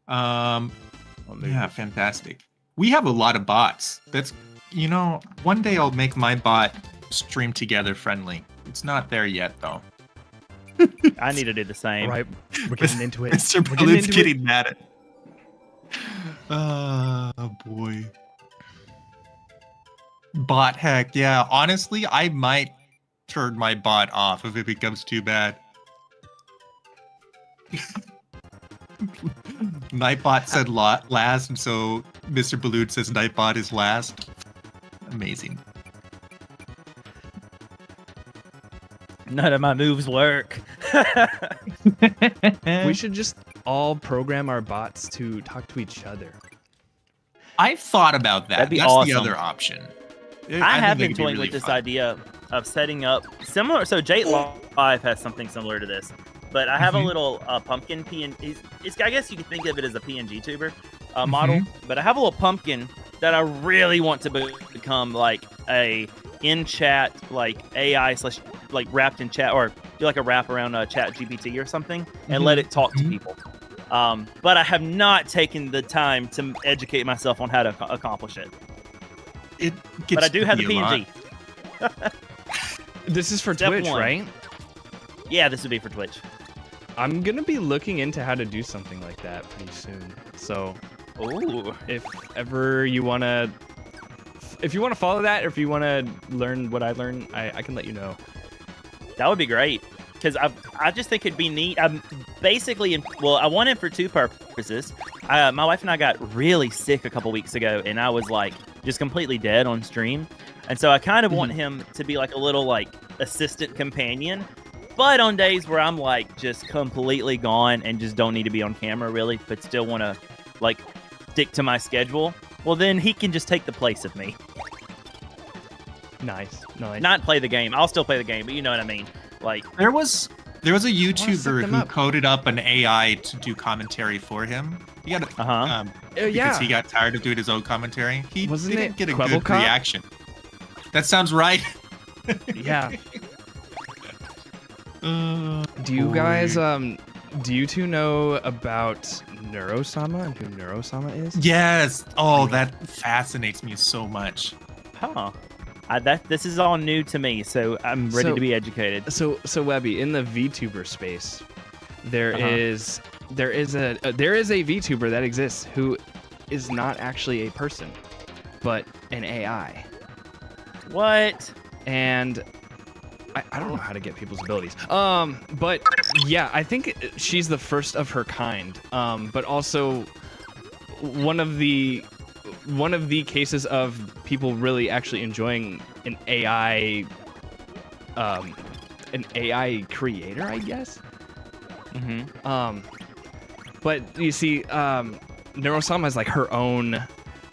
Um, Well, yeah, fantastic. We have a lot of bots. That's, one day I'll make my bot stream together friendly. It's not there yet, though. I need to do the same. All right, we're getting into it. Mr. We're Balloon's getting mad at. Oh, boy. Bot hack, yeah. Honestly, I might turn my bot off if it becomes too bad. Nightbot said last, and so Mr. Balloon says Nightbot is last. Amazing. None of my moves work. We should just all program our bots to talk to each other. I thought about that. That'd be That's awesome. the other option. I have think been that could be toying really with this fun. idea of setting up similar. So Jate Live has something similar to this, but I have a little pumpkin PNG. I guess you could think of it as a PNG tuber model, but I have a little pumpkin that I really want to become like a in chat, like AI / like wrapped in chat, or do like a wrap around chat GPT or something and let it talk to people. But I have not taken the time to educate myself on how to accomplish it. But I do have the PNG. This is for Step Twitch, 1. right? Yeah, this would be for Twitch. I'm gonna be looking into how to do something like that pretty soon. So, if ever you wanna follow that, or if you wanna learn what I learned, I can let you know. That would be great, because I just think it'd be neat. I'm basically I want it for two purposes. My wife and I got really sick a couple weeks ago, and I was like just completely dead on stream, and so I kind of want him to be like a little like assistant companion. But on days where I'm like just completely gone and just don't need to be on camera really, but still want to like stick to my schedule, well then he can just take the place of me. Nice. Not play the game. I'll still play the game, but you know what I mean. Like There was a YouTuber who coded up an AI to do commentary for him. He got because he got tired of doing his own commentary. He didn't get a good reaction. That sounds right. Yeah. Do you guys do you two know about Neurosama and who Neurosama is? Yes. Oh, that fascinates me so much. Huh. This is all new to me, so I'm ready to be educated. So Webby, in the VTuber space, there is a VTuber that exists who is not actually a person, but an AI. What? And I don't know how to get people's abilities. But yeah, I think she's the first of her kind. But also one of the cases of people really actually enjoying an AI creator, I guess. But you see, Neurosama is like her own.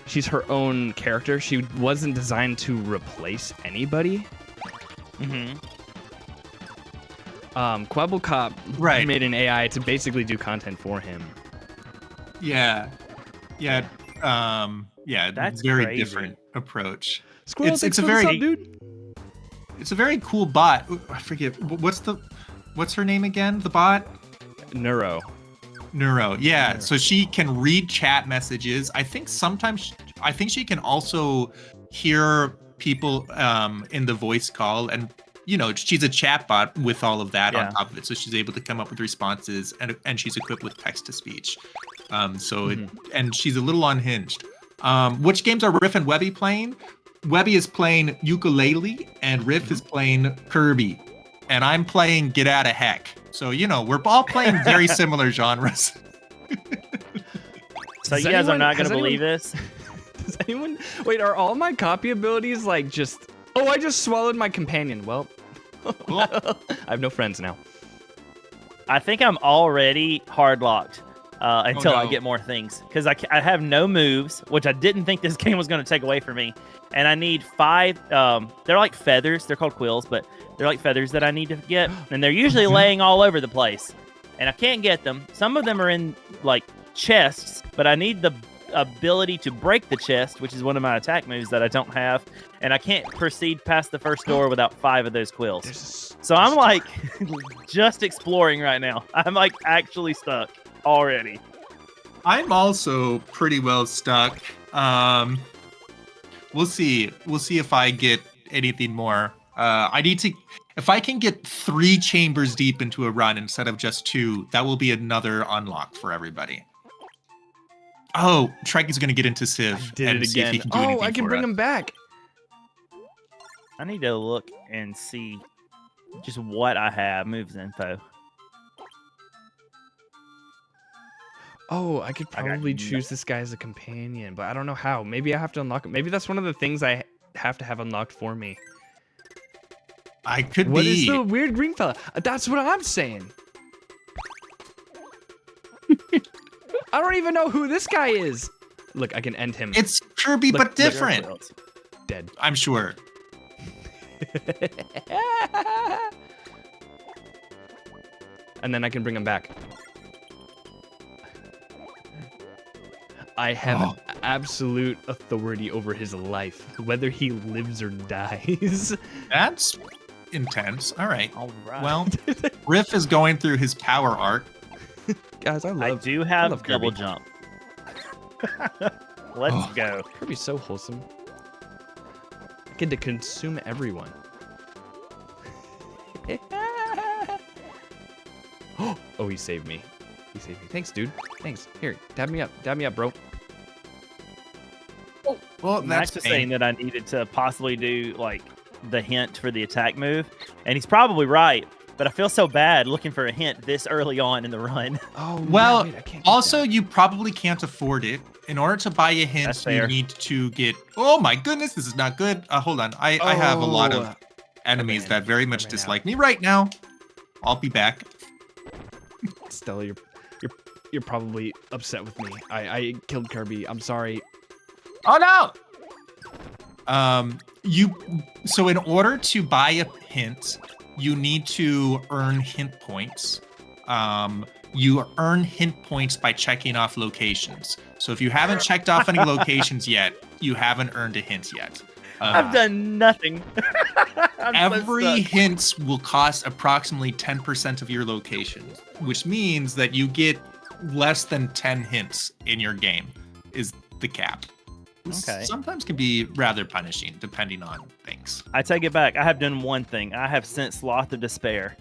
She's her own character. She wasn't designed to replace anybody. Quabblecop made an AI to basically do content for him. Yeah. That's very crazy. different approach. Squirrel, it's a very cool bot. I forget what's her name again? The bot? Neuro. Yeah. So she can read chat messages. I think she can also hear people in the voice call, and she's a chatbot with all of that on top of it, so she's able to come up with responses, and she's equipped with text to speech. And she's a little unhinged. Which games are Riff and Webby playing? Webby is playing Ukulele, and Riff is playing Kirby, and I'm playing Get Outta Heck. So we're all playing very similar genres. So you guys are not going to believe this? Does anyone... Wait, are all my copy abilities like just... Oh, I just swallowed my companion. Well, I have no friends now. I think I'm already hard locked until I get more things. Because I have no moves, which I didn't think this game was going to take away from me. And I need 5... they're like feathers. They're called quills, but they're like feathers that I need to get. And they're usually laying all over the place. And I can't get them. Some of them are in like chests, but I need the ability to break the chest, which is one of my attack moves that I don't have, and I can't proceed past the first door without 5 of those quills. So I'm like just exploring right now. I'm like actually stuck already. I'm also pretty well stuck. We'll see. We'll see if I get anything more. I need to. If I can get 3 chambers deep into a run instead of just 2, that will be another unlock for everybody. Oh, Trekky's gonna get into Civ I did and it see if he again. can do anything Oh, I can for bring us. him back. I need to look and see just what I have. Moves info. Oh, I could I got probably no- choose this guy as a companion, but I don't know how. Maybe I have to unlock it. Maybe that's one of the things I have to have unlocked for me. I could What is be. the weird green fella? That's what I'm saying. I don't even know who this guy is. Look, I can end him. It's Kirby, Look, but different. Dead. I'm sure. And then I can bring him back. I have absolute authority over his life, whether he lives or dies. That's intense. All right. All right. Well, Riff is going through his power arc. Guys, I I love do love have Kirby. double jump. Let's Oh. go. Kirby's so wholesome. I get to consume everyone. Oh, he saved me. He saved me. Thanks, dude. Thanks. Here, dab me up. Dab me up, bro. Well, Max that's was saying that I needed to possibly do like the hint for the attack move, and he's probably right. But I feel so bad looking for a hint this early on in the run. Oh, Well, yeah, wait, I can't get also, that. you probably can't afford it. In order to buy a hint, That's you fair. need to get. Oh my goodness, this is not good. Hold on. I have a lot Oh, of enemies ran- that very I much ran out. dislike me right now. I'll be back. Stella, you're probably upset with me. I killed Kirby. I'm sorry. Oh no! So in order to buy a hint, you need to earn hint points. You earn hint points by checking off locations. So if you haven't checked off any locations yet, you haven't earned a hint yet. I've done nothing. I'm so Every stuck. hint will cost approximately 10% of your location, which means that you get less than 10 hints in your game is the cap. Okay. Sometimes can be rather punishing depending on things. I take it back. I have done one thing. I have sent Sloth of Despair.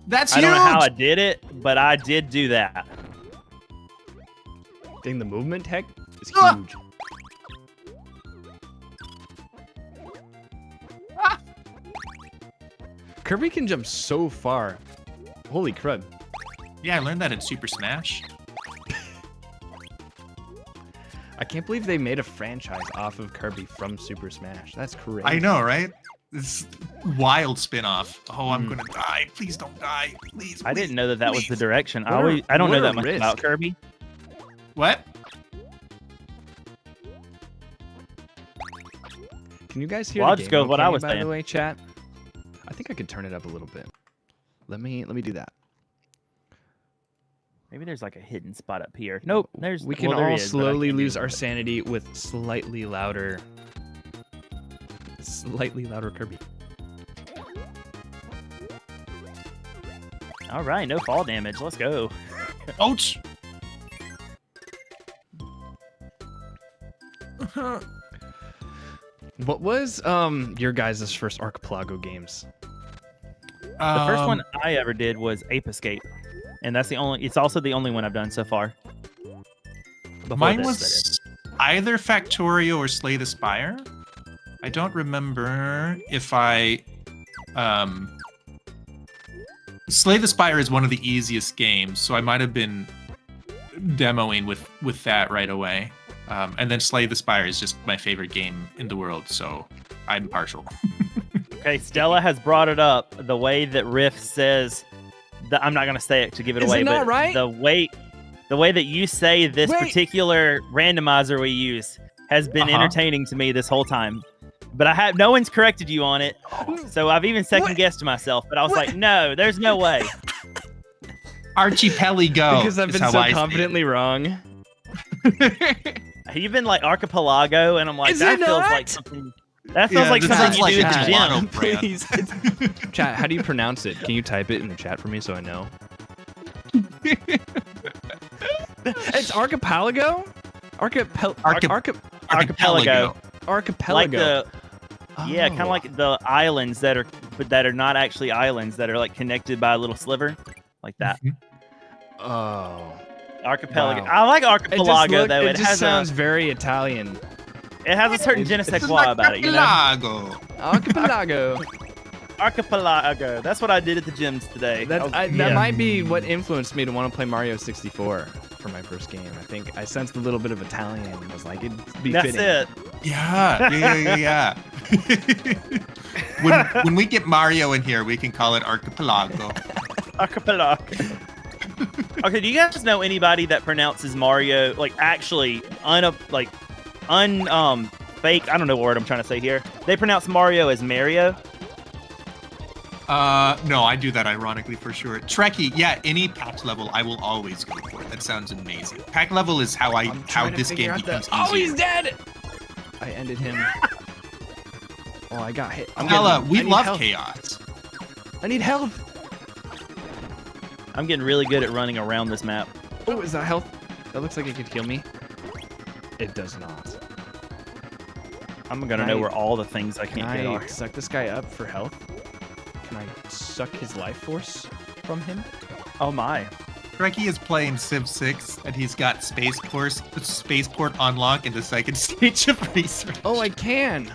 That's I huge. don't know how I did it, but I did do that. Dang, the movement tech is Ah! huge. Ah! Kirby can jump so far. Holy crud. Yeah, I learned that in Super Smash. I can't believe they made a franchise off of Kirby from Super Smash. That's crazy. I know, right? This wild spin-off. Oh, I'm Mm. gonna die. Please don't die. Please. I didn't know that was the please. direction. What a- I don't what know a that much risk. about Kirby. What? Can you guys hear Well, the I'll just game go with what I okay, was by saying. the way, chat? I think I could turn it up a little bit. Let me do that. Maybe there's like a hidden spot up here. Nope. There's. We can well, there all is, but I slowly can't lose do our it. sanity with slightly louder Kirby. All right, no fall damage. Let's go. Ouch. What was your guys' first Archipelago games? The first one I ever did was Ape Escape, and that's the only. It's also the only one I've done so far. Before Mine this, that was is. either Factorio or Slay the Spire. I don't remember if I Slay the Spire is one of the easiest games, so I might have been demoing with that right away. And then Slay the Spire is just my favorite game in the world, so I'm partial. Okay, Stella has brought it up. The way that Riff says, I'm not gonna say it to give it Is away, it not but right? the way that you say this Wait. particular randomizer we use has been Uh-huh. entertaining to me this whole time. But no one's corrected you on it, so I've even second guessed myself. But I was What? like, no, there's no way. Archipelago. Because I've is been how so I say it. confidently wrong. You've been like Archipelago, and I'm like, Is that it feels not? like something. That feels Yeah, like this something sounds you like do a at the gelato gym. brand. Please. Chat, how do you pronounce it? Can you type it in the chat for me so I know? It's Archipelago? Archipelago. Archipelago. Like yeah, kind of like the islands that are not actually islands, that are like connected by a little sliver, like that. Oh. Archipelago. Wow. I like Archipelago though. It just sounds very Italian. It has a certain je ne sais quoi about it, you know? Archipelago. Archipelago. That's what I did at the gyms today. That might be what influenced me to want to play Mario 64 for my first game. I think I sensed a little bit of Italian and was like, it'd be That's fitting. it. Yeah. when we get Mario in here, we can call it Archipelago. Archipelago. Okay, do you guys know anybody that pronounces Mario like actually fake? I don't know what word I'm trying to say here. They pronounce Mario as Mario. No, I do that ironically for sure. Trekkie, yeah, any pack level I will always go for. That sounds amazing. Pack level is how this game becomes easier. Oh, he's dead! I ended him. Oh, I got hit. We love chaos. I need health. I'm getting really good at running around this map. Oh, is that health? That looks like it could kill me. It does not. I'm gonna know where all the things I can't get are. Can I suck this guy up for health? Can I suck his life force from him? Oh my. Trekkie is playing Civ 6 and he's got Spaceport unlock in the second stage of research. Oh, I can.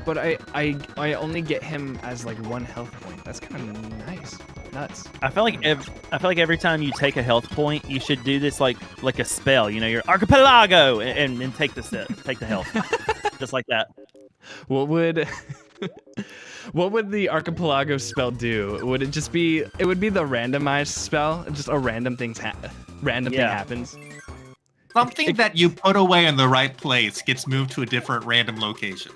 But I only get him as like 1 health point. That's kind of nice. Nuts. I feel like every time you take a health point, you should do this like a spell. You know, your Archipelago, and take the health, just like that. What would the Archipelago spell do? Would it just be? It would be the randomized spell. Just a random thing happens. Something that you put away in the right place gets moved to a different random location.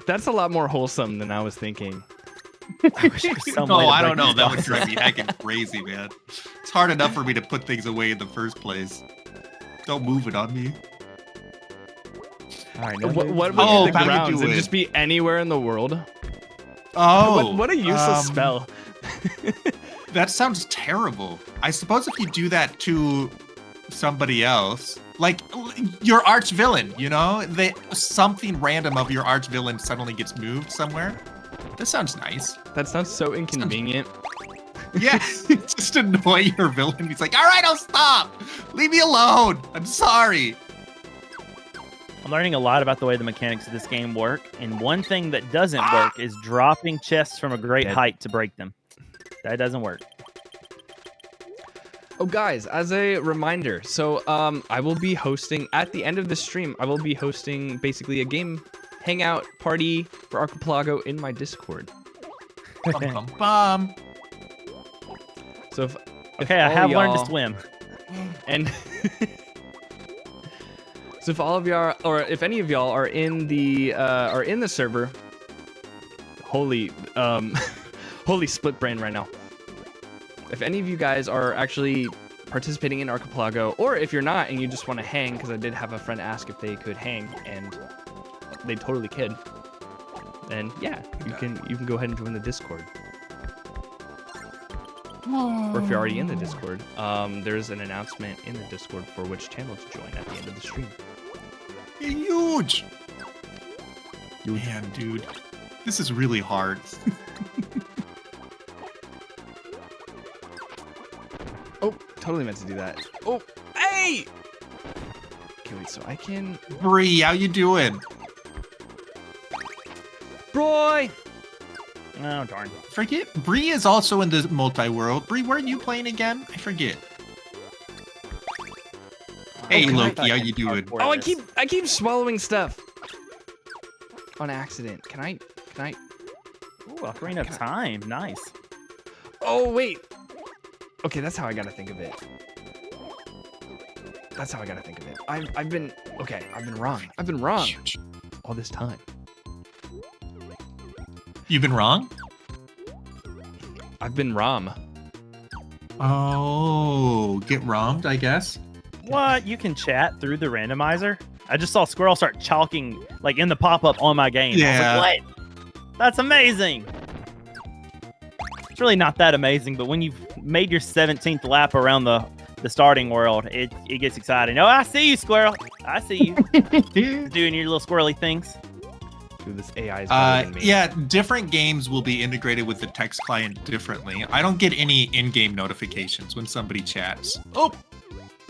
That's a lot more wholesome than I was thinking. I wish there was some way to I don't break know. these That would boxes. drive me heckin' crazy, man. It's hard enough for me to put things away in the first place. Don't move it on me. All right. What would Oh, be the how you grounds? doing? It'd just be anywhere in the world. Oh, What a useless spell. That sounds terrible. I suppose if you do that to somebody else, like your arch villain, you know, something random of your arch villain suddenly gets moved somewhere. That sounds nice. That sounds so inconvenient. Yeah, just annoy your villain. He's like, all right, I'll stop. Leave me alone. I'm sorry. I'm learning a lot about the way the mechanics of this game work, and one thing that doesn't work is dropping chests from a great height to break them. That doesn't work. Oh, guys, as a reminder, so I will be hosting, at the end of the stream, I will be hosting basically a game hangout party for Archipelago in my Discord. Bum, bum, bum. So if Okay, I all have learned to y'all- swim. And so if all of y'all, or if any of y'all are in the server, holy split brain right now. If any of you guys are actually participating in Archipelago, or if you're not and you just want to hang, because I did have a friend ask if they could hang, and they totally could, then yeah, you can go ahead and join the Discord. Or if you're already in the Discord, there's an announcement in the Discord for which channel to join at the end of the stream. Huge. Man, dude, this is really hard. Oh, totally meant to do that. Oh, hey! Okay, wait, so I can... Bree, how you doing? Roy! Oh, darn. Forget. Bree is also in the multi-world. Bree, where are you playing again? I forget. Hey, can I- Loki, how you doing? Oh, I keep swallowing stuff. On accident. Can I... Ooh, Ocarina of Time. Nice. Oh, wait. Okay, that's how I gotta think of it. I've been wrong. I've been wrong all this time. You've been wrong? I've been Rom. Oh, get rommed, I guess. What? You can chat through the randomizer? I just saw Squirrel start chalking like in the pop-up on my game. Yeah. I was like, what? That's amazing. It's really not that amazing, but when you've made your 17th lap around the starting world, it gets exciting. Oh, I see you, squirrel. I see you doing your little squirrely things. Dude, this AI is better than me. Yeah, different games will be integrated with the text client differently. I don't get any in-game notifications when somebody chats. Oh,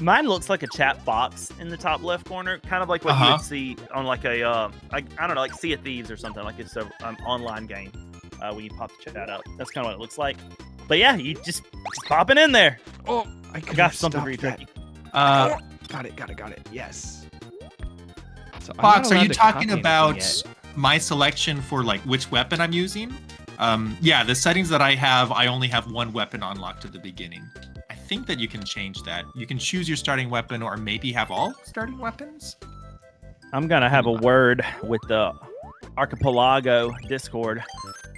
mine looks like a chat box in the top left corner, kind of like what you would see on like a, I don't know, like Sea of Thieves or something, like it's an online game when you pop the chat up. That's kind of what it looks like. But yeah, you just pop it in there. Oh, I got something for you, Tricky. Got it. Yes. So Fox, are you talking about my selection for like which weapon I'm using? Yeah, the settings that I have, I only have one weapon unlocked at the beginning. I think that you can change that. You can choose your starting weapon or maybe have all starting weapons. I'm gonna have a word with the Archipelago Discord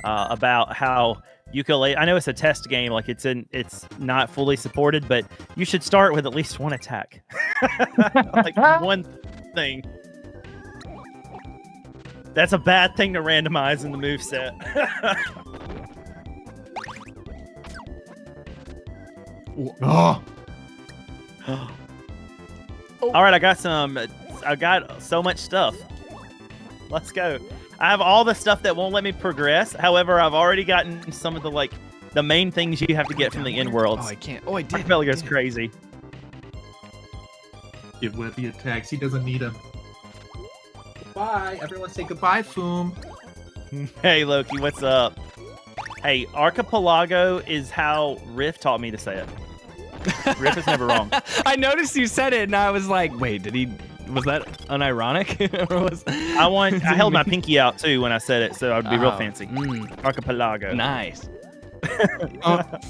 about how ukulele. I know it's a test game, like it's not fully supported, but you should start with at least one attack, like one thing. That's a bad thing to randomize in the moveset. Oh. All right, I got so much stuff. Let's go. I have all the stuff that won't let me progress. However, I've already gotten some of the main things you have to get from the end worlds. Oh, I can't. Oh, I did. Archipelago's crazy. Give Webby attacks. He doesn't need them. Goodbye. Everyone say goodbye, Foom. Hey, Loki, what's up? Hey, Archipelago is how Riff taught me to say it. Riff is never wrong. I noticed you said it, and I was like, wait, was that unironic? I held my pinky out, too, when I said it, so I'd be real fancy. Archipelago. Nice.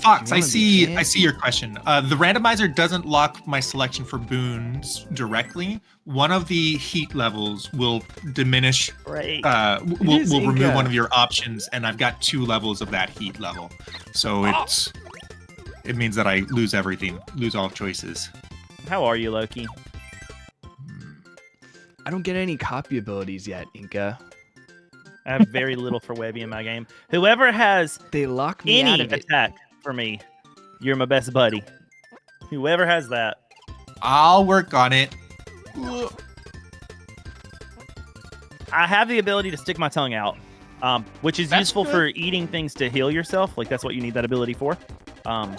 Fox, I see your question. The randomizer doesn't lock my selection for boons directly. One of the heat levels will diminish. Right. Will remove one of your options, and I've got 2 levels of that heat level. So it means that I lose everything, lose all choices. How are you, Loki? I don't get any copy abilities yet, Inca. I have very little for Webby in my game. Whoever has they lock me any out of attack for me, you're my best buddy. Whoever has that. I'll work on it. I have the ability to stick my tongue out, which is useful for eating things to heal yourself. Like, that's what you need that ability for. Of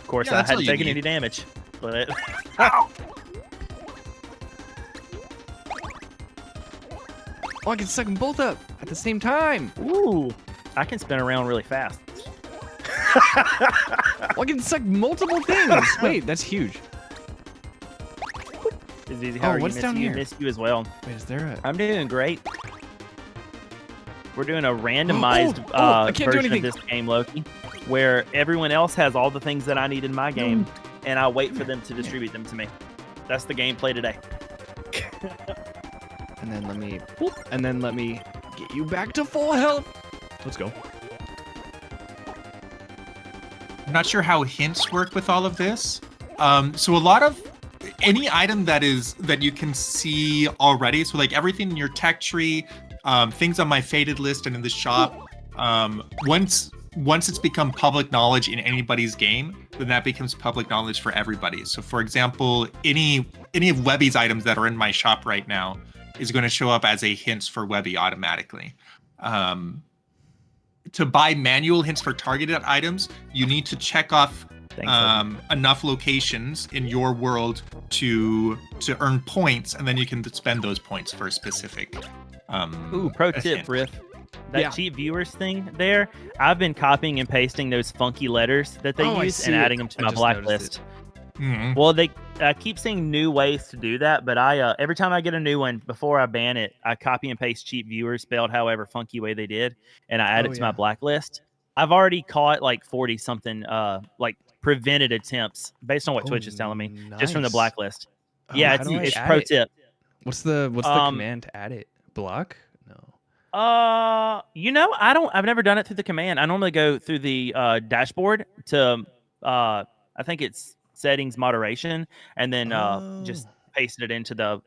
course, I hadn't taken any damage. But Ow! Oh, I can suck them both up at the same time. Ooh, I can spin around really fast. I can suck multiple things. Wait, that's huge. It's easy. How are what's you? down here? Miss you as well. Wait, is there a... I'm doing great. We're doing a randomized version of this game, Loki, where everyone else has all the things that I need in my game, and I wait for them to distribute them to me. That's the gameplay today. And then let me get you back to full health. Let's go. I'm not sure how hints work with all of this. So a lot of any item that you can see already, so like everything in your tech tree, things on my faded list and in the shop, once it's become public knowledge in anybody's game, then that becomes public knowledge for everybody. So for example, any of Webby's items that are in my shop right now is going to show up as a hints for Webby automatically. To buy manual hints for targeted items, you need to check off enough locations in your world to earn points, and then you can spend those points for a specific Pro tip, Riff. That cheap viewers thing there, I've been copying and pasting those funky letters that they use and adding them to my blacklist. Mm-hmm. Well, they keep seeing new ways to do that, but I every time I get a new one, before I ban it, I copy and paste cheap viewers spelled however funky way they did, and I add it to my blacklist. I've already caught like 40 something like prevented attempts based on what Twitch is telling me, just from the blacklist. Yeah, it's pro tip. What's the command to add it? Block? No. I've never done it through the command. I normally go through the dashboard to I think it's settings moderation, and then just paste it into the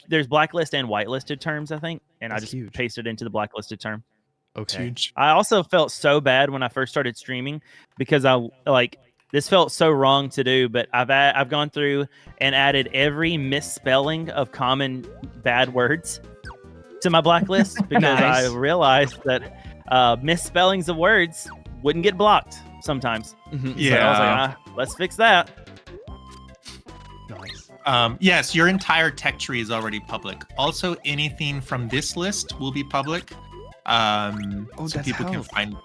there's blacklist and whitelisted terms, I think, and I just paste it into the blacklisted term. It's Okay. huge. I also felt so bad when I first started streaming because this felt so wrong to do, but I've gone through and added every misspelling of common bad words to my blacklist because Nice. I realized that misspellings of words wouldn't get blocked sometimes. Mhm. Yeah. So I was like, let's fix that. Nice. Yes, your entire tech tree is already public. Also, anything from this list will be public. So that's people can help. find.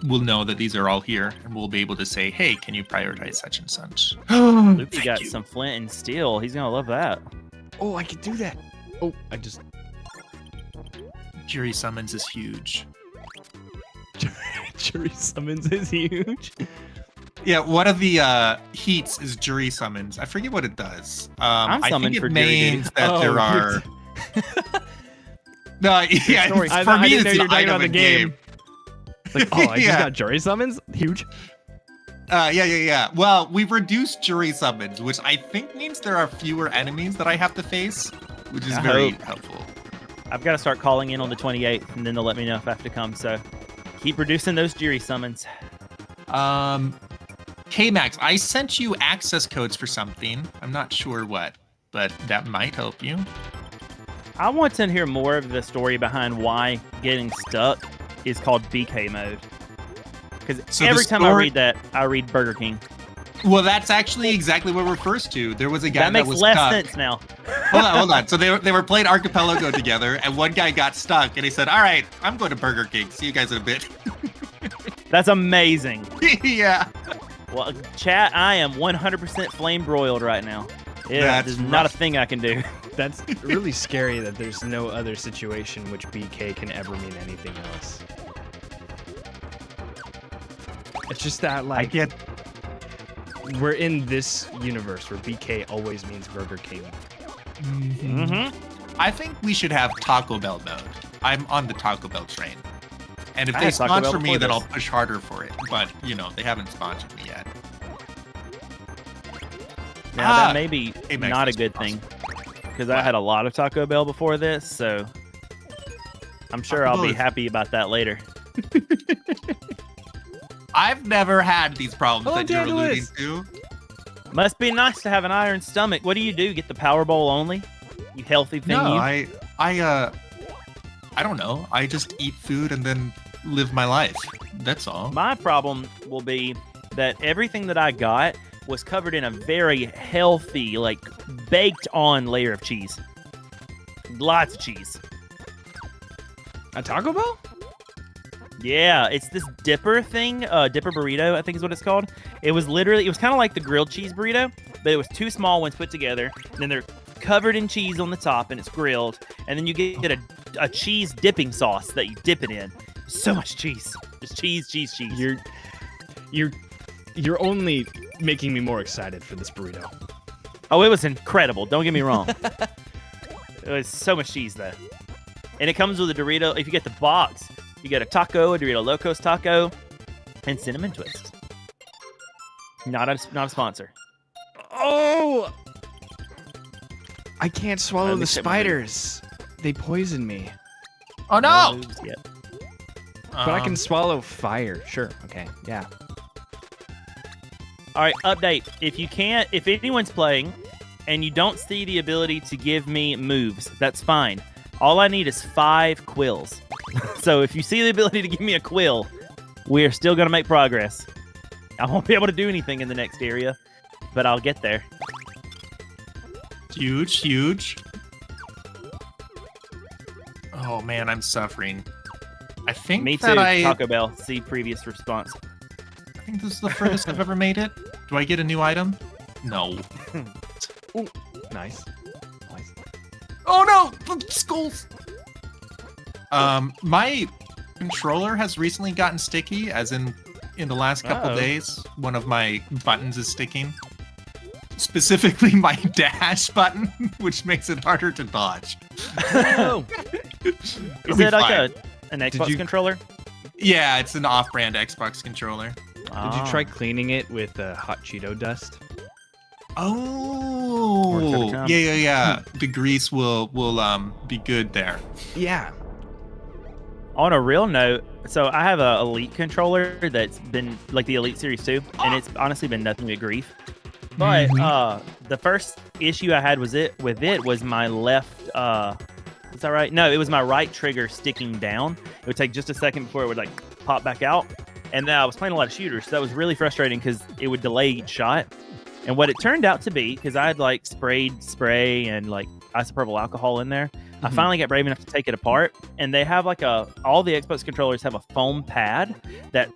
We'll know that these are all here, and we'll be able to say, "Hey, can you prioritize such and such?" Loopy Thank got you. some flint and steel. He's gonna love that. Oh, I could do that. Oh, I just Jury summons is huge. jury summons is huge. Yeah, one of the heats is jury summons. I forget what it does. I'm I summoned think for it jury duty. means that Oh, there you're- are. No, yeah, story. it's- I for me didn't it's know you were an talking item about the in game. Like, oh, I just Yeah. got jury summons. Huge. Yeah. Well, we've reduced jury summons, which I think means there are fewer enemies that I have to face, which is I very hope. helpful. I've got to start calling in on the 28th, and then they'll let me know if I have to come. So keep reducing those jury summons. K-Max, I sent you access codes for something. I'm not sure what, but that might help you. I want to hear more of the story behind why getting stuck is called BK mode. Because So the every time I story- read that, I read Burger King. Well, that's actually exactly what it refers to. There was a guy That makes was less stuck. sense now. Hold on. So they were playing Archipelago together, and one guy got stuck, and he said, "All right, I'm going to Burger King. See you guys in a bit." That's amazing. Yeah. Well, chat, I am 100% flame broiled right now. Yeah, That's there's not a rough. thing I can do. That's really scary that there's no other situation which BK can ever mean anything else. It's just that, I like, get. we're in this universe where BK always means Burger King. Mm-hmm. I think we should have Taco Bell mode. I'm on the Taco Bell train. And if I they had Taco Bell sponsor me, before then this. I'll push harder for it. But, they haven't sponsored me yet. Now, Ah, that may be hey, Max, not a that's good awesome. thing. Because I had a lot of Taco Bell before this, so I'm sure Taco I'll Bell be is- happy about that later. I've never had these problems Oh, that you're alluding Daedalus. to. Must be nice to have an iron stomach. What do you do? Get the Power Bowl only? You healthy thing, No, you? I don't know. I just eat food and then live my life. That's all. My problem will be that everything that I got was covered in a very healthy, like baked on layer of cheese. Lots of cheese. A Taco Bell? Yeah, it's this dipper thing, dipper burrito, I think is what it's called. It was kind of like the grilled cheese burrito, but it was two small ones put together, and then they're covered in cheese on the top, and it's grilled, and then you get a cheese dipping sauce that you dip it in. So much cheese. Just cheese. You're only making me more excited for this burrito. Oh, it was incredible. Don't get me wrong. It was so much cheese, though. And it comes with a Dorito. If you get the box, you get a taco, a Dorito Locos taco, and cinnamon twist. Not a sponsor. Oh! I can't swallow Let the me check my spiders. They poison me. Oh no! moves yet. But I can swallow fire. Sure. Okay. Yeah. All right, update. If anyone's playing and you don't see the ability to give me moves, that's fine. All I need is 5 quills. So if you see the ability to give me a quill, we're still going to make progress. I won't be able to do anything in the next area, but I'll get there. Huge. Oh man, I'm suffering. I think Me too, that I Taco Bell. See previous response. think this is the furthest I've ever made it. Do I get a new item? No. Nice. Oh no! The skulls! My controller has recently gotten sticky, as in the last couple Uh-oh. days, one of my buttons is sticking. Specifically my dash button, which makes it harder to dodge. Oh. Is it like an Xbox you- controller? Yeah, it's an off-brand Xbox controller. Did you try cleaning it with hot Cheeto dust? Works Oh, every time. yeah. The grease will be good there. Yeah. On a real note, so I have a Elite controller that's been like the Elite Series 2, and it's honestly been nothing but grief. But the first issue I had with it was my left. Is that right? No, it was my right trigger sticking down. It would take just a second before it would like pop back out. And then I was playing a lot of shooters, so that was really frustrating because it would delay each shot. And what it turned out to be, because I had like sprayed spray and like isopropyl alcohol in there, I finally got brave enough to take it apart. And they have like all the Xbox controllers have a foam pad that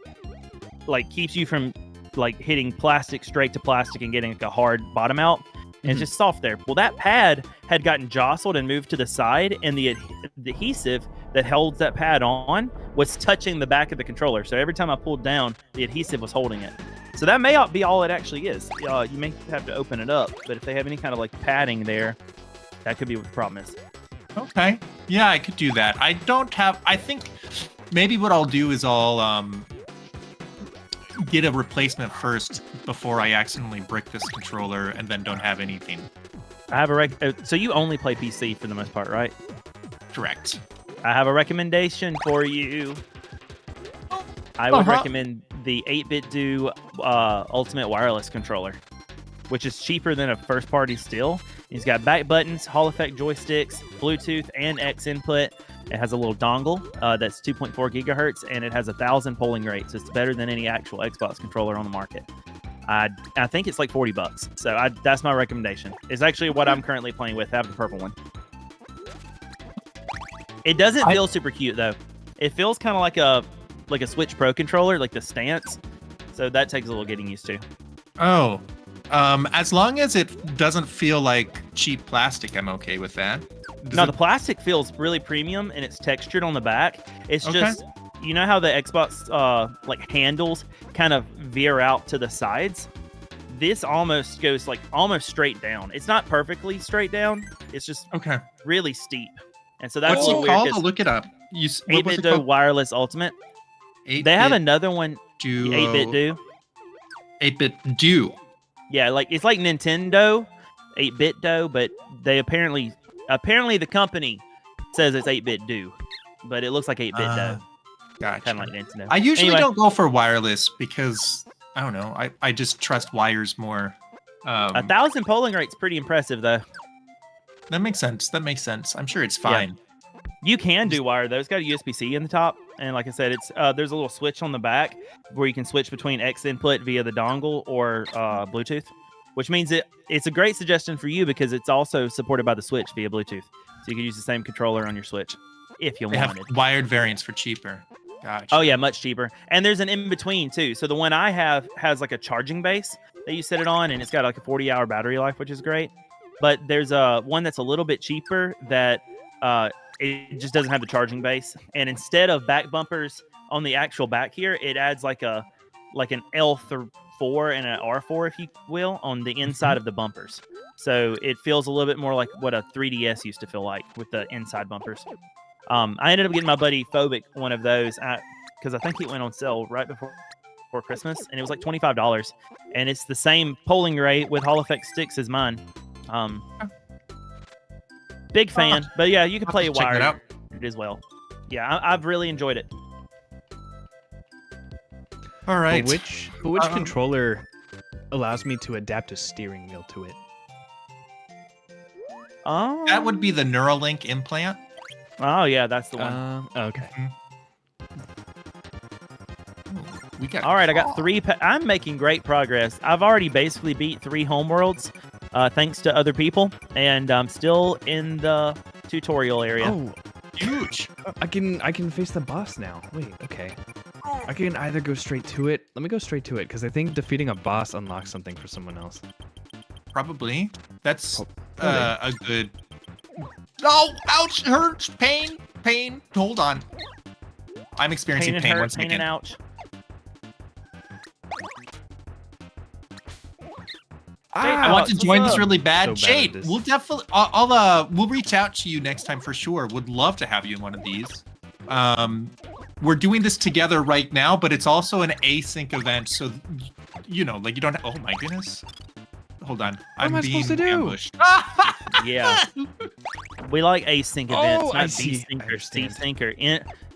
like keeps you from like hitting plastic straight to plastic and getting like a hard bottom out. And it's just soft there. Well, that pad had gotten jostled and moved to the side, and the adhesive that holds that pad on was touching the back of the controller. So every time I pulled down, the adhesive was holding it. So that may not be all it actually is. You may have to open it up, but if they have any kind of like padding there, that could be what the problem is. Okay. Yeah, I could do that. I think maybe what I'll do is I'll get a replacement first before I accidentally brick this controller and then don't have anything. I have so you only play PC for the most part, right? Correct. I have a recommendation for you. I would recommend the 8BitDo Ultimate Wireless Controller, which is cheaper than a first-party still. It's got back buttons, Hall effect joysticks, Bluetooth, and X input. It has a little dongle that's 2.4 gigahertz, and it has 1,000 polling rates. It's better than any actual Xbox controller on the market. I think it's like $40, so that's my recommendation. It's actually what I'm currently playing with. I have the purple one. It doesn't feel super cute though. It feels kind of like a Switch Pro controller, like the stance. So that takes a little getting used to. Oh, as long as it doesn't feel like cheap plastic, I'm okay with that. The plastic feels really premium and it's textured on the back. It's just, you know how the Xbox like handles kind of veer out to the sides? This almost goes like almost straight down. It's not perfectly straight down. It's just really steep. And so that's what's it called? I'll look it up. 8BitDo Wireless Ultimate. They have another one. 8BitDo. 8BitDo. Yeah, like it's like Nintendo 8BitDo, but they apparently the company says it's 8BitDo, but it looks like 8BitDo. Gotcha. Kind of like Nintendo. I usually don't go for wireless because I don't know. I just trust wires more. 1,000 polling rate's pretty impressive though. That makes sense. I'm sure it's fine. Yeah. You can do wire though. It's got a USB-C in the top, and like I said, it's there's a little switch on the back where you can switch between X input via the dongle or Bluetooth, which means it's a great suggestion for you because it's also supported by the Switch via Bluetooth, so you can use the same controller on your Switch if you wanted. Have wired variants for cheaper. Gotcha. Oh yeah, much cheaper. And there's an in between too. So the one I have has like a charging base that you set it on, and it's got like a 40-hour battery life, which is great. But there's one that's a little bit cheaper that it just doesn't have the charging base. And instead of back bumpers on the actual back here, it adds like an L4 and an R4, if you will, on the inside of the bumpers. So it feels a little bit more like what a 3DS used to feel like with the inside bumpers. I ended up getting my buddy Phobic one of those because I think it went on sale right before Christmas, and it was like $25. And it's the same polling rate with Hall effect sticks as mine. Big fan, but yeah, you can play a wired as well. Yeah, I've really enjoyed it. All right. But which controller allows me to adapt a steering wheel to it? That would be the Neuralink implant. Oh yeah, that's the one. Okay. We got. All right, I got 3. I'm making great progress. I've already basically beat 3 homeworlds. Thanks to other people, and I'm still in the tutorial area. Oh, huge! I can face the boss now. Wait, okay. I can either go straight to it. Let me go straight to it because I think defeating a boss unlocks something for someone else. Probably. That's a good. Oh, ouch! Hurts! Pain! Hold on. I'm experiencing pain. One second. Pain and ouch. I want to join this really bad. So Jade, bad we'll definitely, we'll reach out to you next time for sure. Would love to have you in one of these. We're doing this together right now, but it's also an async event, so you know, like you don't. Oh my goodness! Hold on, what am I being supposed to do? ambushed. Yeah, we like async events, I not see. desync I or understand. desync or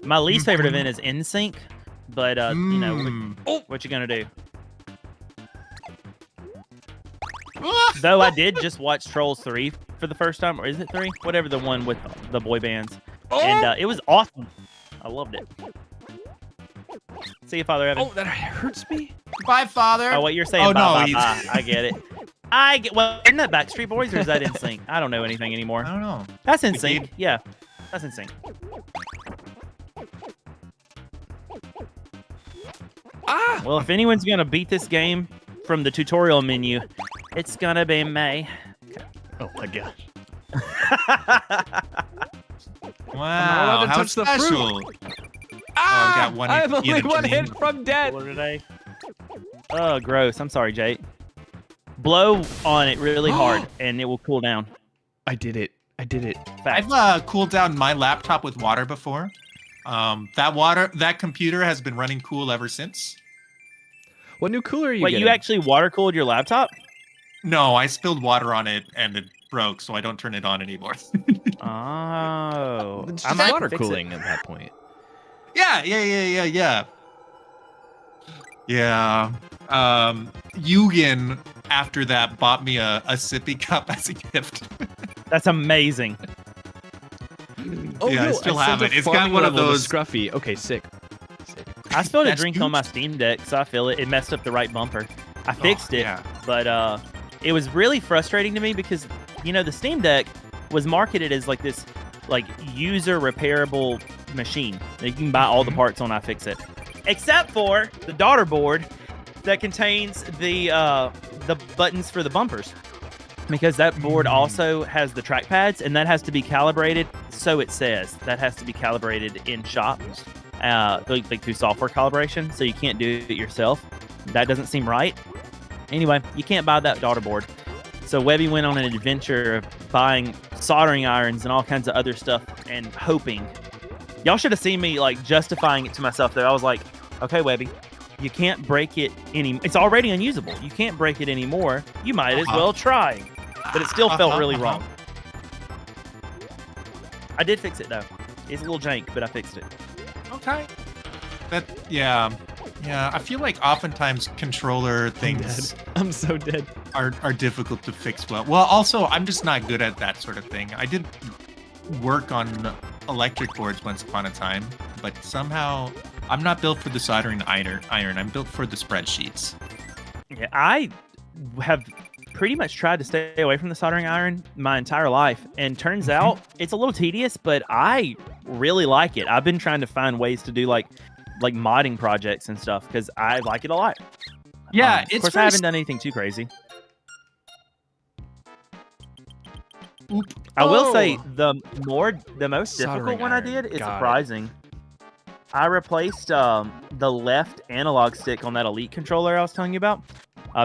My least favorite event is NSYNC, but you know, what you gonna do? Though I did just watch Trolls 3 for the first time, or is it 3? Whatever, the one with the boy bands, and it was awesome. I loved it. See you, Father Evan. Oh, that hurts me. Bye, Father. Oh, what you're saying? Oh, bye, no, bye, bye. I get it. Well, isn't that Backstreet Boys or is that NSYNC? I don't know anything anymore. I don't know. That's NSYNC. Yeah, that's NSYNC. Well, if anyone's gonna beat this game from the tutorial menu, it's gonna be me. Oh my gosh. Wow, how touch the special. fruit. I got one I have only hit one Janine. hit from death. What did I? Oh, gross. I'm sorry, Jake. Blow on it really hard, and it will cool down. I did it. I did it. Fact. I've cooled down my laptop with water before. That computer has been running cool ever since. What new cooler are you Wait, getting? you actually water cooled your laptop? No, I spilled water on it and it broke, so I don't turn it on anymore. Oh, It's I just might water fix it. cooling at that point. Yeah. Yugen after that bought me a sippy cup as a gift. That's amazing. Oh, Yeah, I no, still sent have a it. It's got farming one of level to those- Scruffy. Okay, sick. I spilled a That's drink on huge. my Steam Deck, so I feel it. It messed up the right bumper. I fixed it, yeah. but it was really frustrating to me because the Steam Deck was marketed as like this user repairable machine. You can buy all the parts on iFixit, except for the daughter board that contains the buttons for the bumpers, because that board also has the trackpads, and that has to be calibrated. So it says that has to be calibrated in shop, like through software calibration. So you can't do it yourself. That doesn't seem right. Anyway, you can't buy that daughter board. So Webby went on an adventure of buying soldering irons and all kinds of other stuff and hoping. Y'all should have seen me like justifying it to myself there. I was like, okay, Webby, you can't break it any. It's already unusable. You can't break it anymore. You might as well try. But it still felt really wrong. I did fix it though. It's a little jank, but I fixed it. Okay. Yeah. I feel like oftentimes controller things I'm so dead. are difficult to fix well. Well, also, I'm just not good at that sort of thing. I did work on electric boards once upon a time, but somehow I'm not built for the soldering iron. I'm built for the spreadsheets. Yeah, I have pretty much tried to stay away from the soldering iron my entire life, and turns out it's a little tedious, but I really like it. I've been trying to find ways to do like modding projects and stuff because I like it a lot. Yeah, of course I haven't done anything too crazy. I will say the most Soldering difficult one I iron. did is Got it. surprising. I replaced the left analog stick on that Elite controller I was telling you about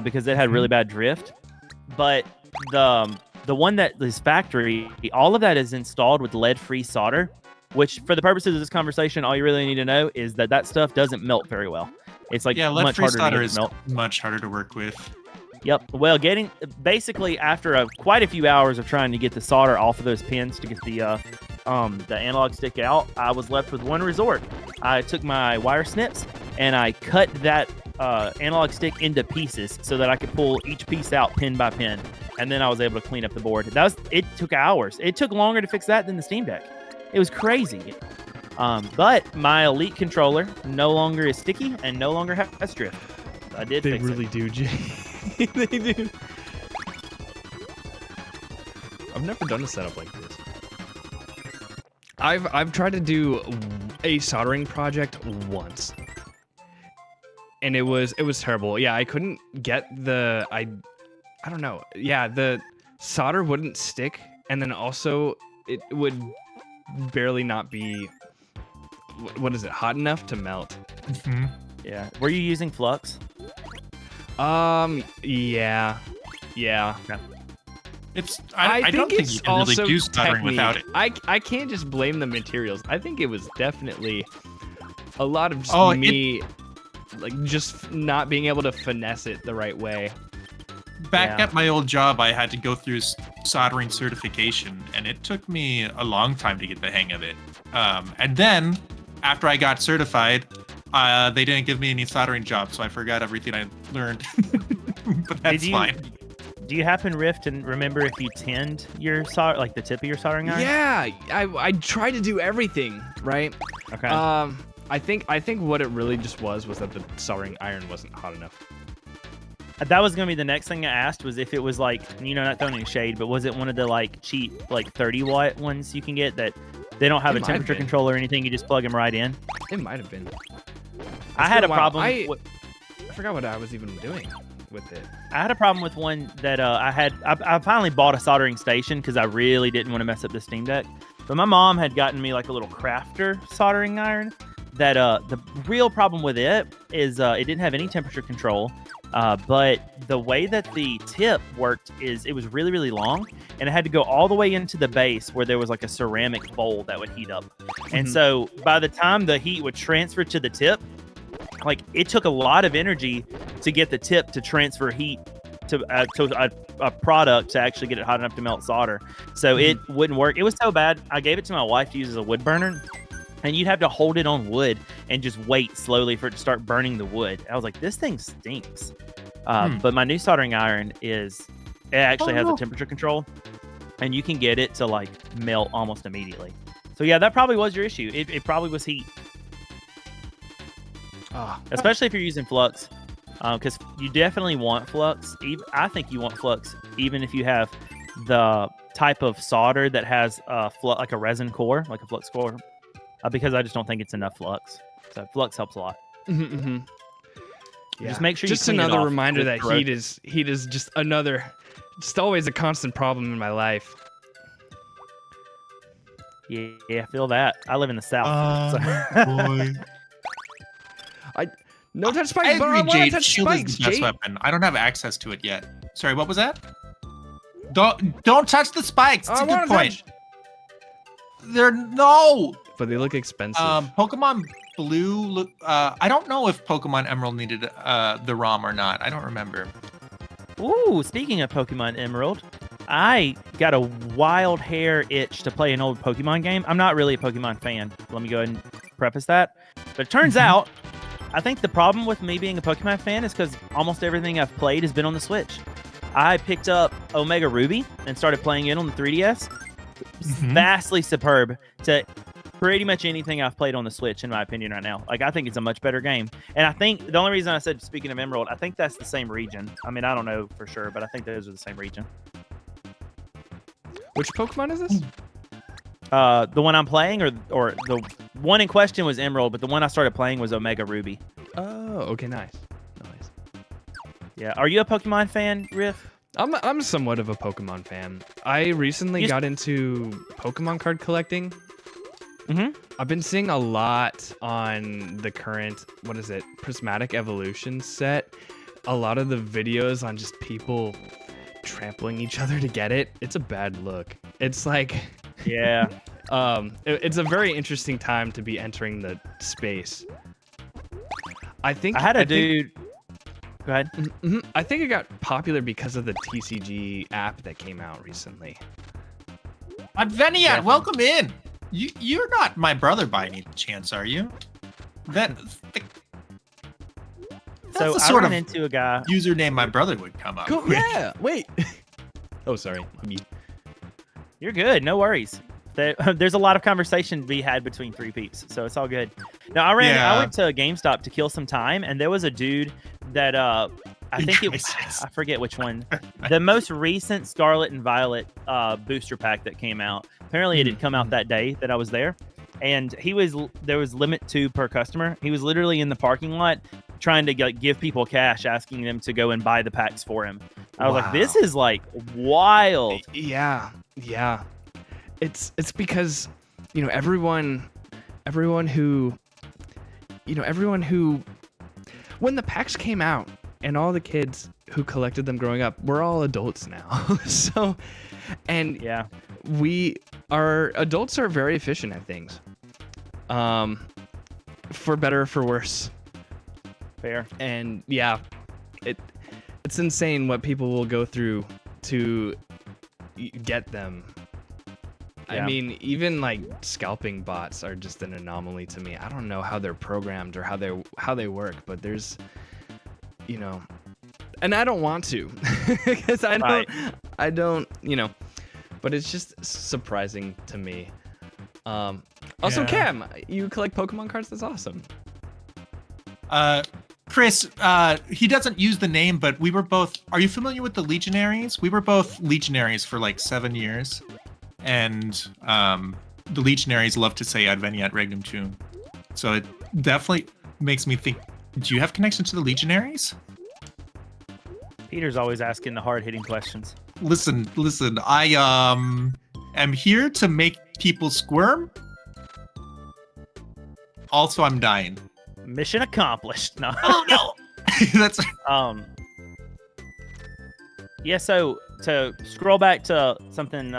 because it had really bad drift. But the one that is factory, all of that is installed with lead-free solder, which for the purposes of this conversation, all you really need to know is that stuff doesn't melt very well. It's like much lead-free harder solder to is melt. much harder to work with. Yep. Well, basically after quite a few hours of trying to get the solder off of those pins to get the analog stick out, I was left with one resort. I took my wire snips and I cut that analog stick into pieces so that I could pull each piece out pin by pin, and then I was able to clean up the board. It took hours. It took longer to fix that than the Steam Deck. It was crazy. But my Elite controller no longer is sticky and no longer has drift. I did They fix really it. do, Jay. They do. I've never done a setup like this. I've tried to do a soldering project once, and it was terrible. Yeah, I couldn't get I don't know. Yeah, the solder wouldn't stick, and then also it would barely not be what is it, hot enough to melt. Mhm. Yeah. Were you using flux? Yeah. It's I don't think you can really do soldering without it. I can't just blame the materials. I think it was definitely a lot of just like just not being able to finesse it the right way. Back Yeah. at my old job, I had to go through soldering certification, and it took me a long time to get the hang of it. And then after I got certified, they didn't give me any soldering jobs, so I forgot everything I learned. But that's fine. Do you happen, Riff, to remember if you tinned your the tip of your soldering iron? Yeah, I tried to do everything, right? Okay. I think what it really just was that the soldering iron wasn't hot enough. That was gonna be the next thing I asked, was if it was like, not throwing any shade, but was it one of the like cheap 30-watt ones you can get that they don't have a temperature control or anything? You just plug them right in. It might have been. I had a problem. I forgot what I was even doing with it. I had a problem with one that I finally bought a soldering station because I really didn't want to mess up the Steam Deck. But my mom had gotten me like a little crafter soldering iron that the real problem with it is it didn't have any temperature control. But the way that the tip worked is it was really, really long, and it had to go all the way into the base where there was like a ceramic bowl that would heat up. And so by the time the heat would transfer to the tip, like it took a lot of energy to get the tip to transfer heat to a product to actually get it hot enough to melt solder. So it wouldn't work. It was so bad. I gave it to my wife to use as a wood burner. And you'd have to hold it on wood and just wait slowly for it to start burning the wood. I was like, this thing stinks. But my new soldering iron it actually has a temperature control, and you can get it to like melt almost immediately. So yeah, that probably was your issue. It probably was heat. Especially if you're using flux, because you definitely want flux. I think you want flux even if you have the type of solder that has like a resin core, like a flux core. Because I just don't think it's enough flux. So flux helps a lot. Yeah. Just make sure you just clean it another off reminder that correct. heat is just always a constant problem in my life. Yeah, I feel that. I live in the South. Boy. No touch I spikes, but I agree, want to Jade. touch Shield is spikes, the best Jade. weapon. I don't have access to it yet. Sorry, what was that? Don't touch the spikes. It's a good point. They're no. But they look expensive. Pokemon Blue look. I don't know if Pokemon Emerald needed the ROM or not. I don't remember. Ooh, speaking of Pokemon Emerald, I got a wild hair itch to play an old Pokemon game. I'm not really a Pokemon fan. Let me go ahead and preface that. But it turns out, I think the problem with me being a Pokemon fan is because almost everything I've played has been on the Switch. I picked up Omega Ruby and started playing it on the 3DS. Vastly superb to pretty much anything I've played on the Switch, in my opinion, right now. Like, I think it's a much better game. And I think the only reason I said, speaking of Emerald, I think that's the same region. I mean, I don't know for sure, but I think those are the same region. Which Pokemon is this? The one I'm playing, or the one in question was Emerald, but the one I started playing was Omega Ruby. Oh, okay, nice. Yeah. Are you a Pokemon fan, Riff? I'm somewhat of a Pokemon fan. I recently got into Pokemon card collecting. I've been seeing a lot on the current, Prismatic Evolution set. A lot of the videos on just people trampling each other to get it. It's a bad look. It's like, yeah. It's a very interesting time to be entering the space. I had a dude. Go ahead. I think it got popular because of the TCG app that came out recently. Adveniat, welcome in. You're not my brother by any chance, are you? That's so the sort I ran of into a guy. Username my brother would come up with. Yeah, wait. Oh, sorry. You're good. No worries. There's a lot of conversation to be had between three peeps, so it's all good. Now, I went to GameStop to kill some time, and there was a dude that I forget which one. The most recent Scarlet and Violet booster pack that came out. Apparently, it had come out that day that I was there, and there was limit 2 per customer. He was literally in the parking lot trying to give people cash, asking them to go and buy the packs for him. I was like, this is like wild. Yeah. It's because, everyone who, when the packs came out and all the kids who collected them growing up, we're all adults now. So, and yeah, our adults are very efficient at things. For better or for worse. Fair. And yeah, it's insane what people will go through to get them. I mean, even like scalping bots are just an anomaly to me. I don't know how they're programmed or how they work, but there's, and I don't want to, because I don't, but it's just surprising to me. Also, Cam, you collect Pokemon cards. That's awesome. Chris, he doesn't use the name, but we were both. Are you familiar with the Legionaries? We were both Legionaries for like 7 years. And the Legionaries love to say Adveniat Regnum Tuum. So it definitely makes me think, do you have connection to the Legionaries? Peter's always asking the hard-hitting questions. Listen, I am here to make people squirm. Also, I'm dying. Mission accomplished. No. Oh, no! That's... Yeah, so to scroll back to something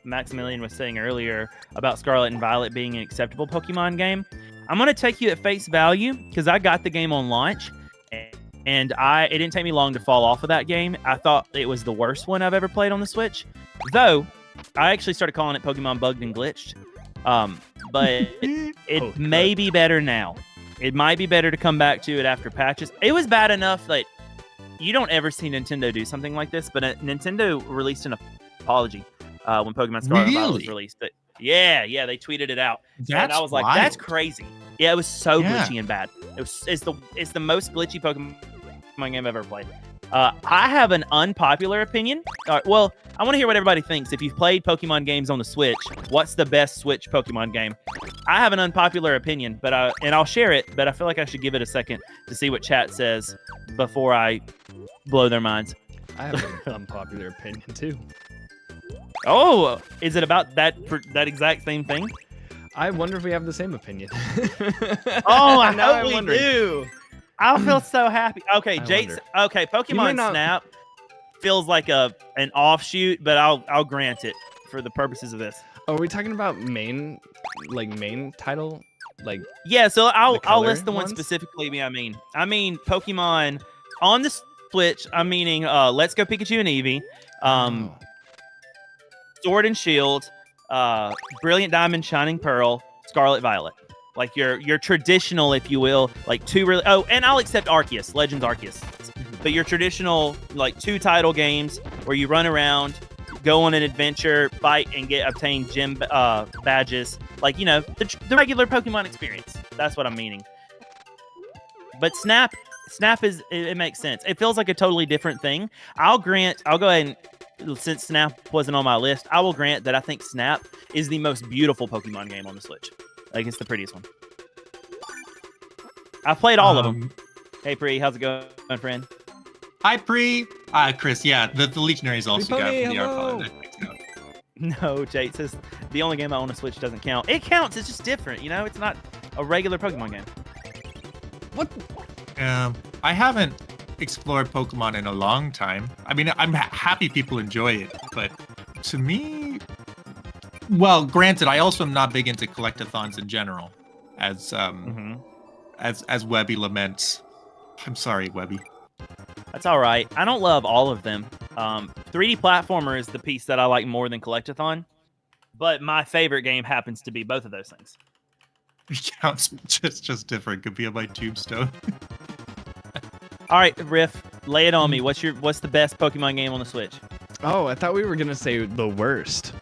Maximilian was saying earlier about Scarlet and Violet being an acceptable Pokemon game, I'm going to take you at face value because I got the game on launch, and it didn't take me long to fall off of that game. I thought it was the worst one I've ever played on the Switch, though I actually started calling it Pokemon Bugged and Glitched. But it may be better now. It might be better to come back to it after patches. It was bad enough that you don't ever see Nintendo do something like this, but Nintendo released an apology when Pokemon Scarlet and Violet was released. But yeah, they tweeted it out, and I was like, wild. "That's crazy." Yeah, it was so glitchy and bad. It's the most glitchy Pokemon game I've ever played. I have an unpopular opinion. Well, I want to hear what everybody thinks. If you've played Pokemon games on the Switch, what's the best Switch Pokemon game? I have an unpopular opinion, and I'll share it, but I feel like I should give it a second to see what chat says before I blow their minds. I have an unpopular opinion too. Oh, is it about that exact same thing? I wonder if we have the same opinion. Oh, I know we do. I feel so happy. Okay, Pokemon Snap feels like an offshoot, but I'll grant it for the purposes of this. Are we talking about main title? Yeah, so I'll list the one ones? specifically. I mean Pokemon on the Switch. I'm meaning Let's Go Pikachu and Eevee, Sword and Shield, Brilliant Diamond, Shining Pearl, Scarlet Violet. Like your traditional, if you will, like two really. Oh, and I'll accept Arceus, Legends Arceus. But your traditional, like 2 title games where you run around, go on an adventure, fight, and obtain gym badges. Like, the regular Pokemon experience. That's what I'm meaning. But Snap it makes sense. It feels like a totally different thing. I'll go ahead and, since Snap wasn't on my list, I will grant that I think Snap is the most beautiful Pokemon game on the Switch. Like, it's the prettiest one. I've played all of them. Hey, Pri, how's it going, my friend? Hi, Pri. Chris, yeah, the Legionaries also got from the Archipelago. No, Jake says the only game I own on Switch doesn't count. It counts. It's just different. It's not a regular Pokemon game. What? I haven't explored Pokemon in a long time. I mean, I'm happy people enjoy it, but to me, well, granted, I also am not big into collectathons in general, as Webby laments. I'm sorry, Webby. That's all right. I don't love all of them. 3D platformer is the piece that I like more than collectathon, but my favorite game happens to be both of those things. Yeah, it's just different. Could be on my tombstone. All right, Riff, lay it on me. What's the best Pokemon game on the Switch? Oh, I thought we were gonna say the worst.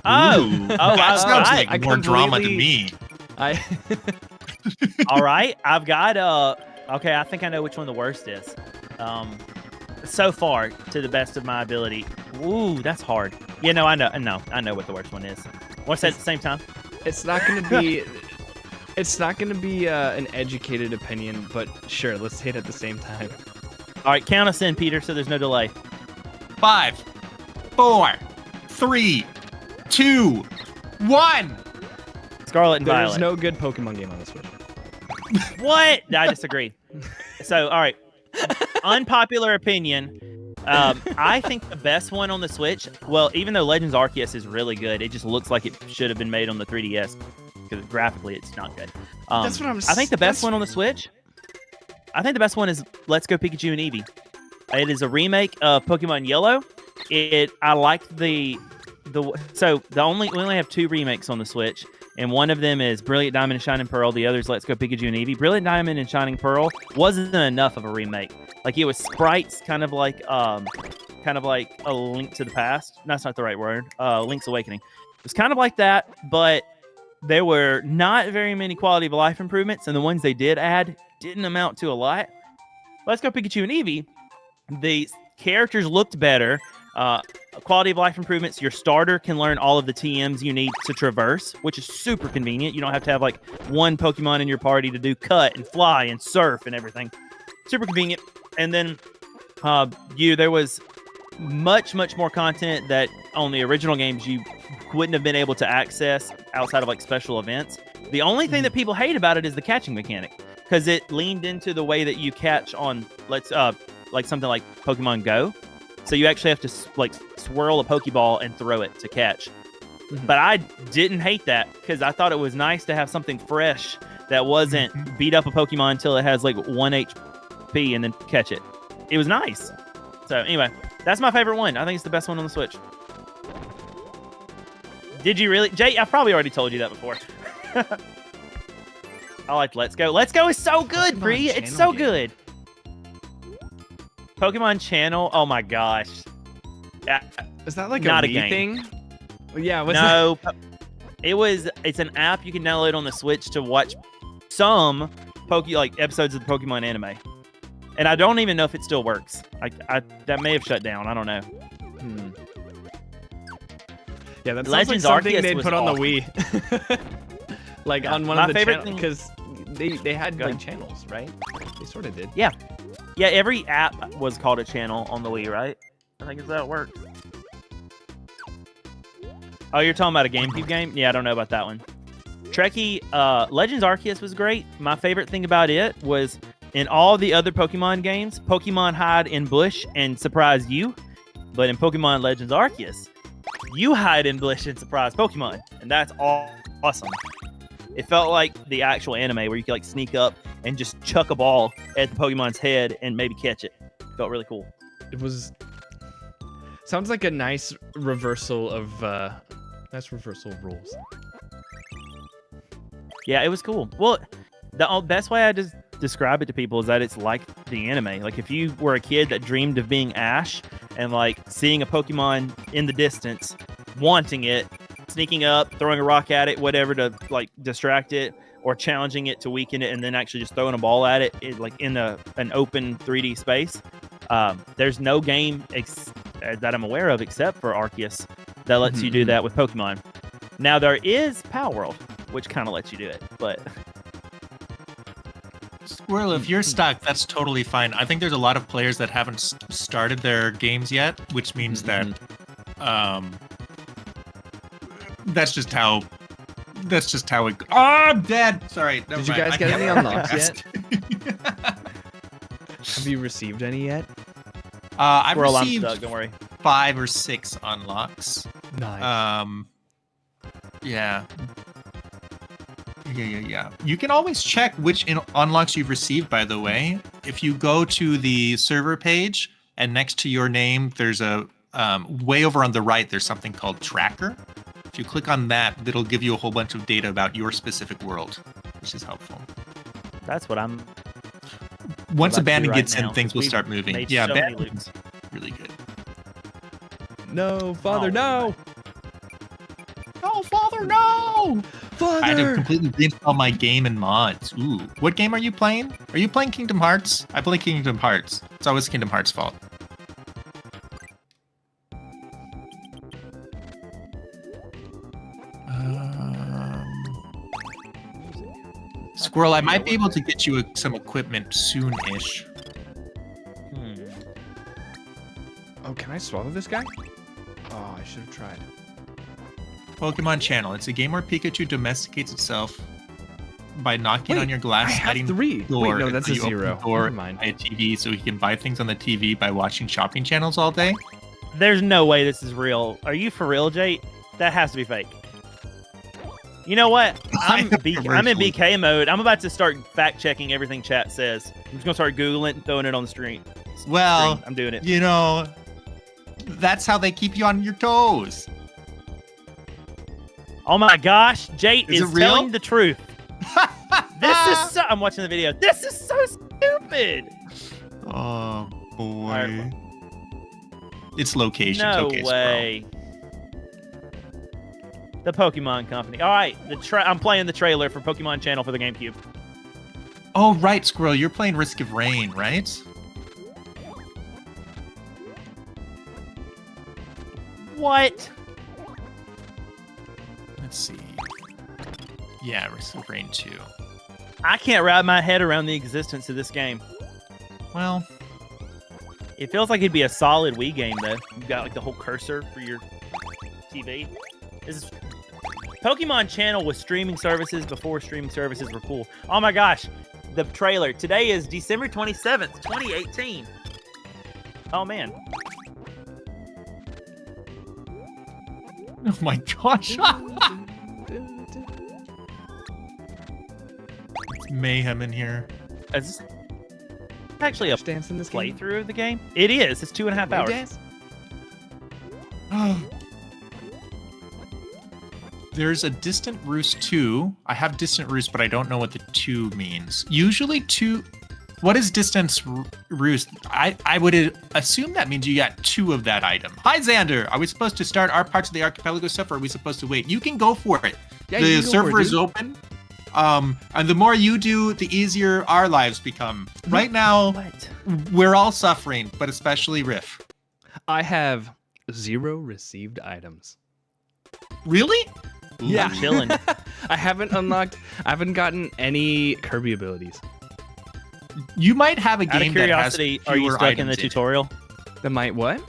That sounds like more drama to me. All right, I've got okay, I think I know which one the worst is. So far, to the best of my ability. Ooh, that's hard. Yeah, no, I know what the worst one is. What's that at the same time? It's not gonna be. It's not gonna be an educated opinion, but sure, let's say it at the same time. All right, count us in, Peter, so there's no delay. 5, 4, 3, 2, 1. Scarlet and Violet. There's no good Pokemon game on the Switch. What? I disagree. So, all right. Unpopular opinion. I think the best one on the Switch, well, even though Legends Arceus is really good, it just looks like it should have been made on the 3DS because graphically it's not good. That's what I'm I think the best one on the Switch, I think the best one is Let's Go Pikachu and Eevee. It is a remake of Pokemon Yellow. I like the we only have 2 remakes on the Switch, and one of them is Brilliant Diamond and Shining Pearl. The other is Let's Go Pikachu and Eevee. Brilliant Diamond and Shining Pearl wasn't enough of a remake. Like it was sprites, kind of like a Link to the Past. That's not the right word. Link's Awakening. It was kind of like that, but there were not very many quality of life improvements, and the ones they did add didn't amount to a lot. Let's Go Pikachu and Eevee. The characters looked better. Quality of life improvements. Your starter can learn all of the TMs you need to traverse, which is super convenient. You don't have to have like one Pokemon in your party to do cut and fly and surf and everything. Super convenient. And then there was much more content that on the original games you wouldn't have been able to access outside of like special events. The only thing that people hate about it is the catching mechanic, because it leaned into the way that you catch on like something like Pokemon Go. So you actually have to like swirl a Pokeball and throw it to catch. But I didn't hate that because I thought it was nice to have something fresh that wasn't beat up a Pokemon until it has like 1 HP and then catch it. It was nice. So anyway, that's my favorite one. I think it's the best one on the Switch. Did you really? Jay, I've probably already told you that before. I liked Let's Go. Let's Go is so good, Bree. It's so good. Pokemon Channel. Oh my gosh. Is that like not a a Wii game thing? Yeah. No. It's an app you can download on the Switch to watch some episodes of the Pokemon anime. And I don't even know if it still works. That may have shut down. I don't know. Yeah, that's Legends like something Arceus they'd put on awesome. the Wii. Like on one My of the favorite channels, because they had like channels, right? They sort of did. Yeah, every app was called a channel on the Wii, right? I think that's how it worked. Oh, you're talking about a GameCube game? Yeah, I don't know about that one. Trekkie, Legends Arceus was great. My favorite thing about it was in all the other Pokemon games, Pokemon hide in bush and surprise you. But in Pokemon Legends Arceus, you hide in bush and surprise Pokemon. And that's awesome. It felt like the actual anime where you could like sneak up and just chuck a ball at the Pokemon's head and maybe catch it. Felt really cool. It was... Sounds like a nice reversal of rules. Yeah, it was cool. Well, the best way I just describe it to people is that it's like the anime. Like if you were a kid that dreamed of being Ash and like seeing a Pokemon in the distance, wanting it, sneaking up, throwing a rock at it, whatever to like distract it, or challenging it to weaken it, and then actually just throwing a ball at it like in an open 3D space. There's no game that I'm aware of except for Arceus that lets you do that with Pokemon. Now there is Power World, which kind of lets you do it, but Squirrel, if you're stuck, that's totally fine. I think there's a lot of players that haven't started their games yet, which means that that's just how it. Oh, I'm dead. Sorry. Did you guys get any unlocks yet? Have you received any yet? I've Squirrel, received I'm stuck, don't worry. 5 or 6 unlocks. Nice. Yeah. You can always check which unlocks you've received, by the way. If you go to the server page and next to your name, there's a way over on the right, there's something called Tracker. If you click on that, it'll give you a whole bunch of data about your specific world, which is helpful. That's what I'm... Once about to Abandon do right gets in, now, things will 'cause start we've moving. made Yeah, so many Abandon's really good. No, Father, Oh, no! No, Father, no! Father! I had to completely reinstall my game and mods. Ooh. What game are you playing? Are you playing Kingdom Hearts? I play Kingdom Hearts. It's always Kingdom Hearts' fault. Squirrel, I might be able to get you some equipment soon-ish. Oh, can I swallow this guy? Oh, I should have tried. Pokemon Channel. It's a game where Pikachu domesticates itself by knocking on your glass I have sliding 3. door. Wait, no, that's a until you open 0. the door Never mind. by a TV, so he can buy things on the TV by watching shopping channels all day. There's no way this is real. Are you for real, Jay? That has to be fake. You know what? I'm in BK mode. I'm about to start fact-checking everything chat says. I'm just going to start Googling and throwing it on the stream. Well, I'm doing it. You know, that's how they keep you on your toes. Oh my gosh, Jate Is is it real? telling the truth. I'm watching the video. This is so stupid. Oh boy. Alright. It's locations. No okay, way. The Pokemon Company. All right, I'm playing the trailer for Pokemon Channel for the GameCube. Oh, right, Squirrel. You're playing Risk of Rain, right? What? Let's see. Yeah, Risk of Rain 2. I can't wrap my head around the existence of this game. Well, It feels like it'd be a solid Wii game, though. You've got like the whole cursor for your TV. This is Pokemon Channel with streaming services before streaming services were cool. Oh my gosh, the trailer. Today is December 27th, 2018. Oh man. oh my gosh. It's mayhem in here. Is this actually a Dance in this game? playthrough of the game? It is. It's 2.5 hours. Dance? There's a Distant Roost 2. I have Distant Roost, but I don't know what the 2 means. Usually 2... What is Distant Roost? I would assume that means you got 2 of that item. Hi, Xander. Are we supposed to start our parts of the Archipelago stuff, or are we supposed to wait? You can go for it. Yeah, The you can go server for it, is dude. open. And the more you do, the easier our lives become. Right now, What? we're all suffering, but especially Riff. I have 0 received items. Really? Yeah. I'm chilling. I haven't gotten any Kirby abilities. You might have a Out of game that has curiosity, are you fewer stuck in the items it. tutorial? The might what?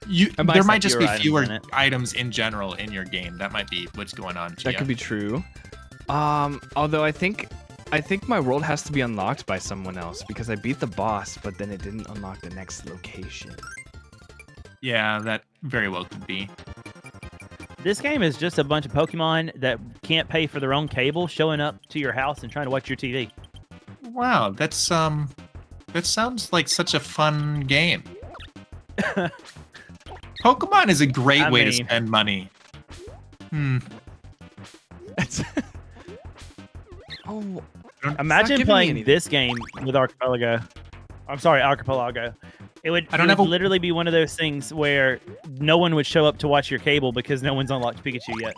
There There might might be just be fewer fewer items in it. items in general in your game. That might be what's going on. That could be true. Although I think my world has to be unlocked by someone else because I beat the boss, but then it didn't unlock the next location. Yeah, that very well could be. This game is just a bunch of Pokemon that can't pay for their own cable showing up to your house and trying to watch your TV. Wow, that sounds like such a fun game. Pokemon is a great I way to mean- spend money. Oh, Imagine giving me playing anything. this game with Archipelago. I'm sorry, Archipelago. It would, I don't it have would a- literally be one of those things where no one would show up to watch your cable because no one's unlocked Pikachu yet.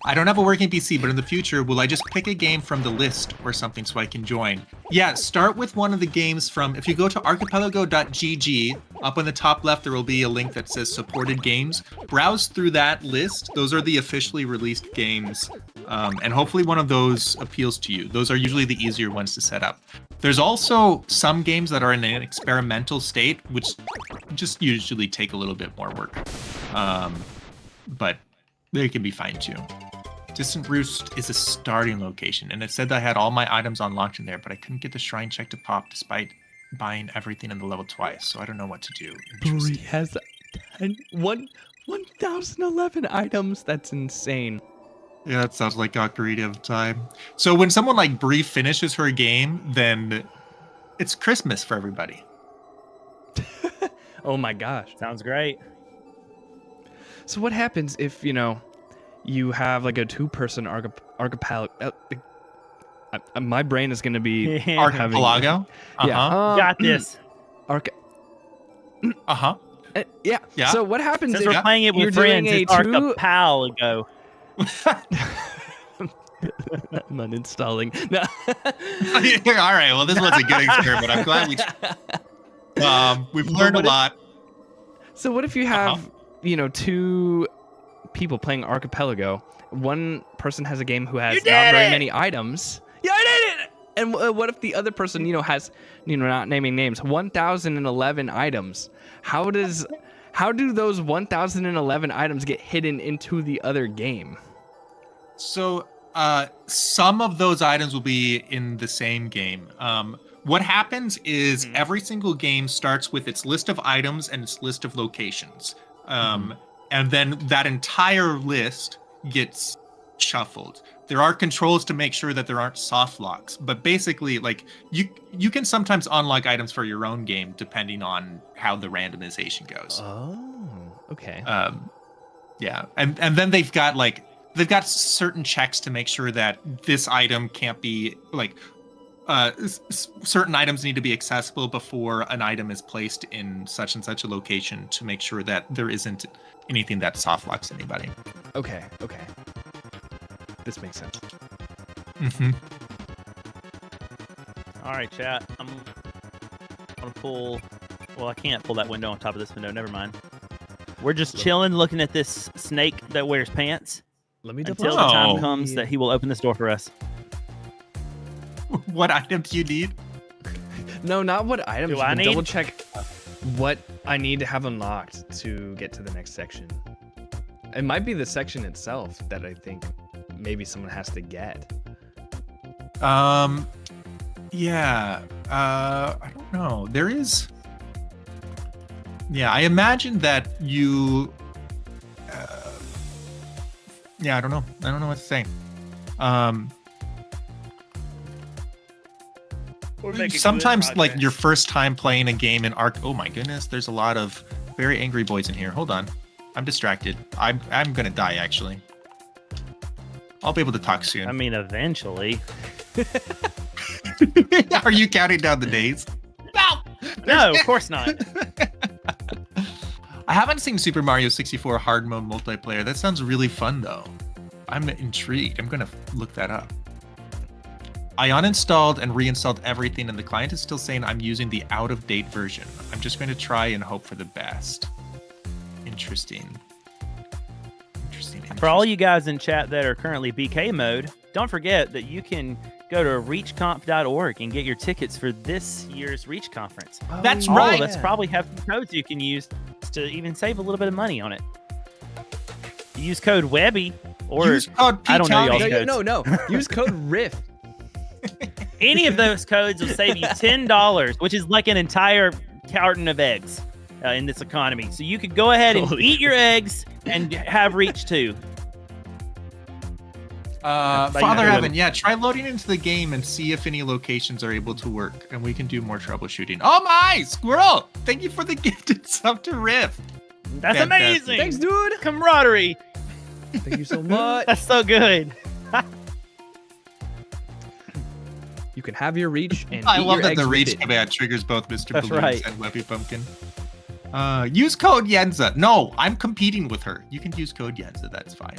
I don't have a working PC, but in the future, will I just pick a game from the list or something so I can join? Yeah, start with one of the games from, if you go to archipelago.gg, up on the top left, there will be a link that says supported games. Browse through that list. Those are the officially released games. And hopefully one of those appeals to you. Those are usually the easier ones to set up. There's also some games that are in an experimental state, which just usually take a little bit more work. But they can be fine too. Distant Roost is a starting location, and it said that I had all my items unlocked in there, but I couldn't get the shrine check to pop despite buying everything in the level twice, so I don't know what to do. Bree Interesting. has 1,011 items. That's insane. Yeah, that sounds like Ocarina of Time. So when someone like Bree finishes her game, then it's Christmas for everybody. Oh my gosh. Sounds great. So what happens if, you have like a 2-person archipelago? My brain is going to be Archipelago? Yeah. Got this. Uh-huh. Yeah. Yeah. So what happens Since if we're playing it you're with doing friends, it's a 2 Archipelago. I'm uninstalling. No. All right, well, this was a good experiment. I'm glad we've learned a lot. So what if you have, 2 people playing Archipelago? One person has a game who has You not did very it! many items. Yeah, I did it! And what if the other person, has, not naming names, 1,011 items? How do those 1,011 items get hidden into the other game? So some of those items will be in the same game. What happens is every single game starts with its list of items and its list of locations. And then that entire list gets shuffled. There are controls to make sure that there aren't soft locks, but basically, like, you can sometimes unlock items for your own game depending on how the randomization goes. Oh, okay. Yeah, Yeah, and then they've got certain checks to make sure that this item can't be like certain items need to be accessible before an item is placed in such and such a location to make sure that there isn't anything that soft locks anybody. Okay. This makes sense. Mm-hmm. All right, chat. I'm gonna pull. Well, I can't pull that window on top of this window. Never mind. We're just chilling, looking at this snake that wears pants. Let me Until the time comes that he will open this door for us. What items do you need? No, not what items. Do I need? Double check what I need to have unlocked to get to the next section. It might be the section itself that I think maybe someone has to get. Yeah. I don't know. There is. Yeah, I imagine that you. Yeah, I don't know. I don't know what to say. Sometimes, like your first time playing a game in Ark. Oh my goodness, there's a lot of very angry boys in here. Hold on, I'm distracted. I'm gonna die actually. I'll be able to talk soon. I mean, eventually. Are you counting down the days? No, of course not. I haven't seen Super Mario 64 hard mode multiplayer. That sounds really fun though. I'm intrigued. I'm gonna look that up. I uninstalled and reinstalled everything, and the client is still saying I'm using the out-of-date version. I'm just going to try and hope for the best. Interesting. For all you guys in chat that are currently BK mode, don't forget that you can go to reachconf.org and get your tickets for this year's Reach Conference. That's All right. of us probably have some codes you can use to even save a little bit of money on it. Use code Webby or Use code I don't know y'all's codes. No. Use code RIF. Any of those codes will save you $10, which is like an entire carton of eggs in this economy. So you could go ahead and eat your eggs and have Reach too. Father Evan, yeah, try loading into the game and see if any locations are able to work, and we can do more troubleshooting. Oh my, Squirrel! Thank you for the gifted sub to Rift. That's Fantastic. amazing. Thanks, dude. Camaraderie. Thank you so much. That's so good. You can have your Reach and I eat love your that eggs the with Reach it. command triggers both Mr. That's Balloons right. and Webby Pumpkin. Use code Yenza. No, I'm competing with her. You can use code Yenza. That's fine.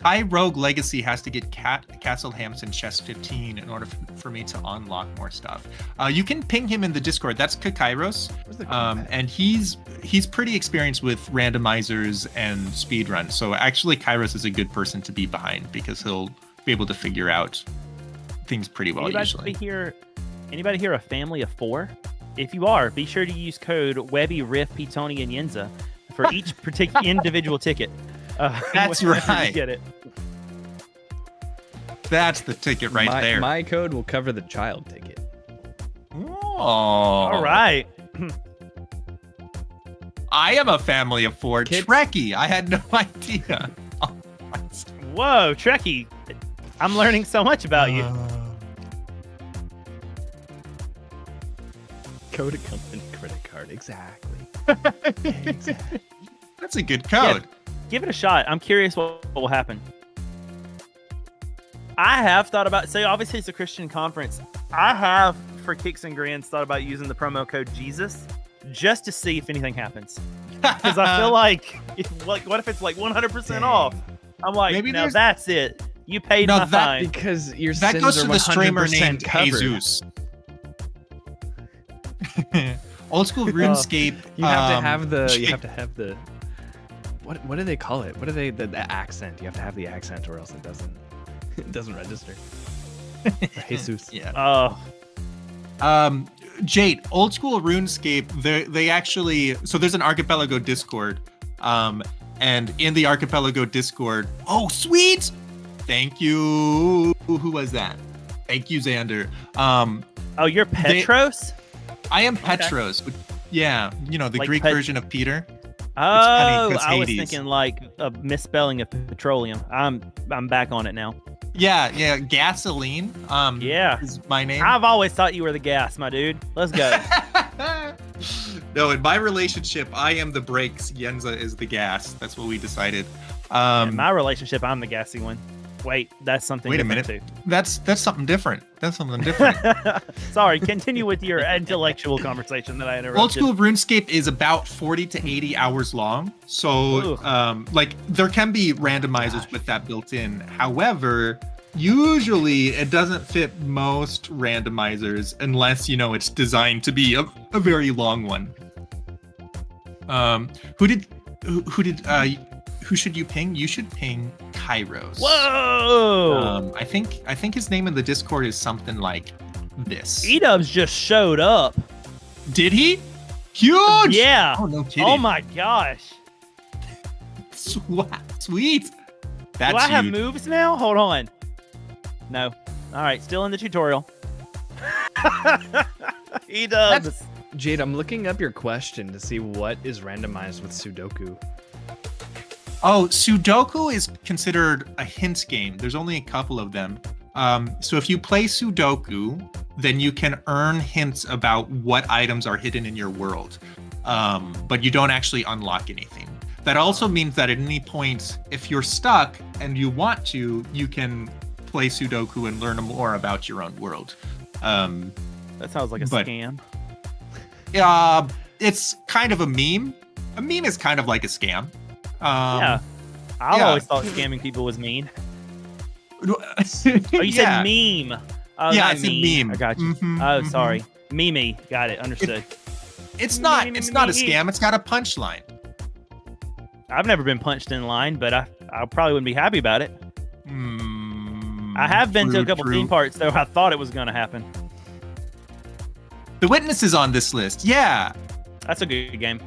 Kai Rogue Legacy has to get Castle Hampton Chest 15 in order for me to unlock more stuff. You can ping him in the Discord. That's Kakairos. And he's pretty experienced with randomizers and speedruns. So actually Kairos is a good person to be behind because he'll be able to figure out things pretty well usually. Anybody here a family of 4? If you are, be sure to use code Webby, Riff, Pitoni, and Yenza for each particular individual ticket. That's whenever right. You get it. That's the ticket right there. My code will cover the child ticket. Oh. All right. I am a family of 4. Kids. Trekkie. I had no idea. Whoa, Trekkie. I'm learning so much about you. Code a company credit card. Exactly. That's a good code. Yeah, give it a shot. I'm curious what will happen. I have thought about, so obviously it's a Christian conference. I have, for kicks and grins, thought about using the promo code Jesus just to see if anything happens. Because I feel like, what if it's like 100% off? I'm like, Maybe now that's it. You paid No, my that- fine. Because your That sins goes are to the streamer 100% named covered. Jesus. Old school RuneScape. You have to have the. You have to have the. What do they call it? What are they? The accent. You have to have the accent, or else it doesn't. It doesn't register. Jesus. Yeah. Oh, Jade, old school RuneScape. They actually. So there's an Archipelago Discord. And in the Archipelago Discord. Oh, sweet. Thank you. Who was that? Thank you, Xander. you're Petros? I am Petros. Okay. Yeah, you know, the Like Greek version of Peter. Oh, funny 'cause I was Hades. thinking like a misspelling of petroleum. I'm back on it now. Yeah, gasoline. Yeah. Is my name. I've always thought you were the gas, my dude. Let's go. No, in my relationship, I am the brakes. Yenza is the gas. That's what we decided. In my relationship, I'm the gassy one. Wait, that's something. Wait a different minute. Too. That's something different. That's something different. Sorry, continue with your intellectual conversation that I interrupted. Old school RuneScape is about 40 to 80 hours long. So, like, there can be randomizers with that built in. However, usually it doesn't fit most randomizers unless, you know, it's designed to be a very long one. Who should you ping? You should ping Kairos. Whoa! I think his name in the Discord is something like this. E-Dubs just showed up. Did he? Huge! Yeah. Oh, no kidding. Oh my gosh. Sweet. That's Do I have huge. moves now? Hold on. No. All right, still in the tutorial. E-Dubs. Jade, I'm looking up your question to see what is randomized with Sudoku. Oh, Sudoku is considered a hint game. There's only a couple of them. So if you play Sudoku, then you can earn hints about what items are hidden in your world. But you don't actually unlock anything. That also means that at any point, if you're stuck and you want to, you can play Sudoku and learn more about your own world. That sounds like a scam. It's kind of a meme. A meme is kind of like a scam. Yeah. I always thought scamming people was mean. Oh, you said meme. Oh, yeah, not it's a meme. I got you. Sorry. Meme. Got it. Understood. It's not a scam. It's got a punchline. I've never been punched in line, but I probably wouldn't be happy about it. I have been to a couple theme parks, though. I thought it was going to happen. The Witness is on this list. Yeah. That's a good game.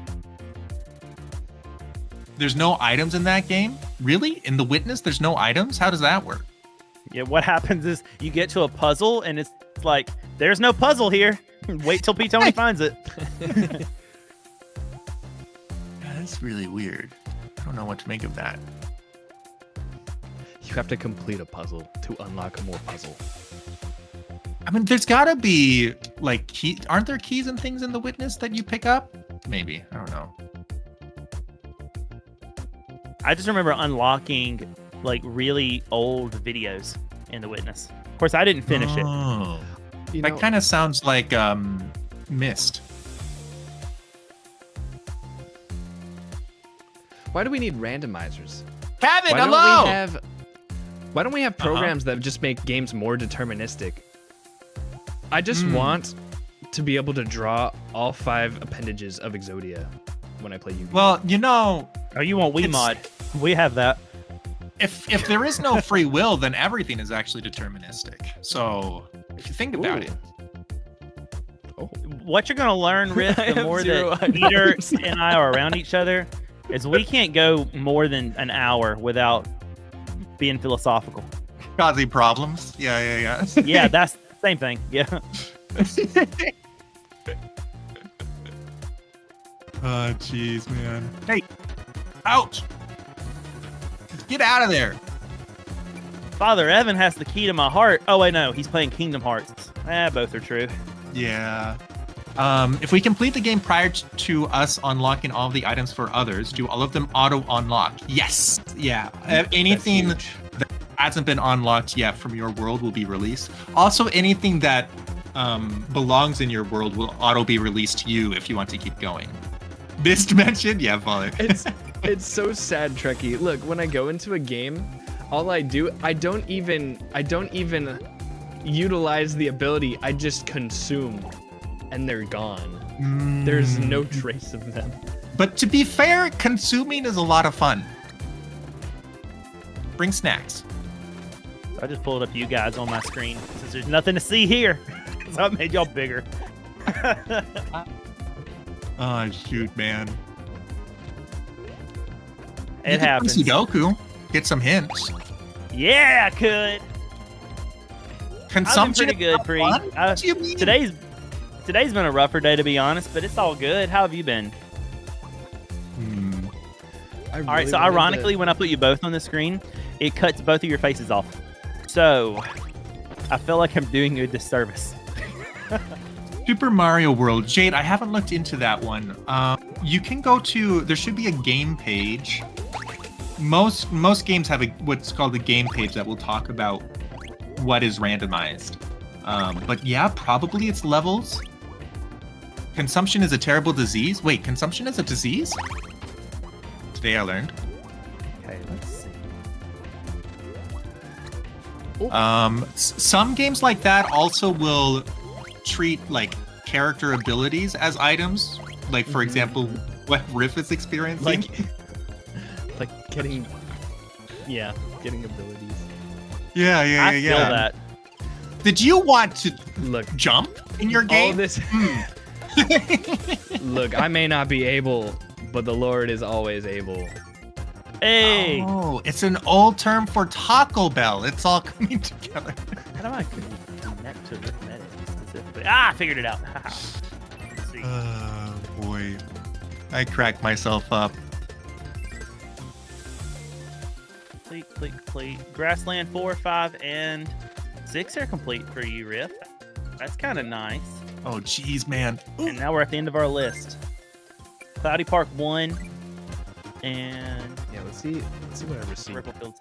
There's no items in that game? Really? In The Witness, there's no items? How does that work? Yeah, what happens is you get to a puzzle, and it's like, there's no puzzle here. Wait till P. Tony finds it. That's really weird. I don't know what to make of that. You have to complete a puzzle to unlock more puzzle. I mean, there's got to be, like, keys. Aren't there keys and things in The Witness that you pick up? Maybe. I don't know. I just remember unlocking, like, really old videos in The Witness. Of course, I didn't finish it. That kind of sounds like Myst. Why do we need randomizers? Kevin, hello! Why don't we have programs that just make games more deterministic? I just want to be able to draw all 5 appendages of Exodia when I play Yu-Gi-Oh! Well, you know... Oh, you want Wiimote? We have that. If there is no free will, then everything is actually deterministic. So, if you think about it... What you're going to learn, Riff, the more that Peter and I are around each other, is we can't go more than an hour without being philosophical. Causing problems? Yeah. Yeah, that's the same thing. Yeah. Oh, jeez, man. Hey! Ouch! Get out of there! Father Evan has the key to my heart. Oh, wait, no. He's playing Kingdom Hearts. Both are true. Yeah. If we complete the game prior to us unlocking all of the items for others, do all of them auto-unlock? Yes! Yeah. Anything that hasn't been unlocked yet from your world will be released. Also, anything that belongs in your world will auto-be released to you if you want to keep going. This dimension? Yeah, Father. It's so sad, Trekkie. Look, when I go into a game, all I do, I don't even utilize the ability. I just consume, and they're gone. There's no trace of them. But to be fair, consuming is a lot of fun. Bring snacks. I just pulled up you guys on my screen since there's nothing to see here. So I made y'all bigger. Oh, shoot, man. It happens. Sudoku. Get some hints. Yeah, I could. Consumption. I've been pretty good, Pre. What do you mean? Today's been a rougher day, to be honest, but it's all good. How have you been? All right, so ironically, when I put you both on the screen, it cuts both of your faces off. So I feel like I'm doing you a disservice. Super Mario World. Jade, I haven't looked into that one. You can go to, there should be a game page. Most games have what's called a game page that will talk about what is randomized. But yeah, probably it's levels. Consumption is a terrible disease. Wait, consumption is a disease? Today I learned. Okay, let's see. Some games like that also will treat like character abilities as items. Like for example, what Riff is experiencing. Like getting abilities. Yeah. I feel that. Did you want to Look, jump in your game? all this. Look, I may not be able, but the Lord is always able. Hey! Oh, it's an old term for Taco Bell. It's all coming together. How do I connect to arithmetic specifically? I figured it out. Let's see. Oh boy, I cracked myself up. Complete. Grassland 4, 5, and 6 are complete for you, Riff. That's kind of nice. Oh geez, man. And now we're at the end of our list. Cloudy Park 1, and Yeah, let's see what I received. Ripple Field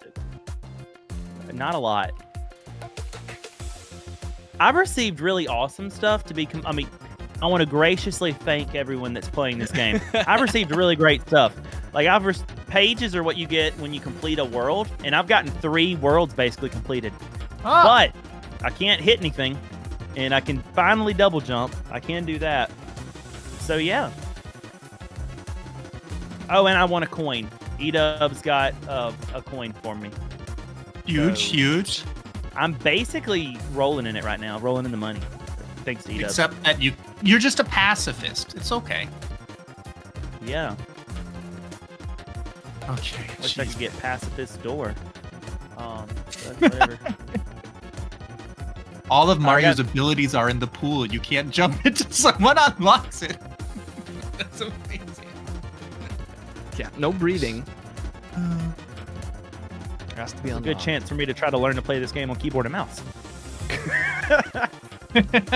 2. Not a lot. I've received really awesome stuff to be. I want to graciously thank everyone that's playing this game. I've received really great stuff. Like pages are what you get when you complete a world, and I've gotten 3 worlds basically completed. Ah. But I can't hit anything, and I can finally double jump. I can do that. So yeah. Oh, and I won a coin. E-Dub's got a coin for me. Huge. I'm basically rolling in it right now, rolling in the money. Thanks to E-Dub. Except that you're just a pacifist. It's okay. Yeah. Okay. Wish I could get pacifist door. But whatever. All of Mario's abilities are in the pool. You can't jump into someone unlocks it. That's amazing. Yeah, no breathing. Has to be a good chance for me to try to learn to play this game on keyboard and mouse.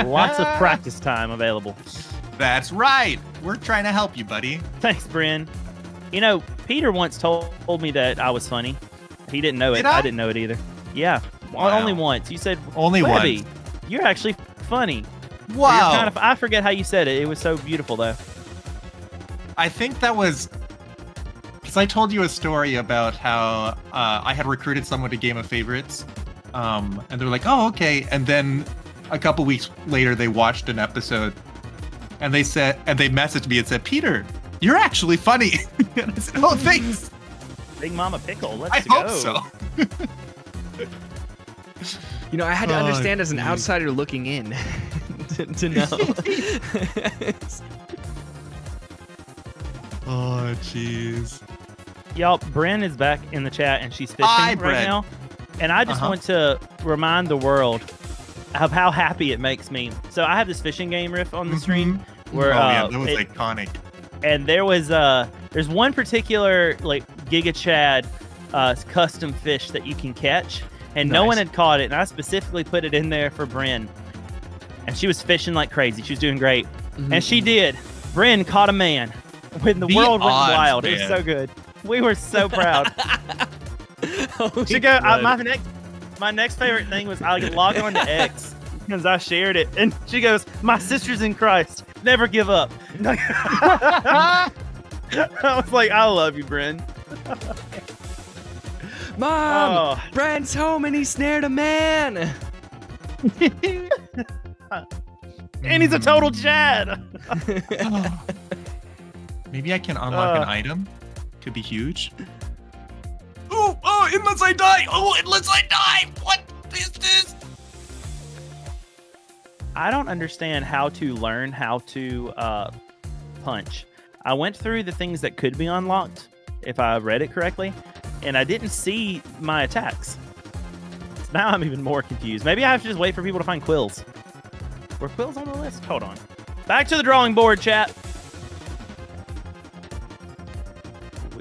Lots of practice time available. That's right. We're trying to help you, buddy. Thanks, Bryn. You know, Peter once told me that I was funny. He didn't know it. Did I? I didn't know it either. Yeah. Wow. Only once. You said, Only Webby, once. you're actually funny. Wow. I forget how you said it. It was so beautiful, though. I think that was because I told you a story about how I had recruited someone to Game of Favorites, and they were like, "Oh, okay." And then a couple weeks later, they watched an episode, and they messaged me and said, "Peter, you're actually funny." And I said, "Oh, thanks." Big Mama Pickle. Let's I go. hope so. You know, I had to understand as an outsider looking in to know. Oh, jeez. Y'all, Bryn is back in the chat, and she's fishing Hi, right Bryn. now. And I just want to remind the world of how happy it makes me. So I have this fishing game riff on the stream where that was iconic. And there's one particular like Giga Chad custom fish that you can catch, and no one had caught it, and I specifically put it in there for Bryn. And she was fishing like crazy. She was doing great. And she did. Bryn caught a man when the world went wild. Man. It was so good. We were so proud. Holy My next favorite thing was I log on to X because I shared it, and she goes, "My sister's in Christ. Never give up." I was like, "I love you, Bryn." Mom, Brent's home and he snared a man. And he's a total Chad. Maybe I can unlock an item. Could be huge. Oh, unless I die. What is this? I don't understand how to learn how to punch. I went through the things that could be unlocked, if I read it correctly, and I didn't see my attacks. So now I'm even more confused. Maybe I have to just wait for people to find quills. Were quills on the list? Hold on. Back to the drawing board, chat.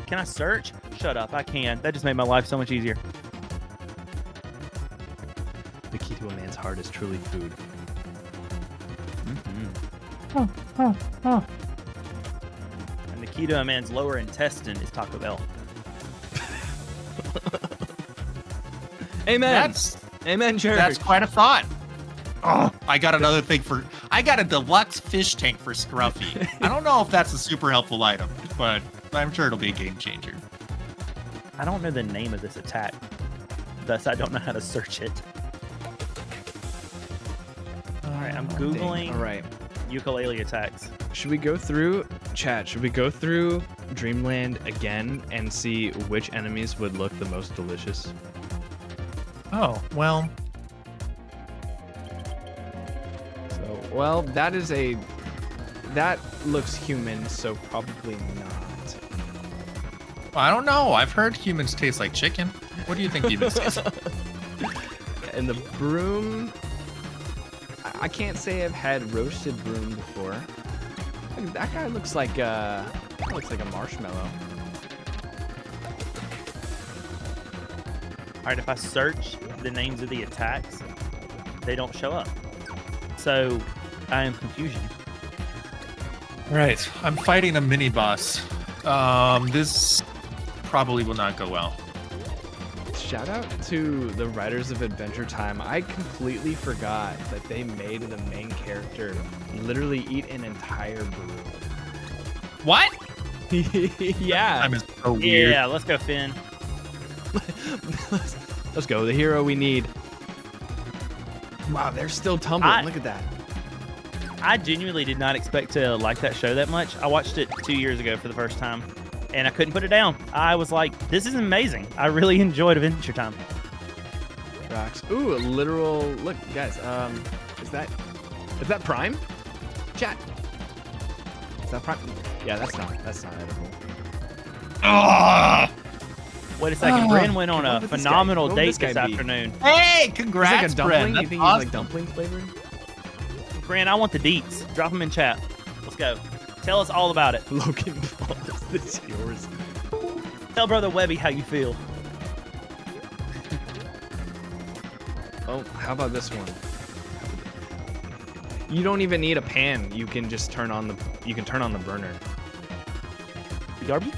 Can I search? Shut up, I can. That just made my life so much easier. The key to a man's heart is truly food. And the key to a man's lower intestine is Taco Bell. Amen. Amen, church. That's quite a thought. Oh, I got a deluxe fish tank for Scruffy. I don't know if that's a super helpful item, but I'm sure it'll be a game changer. I don't know the name of this attack, thus I don't know how to search it. All right, I'm Googling All right. ukulele attacks. Should we go through, chat, should we go through Dreamland again and see which enemies would look the most delicious? Oh, well. So, well, that looks human, so probably not. I don't know. I've heard humans taste like chicken. What do you think humans taste like? And the broom, I can't say I've had roasted broom before. Look, that guy looks like a marshmallow. All right, if I search the names of the attacks, they don't show up. So I am confusion. Right. I'm fighting a mini boss. This probably will not go well. Shout out to the writers of Adventure Time. I completely forgot that they made the main character literally eat an entire broom. What? Yeah. I'm so weird. Yeah, let's go, Finn. Let's go. The hero we need. Wow, they're still tumbling. Look at that. I genuinely did not expect to like that show that much. I watched it 2 years ago for the first time, and I couldn't put it down. I was like, this is amazing. I really enjoyed Adventure Time. Rocks. Ooh, a literal look, guys. Is that Prime? Chat. Is that Prime? Yeah, that's not edible. Ugh! Wait a second. Bryn went on a what would this phenomenal guy- what would date this this guy be? afternoon. Hey, Is congrats, it like a Bryn. dumpling? You That's think awesome. he's like dumpling flavored? Bryn, I want the deets. Drop them in chat. Let's go. Tell us all about it. Logan Paul, is this yours? Tell Brother Webby how you feel. Oh, how about this one? You don't even need a pan. You can just turn on the burner. Darby?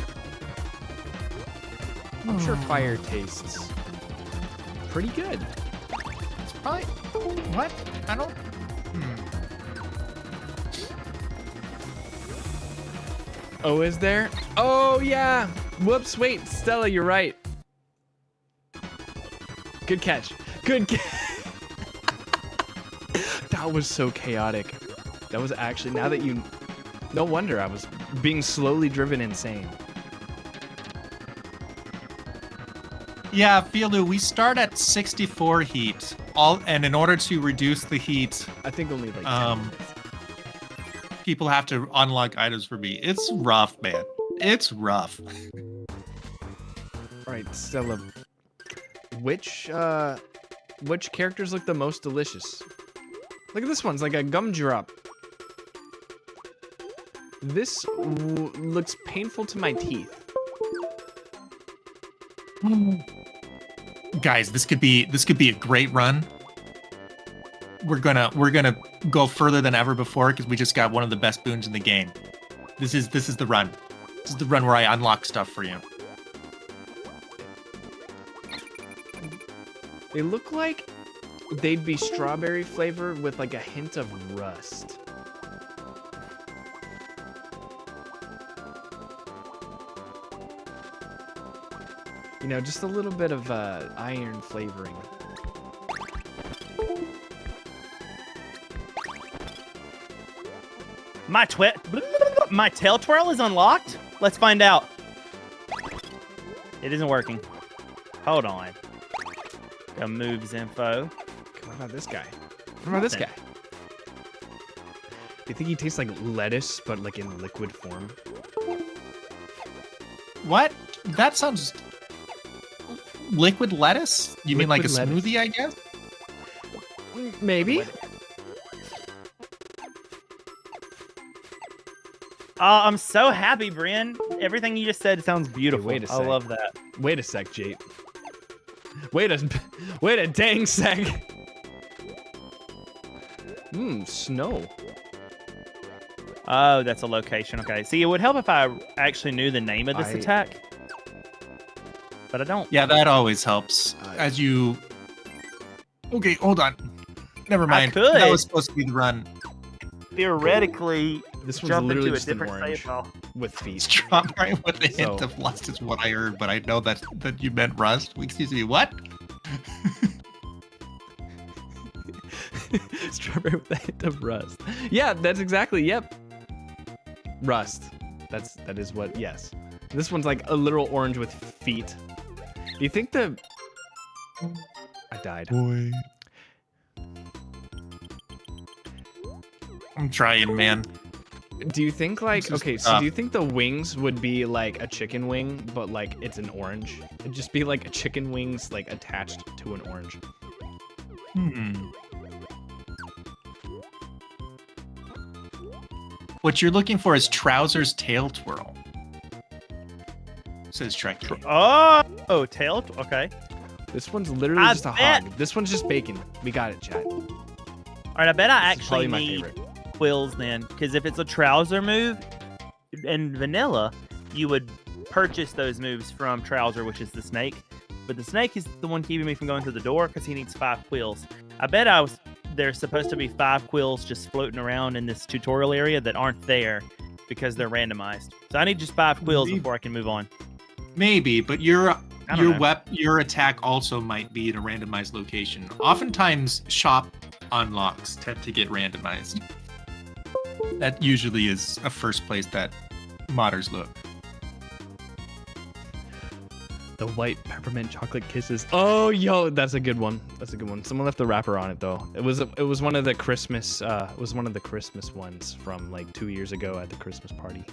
I'm sure fire tastes pretty good. It's probably... What? I don't... Oh, is there? Oh, yeah. Whoops, wait. Stella, you're right. Good catch. Good catch. That was so chaotic. That was actually, now that you... No wonder I was being slowly driven insane. Yeah, Fielu, we start at 64 heat. And in order to reduce the heat, I think only like 10 minutes. people have to unlock items for me. It's rough, man. It's rough. All right, Stella. Which characters look the most delicious? Look at this one. It's like a gumdrop. This looks painful to my teeth. Guys, this could be a great run. We're gonna go further than ever before because we just got one of the best boons in the game. This is the run. This is the run where I unlock stuff for you. They look like they'd be strawberry flavored with like a hint of rust. You know, just a little bit of iron flavoring. My tail twirl is unlocked? Let's find out. It isn't working. Hold on. Go moves info. What about this guy? What about this guy? Do you think he tastes like lettuce, but like in liquid form? What? That sounds... Liquid lettuce? You mean like a Liquid lettuce. smoothie, I guess? Maybe. I'm so happy, Bryn. Everything you just said sounds beautiful. wait a I sec. love that. Wait a sec, Jate. Wait a dang sec. Snow. Oh, that's a location. Okay. See, it would help if I actually knew the name of this attack. But I don't. Yeah, that always helps. As you... Okay, hold on. Never mind. I could. That was supposed to be the run. Theoretically, This one's jump literally into a just an different orange save file. with feet. Strawberry with a hint So- of lust is what I heard, but I know that you meant rust. Excuse me, what? Strawberry with a hint of rust. Yeah, that's exactly. Yep. Rust. That is what. Yes. This one's like a literal orange with feet. Do you think the? I died. Boy. I'm trying, man. Do you think like This is okay? So tough. do you think the wings would be like a chicken wing, but like it's an orange? It'd just be like a chicken wings like attached to an orange. What you're looking for is Trousers Tail Twirl. Says Trekkie. Oh, tail. Okay. This one's literally I just a bet- hog. This one's just bacon. We got it, chat. All right. I bet I This is probably actually my need favorite. quills then, because if it's a trouser move in vanilla, you would purchase those moves from Trouser, which is the snake. But the snake is the one keeping me from going to the door because he needs 5 quills. I bet there's supposed to be 5 quills just floating around in this tutorial area that aren't there because they're randomized. So I need just 5 quills Maybe. before I can move on. Maybe, but your I don't know. your attack also might be in a randomized location. Oftentimes, shop unlocks tend to get randomized. That usually is a first place that modders look. The white peppermint chocolate kisses. Oh, yo, that's a good one. That's a good one. Someone left the wrapper on it though. It was one of the Christmas. It was one of the Christmas ones from like 2 years ago at the Christmas party.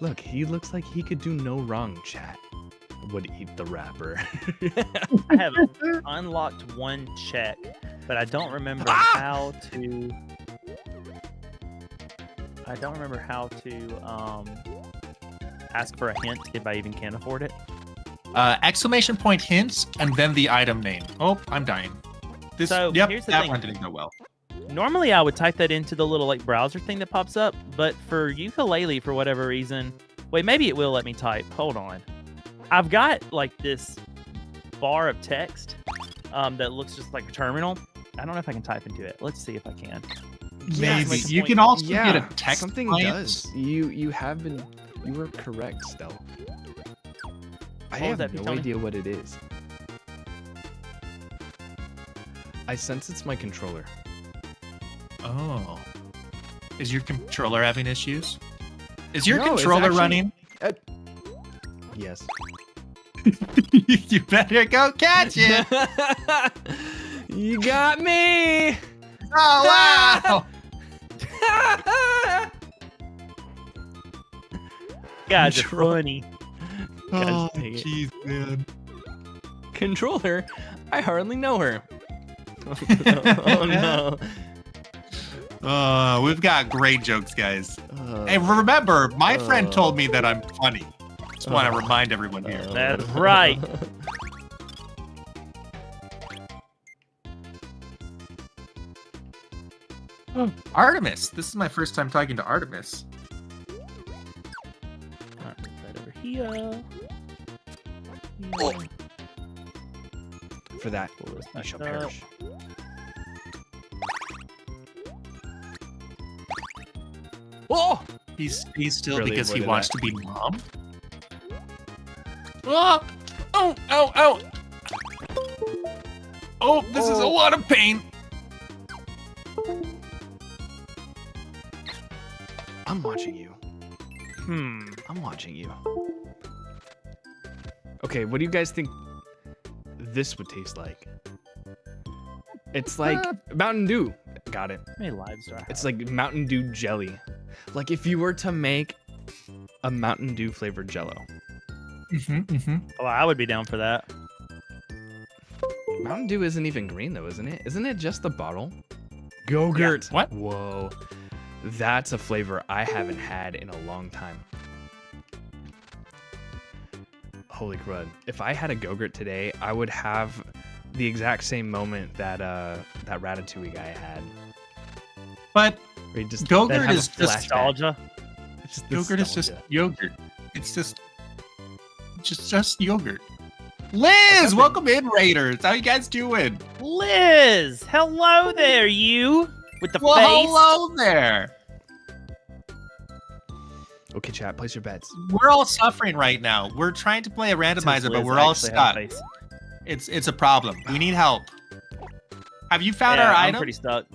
Look, he looks like he could do no wrong, chat. Would eat the wrapper. I have unlocked 1 check, but I don't remember how to. I don't remember how to ask for a hint if I even can afford it. Exclamation point hints and then the item name. Oh, I'm dying. So, Yep, here's the that thing. one didn't go well. Normally, I would type that into the little like browser thing that pops up, but for ukulele, for whatever reason, wait, maybe it will let me type. Hold on, I've got like this bar of text that looks just like a terminal. I don't know if I can type into it. Let's see if I can. Yes. Maybe. Like, You can also Yeah, get a text something client. does. You have been. You were correct, Stella. I What was have that, no Tony? idea what it is. I sense it's my controller. Oh. Is your controller having issues? Is your No, it's controller actually- running? Yes. You better go catch it. You got me. Oh, wow. Guys are Control- funny. Oh, dang it. jeez, man. Controller? I hardly know her. Oh no. We've got great jokes, guys. Hey, remember, my friend told me that I'm funny. Just want to remind everyone here. That's right. Artemis. This is my first time talking to Artemis. Alright, put that over here. Oh. For that, Pull this I back shall up. perish. Oh! He's still Really because he avoided wants that. to be mom. Oh, oh, oh, oh. Oh, this is a lot of pain. I'm watching you. I'm watching you. Okay, what do you guys think this would taste like? It's like Mountain Dew. Got it. How many lives do I have? It's like Mountain Dew jelly. Like if you were to make a Mountain Dew flavored Jello. Oh, I would be down for that. Mountain Dew isn't even green though, isn't it? Isn't it just the bottle? Go-Gurt. What? Whoa. That's a flavor I haven't had in a long time. Holy crud. If I had a Go-Gurt today, I would have the exact same moment that that Ratatouille guy had. But Or just Go-Gurt then have a is just flashback. Nostalgia. It's just yogurt is just nostalgia. yogurt. It's just yogurt. Liz, welcome in, Raiders. How you guys doing? Liz, hello there, you with the Well, face. hello there. Okay, chat, place your bets. We're all suffering right now. We're trying to play a randomizer, Since but Liz we're all actually has stuck. a face. It's a problem. We need help. Have you found Yeah, our I'm item? pretty stuck.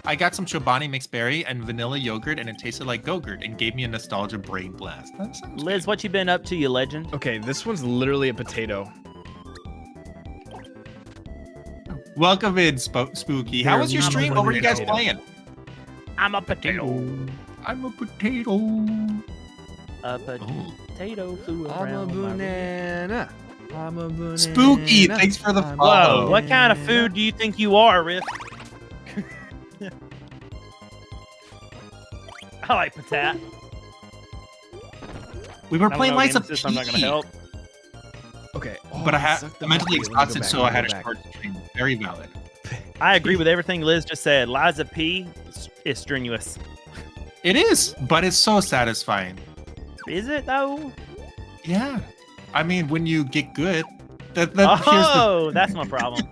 I got some Chobani mixed berry and vanilla yogurt, and it tasted like Go-Gurt and gave me a nostalgia brain blast. That sounds Liz, what you been up to, you legend? Okay, this one's literally a potato. good. Welcome in, Spooky. How was your I'm a stream? What were you guys potato. playing? I'm a potato. I'm a potato. A Oh. potato flew I'm a around my room. banana. I'm a banana. Spooky, thanks for the I'm a follow. Whoa, what kind of food do you think you are, Riff? I like patat. We were I don't playing know, Lights Game of Assist, I'm not gonna P, help. Okay. but I I'm mentally exhausted, so I had to start the stream. Very valid. I agree with everything Liz just said. Liza P is strenuous. It is, but it's so satisfying. Is it though? Yeah. I mean, when you get good, Oh, that's my problem.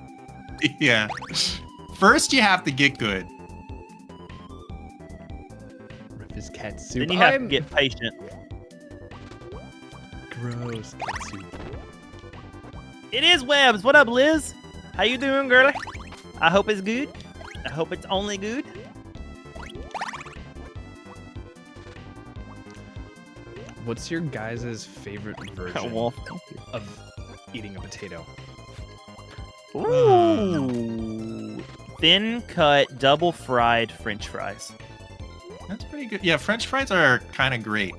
yeah. First, you have to get good. Rip his cat soup. Then you have to get patient. Gross cat soup. It is Webs. What up, Liz? How you doing, girlie? I hope it's good. I hope it's only good. What's your guys' favorite version Wolf. of eating a potato? Ooh. Thin cut, double fried French fries. That's pretty good. Yeah, French fries are kind of great.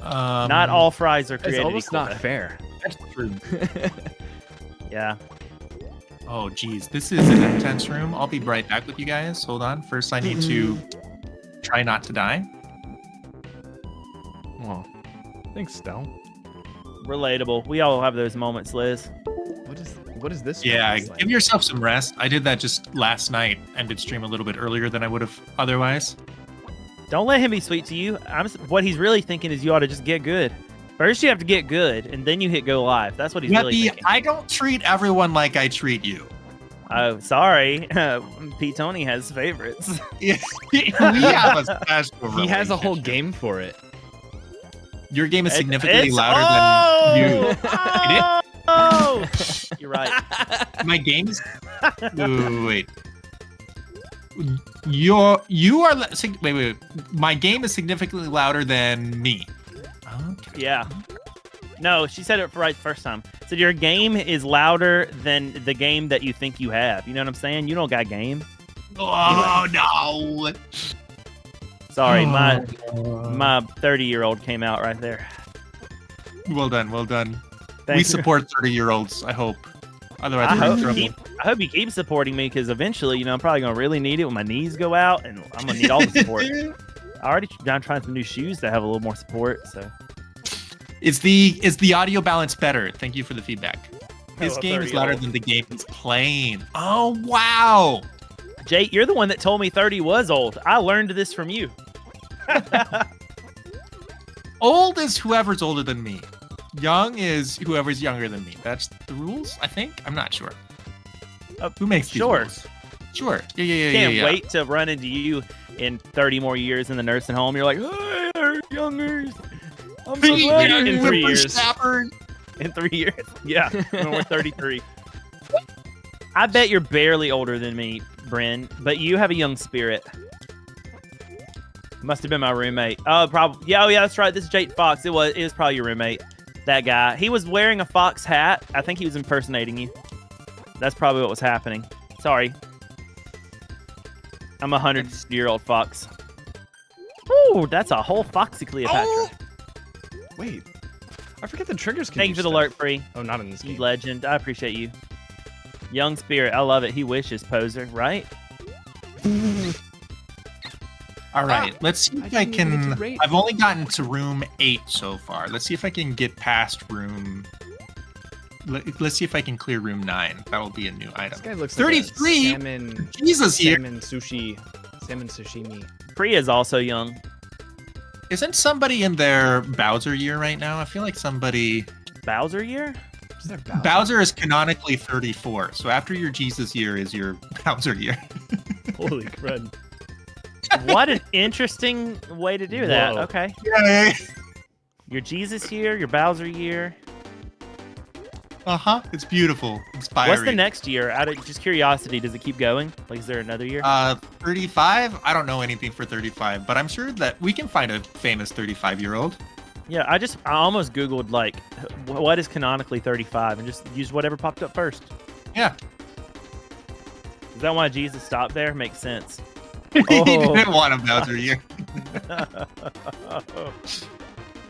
Not all fries are created It's almost equal, not though. fair. That's true. Yeah. Oh, geez. This is an intense room. I'll be right back with you guys. Hold on. First, I need to try not to die. Oh, thanks, Stell. Relatable. We all have those moments, Liz. What is this? Yeah, one? It's like- give yourself some rest. I did that just last night and did stream a little bit earlier than I would have otherwise. Don't let him be sweet to you. What he's really thinking is you ought to just get good. First, you have to get good, and then you hit go live. That's what he's really thinking. I don't treat everyone like I treat you. Oh, sorry. P. Tony has favorites. Yeah, we have a special He has a whole relationship. game for it. Your game is significantly It's- louder than you. Oh, you're right. My game is. Wait. You are. Wait. My game is significantly louder than me. Okay. Yeah. No, she said it right first time. Said your game is louder than the game that you think you have. You know what I'm saying? You don't got game. Oh no! Sorry, my 30-year-old came out right there. Well done. Thank We you. support 30-year-olds. I hope. Otherwise, I we're in hope, trouble. I hope you keep supporting me because eventually, I'm probably gonna really need it when my knees go out, and I'm gonna need all the support. I already down trying some new shoes to have a little more support. So Is the audio balance better? Thank you for the feedback. His Oh, game is 30-year-old. louder than the game he's playing. Oh wow! Jay, you're the one that told me 30 was old. I learned this from you. Old is whoever's older than me. Young is whoever's younger than me. That's the rules, I think. I'm not sure. Who makes these Sure. rules? Sure. Yeah. Can't wait to run into you in 30 more years in the nursing home. You're like, hey, youngers. I'm so glad you're in 3 years. Whippersnapper. In 3 years? Yeah, when we're 33. I bet you're barely older than me, Bryn, but you have a young spirit. Must have been my roommate. Oh, probably. Yeah, that's right. This is Jake Fox. It was probably your roommate. That guy. He was wearing a fox hat. I think he was impersonating you. That's probably what was happening. Sorry. I'm a 100-year-old fox. Ooh, that's a whole foxy Cleopatra. Oh! Wait, I forget the triggers can Thank you do for the stuff. alert, Free. Oh, not in this You game. legend. I appreciate you. Young spirit. I love it. He wishes, poser. Right? All right, let's see if I I didn't even get can. to rate. I've only gotten to room 8 so far. Let's see if I can get past room Let's see if I can clear room 9. That'll be a new item. This guy looks 33. like a salmon. Jesus, here. Salmon sashimi. Priya's also young. Isn't somebody in their Bowser year right now? I feel like somebody. Bowser year? Is there Bowser is canonically 34, so after your Jesus year is your Bowser year. Holy crud. What an interesting way to do that. Whoa. Okay. Yay! Your Jesus year, your Bowser year. It's beautiful, inspiring. What's the next year? Out of just curiosity, does it keep going? Like, is there another year? 35? I don't know anything for 35, but I'm sure that we can find a famous 35-year-old. Yeah, I almost Googled, like, what is canonically 35 and just used whatever popped up first. Yeah. Is that why Jesus stopped there? Makes sense. He didn't want a Bowser year.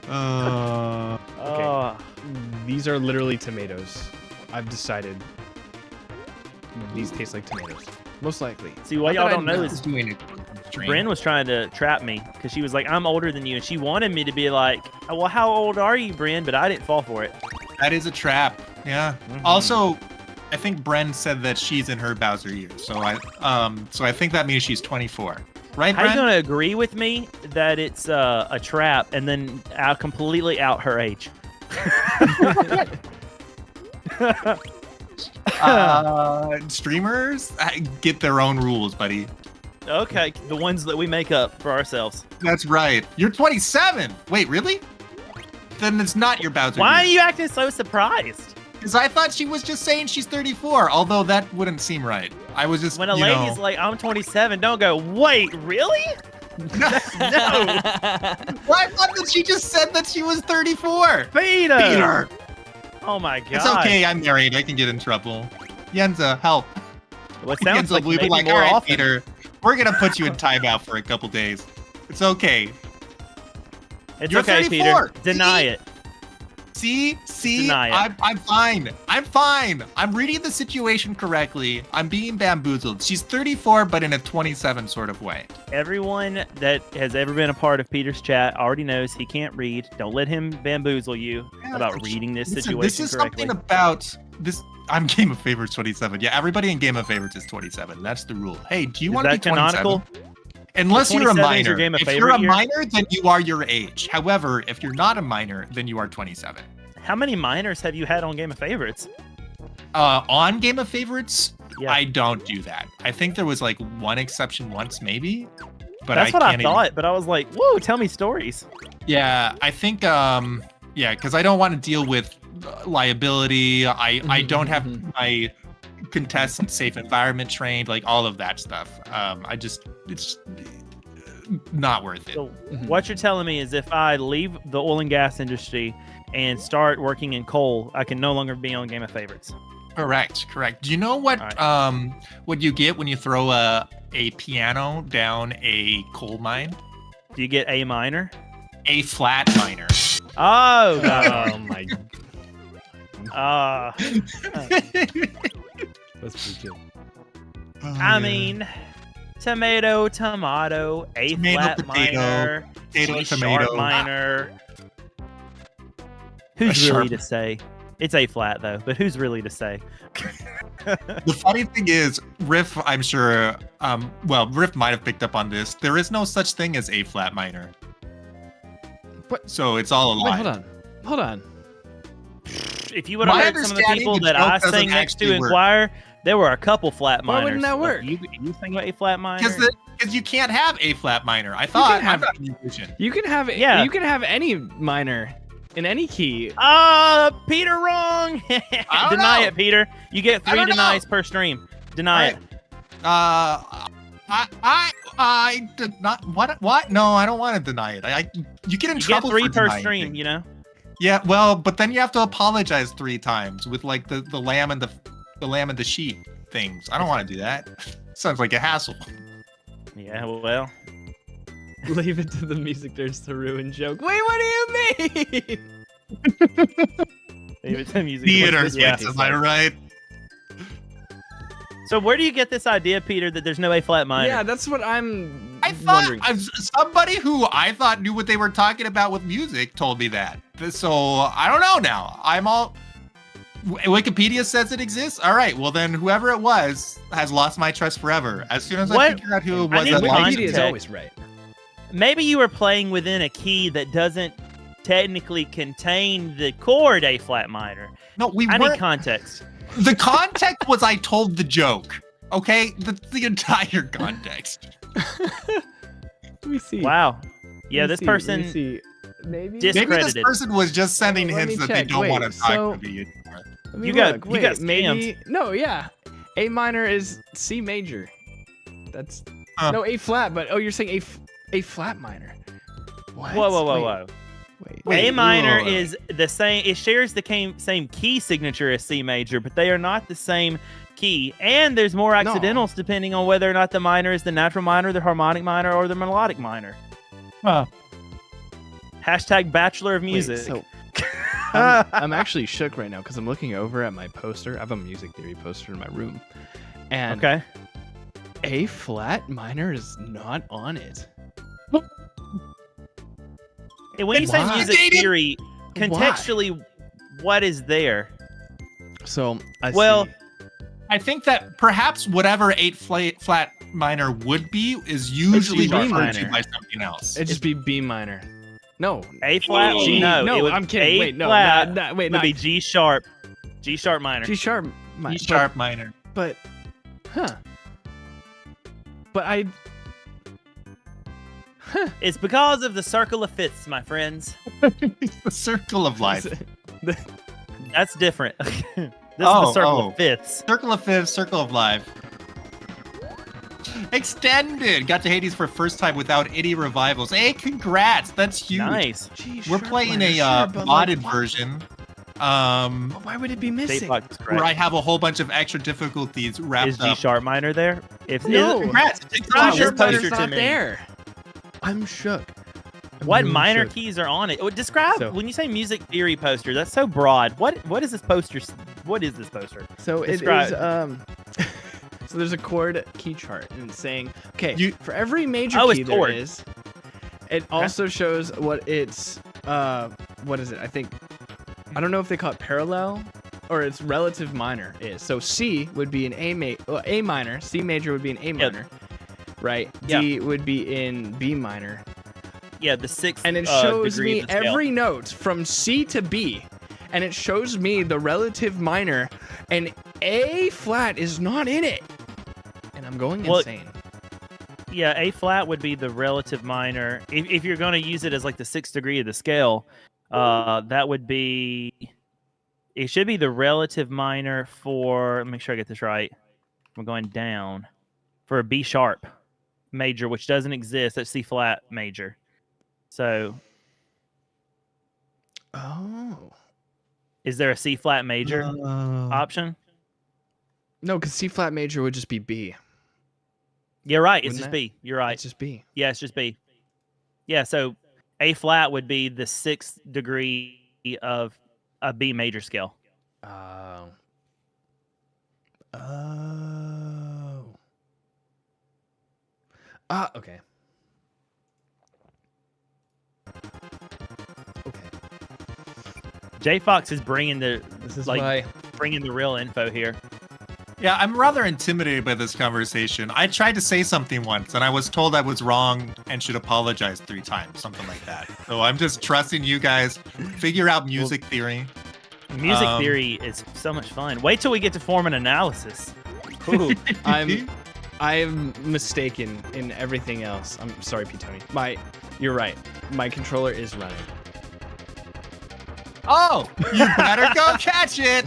Oh. These are literally tomatoes. I've decided. These taste like tomatoes. Most likely. See, what y'all don't know is doing it. Bryn was trying to trap me because she was like, I'm older than you. And she wanted me to be like, well, how old are you, Bryn? But I didn't fall for it. That is a trap. Yeah. Also, I think Bren said that she's in her Bowser year. So I think that means she's 24. Right, How are you Bren? going to agree with me that it's a trap and then completely out her age? Streamers get their own rules, buddy. Okay, the ones that we make up for ourselves. That's right. You're 27. Wait, really? Then it's not your Bowser Why are year. you acting so surprised? Because I thought she was just saying she's 34, although that wouldn't seem right. I was just, When a lady's like, I'm 27, don't go, wait, really? No. Well, I thought that she just said that she was 34. Peter! Peter! Oh my god. It's okay, I'm married. I can get in trouble. Yenza, help. Well, it sounds Yenza, like we'd be maybe like, more all right, often. Peter, we're going to put you in timeout for a couple days. It's okay. It's You're okay, 34. Peter. Deny See? it. See, Deny it. I'm fine. I'm fine. I'm reading the situation correctly. I'm being bamboozled. She's 34, but in a 27 sort of way. Everyone that has ever been a part of Peter's chat already knows he can't read. Don't let him bamboozle you about reading this Listen, situation this is correctly. something about this. I'm Game of Favorites 27. Yeah, everybody in Game of Favorites is 27. That's the rule. Hey, do you Is want to be that canonical? 27? Unless you're a 27 is minor. your Game of If you're Favorite a year? minor, then you are your age. However, if you're not a minor, then you are 27. How many minors have you had on Game of Favorites? On Game of Favorites, Yeah. I don't do that. I think there was like one exception once, maybe. But That's what I can't thought, but I was like, whoa, tell me stories. Yeah, I think because I don't want to deal with liability. I don't have my contestant safe environment trained, like all of that stuff. It's not worth it. So what you're telling me is if I leave the oil and gas industry and start working in coal, I can no longer be on Game of Favorites. Correct. Do you know what what you get when you throw a piano down a coal mine? Do you get A minor? A flat minor. Oh, Oh my. That's pretty good. I mean, tomato, tomato, A Tomato, flat potato, minor, potato, C tomato. sharp minor. Who's A really sharp- to say? It's A flat though, but who's really to say? The funny thing is, Riff, I'm sure, Riff might have picked up on this. There is no such thing as A flat minor. What? So it's all a lie. Wait, hold on. If you would have My heard some of the understanding, people the that joke I doesn't sang next to actually in work. choir, there were a couple flat minors. Why wouldn't that work? You sing A flat minor? Because you can't have A flat minor. I thought have- I'm not a musician. You can have Yeah. You can have any minor in any key. Peter, wrong. don't Deny know. it, Peter. You get I 3 don't know. denies per stream. Deny it. I did not. What? No, I don't want to deny it. You get in You get trouble 3 for per denying stream. things. You know. Yeah, well, but then you have to apologize 3 times with like the lamb and the lamb and the sheep things. I don't want to do that. Sounds like a hassle. Yeah. Well. Leave it to the music nerds to ruin joke. Wait, what do you mean? Leave it to music. Theater What's this skits, one? am I right? So where do you get this idea, Peter, that there's no A flat minor? Yeah, that's what I'm I thought wondering. somebody who I thought knew what they were talking about with music told me that. So I don't know now. I'm all Wikipedia says it exists. All right, well then, whoever it was has lost my trust forever. As soon as I figure out who it was, need that context. Wikipedia is always right. Maybe you were playing within a key that doesn't technically contain the chord A flat minor. No, we I weren't. need context. The context was I told the joke. Okay, the entire context. Let me see. Wow. Yeah, Let me this see, person let me see. Maybe. Maybe this discredited. person was just sending Let me hints that they check. don't Wait, want to talk so- to me anymore. Let me You got- look. you Wait, got maybe. No, yeah. A minor is C major. That's no A flat, but you're saying A flat minor. What? Whoa. Wait. A minor whoa. is the same. It shares the same key signature as C major, but they are not the same key. And there's more accidentals depending on whether or not the minor is the natural minor, the harmonic minor, or the melodic minor. Hashtag Bachelor of Music. Wait, so I'm actually shook right now because I'm looking over at my poster. I have a music theory poster in my room, and Okay. A flat minor is not on it. And when you say Why? music theory, contextually, what is there? So Well, see. I think that perhaps whatever 8 flat minor would be is usually It's B referred to minor. by something else. It'd just be B minor. No. A flat? G. No, it would, I'm kidding. A Wait, no. flat Wait, would not be G sharp minor. G sharp. E sharp minor. But, But I. It's because of the circle of fifths, my friends. The circle of life. That's different. This is the circle of fifths. Circle of fifths, circle of life. Extended. Got to Hades for first time without any revivals. Hey, congrats. That's huge. Nice. G We're sharp playing minor, a sure, but like, modded version. why would it be missing? J-Fox is Where correct. I have a whole bunch of extra difficulties wrapped Is G up. sharp minor there? If No. Congrats. It takes a Wow, lot G of this sharp work. poster minor's to not me. there. I'm shook. I'm what really minor shook. keys are on it? Describe So- when you say music theory poster. That's so broad. What is this poster? What is this poster? So it is Describe. So there's a chord key chart and it's saying, okay, You- for every major Oh, key it's there chord. is, it also shows what it's what is it? I don't know if they call it parallel or its relative minor is. So C would be an A minor, C major would be an A minor, right? Yeah. D would be in B minor. Yeah, the sixth. And it shows degree me of the scale. every note from C to B, and it shows me the relative minor, and A flat is not in it, and I'm going Well, insane. Yeah, A flat would be the relative minor. If you're going to use it as like the sixth degree of the scale, that would be. It should be the relative minor for. Let me make sure I get this right. We're going down for a B sharp major, which doesn't exist. That's C flat major. So, Oh. is there a C flat major option? No, because C flat major would just be B. You're right. It's Wouldn't just it? B. You're right. It's just B. Yeah, it's just B. Yeah, so A flat would be the sixth degree of a B major scale. Oh. Okay. Okay. J Fox is bringing the This is Like- why. bringing the real info here. Yeah, I'm rather intimidated by this conversation. I tried to say something once, and I was told I was wrong and should apologize 3 times, something like that. So I'm just trusting you guys. Figure out music theory. Music theory is so much fun. Wait till we get to form an analysis. Ooh. I'm mistaken in everything else. I'm sorry, P-Tony. You're right. My controller is running. Oh, you better go catch it.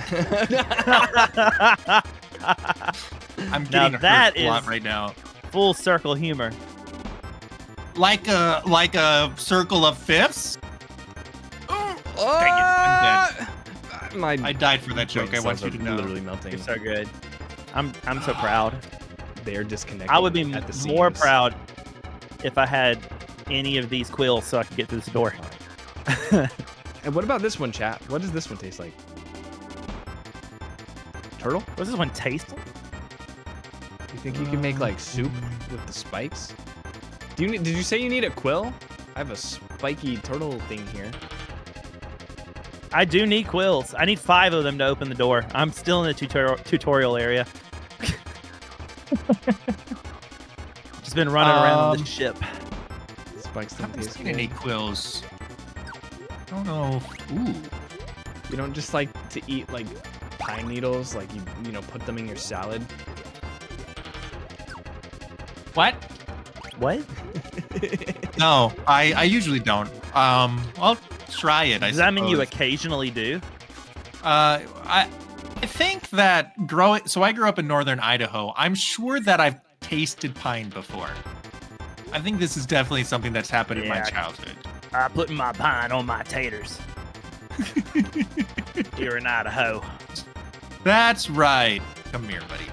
I'm Now getting that hurt a lot is- right now. Full circle humor. Like a circle of fifths. My I died for that joke. brain I want cells you to are know. literally melting. You're so good. I'm so proud. They're disconnected. I would be at the more seams. proud if I had any of these quills so I could get through this door. And what about this one, chat? What does this one taste like? Turtle? What's this one taste? You think you can make like soup with the spikes? Did you say you need a quill? I have a spiky turtle thing here. I do need quills. I need 5 of them to open the door. I'm still in the tutorial area. Just been running around this ship. Spikes I don't haven't taste seen good. any quills. I don't know. Ooh. You don't just like to eat like pine needles, like you know, put them in your salad. What? What? No, I usually don't. I'll try it. Does that mean you occasionally do? I think that so I grew up in northern Idaho. I'm sure that I've tasted pine before. I think this is definitely something that's happened in my childhood. I'm putting my pine on my taters. Here in Idaho. That's right. Come here, buddy.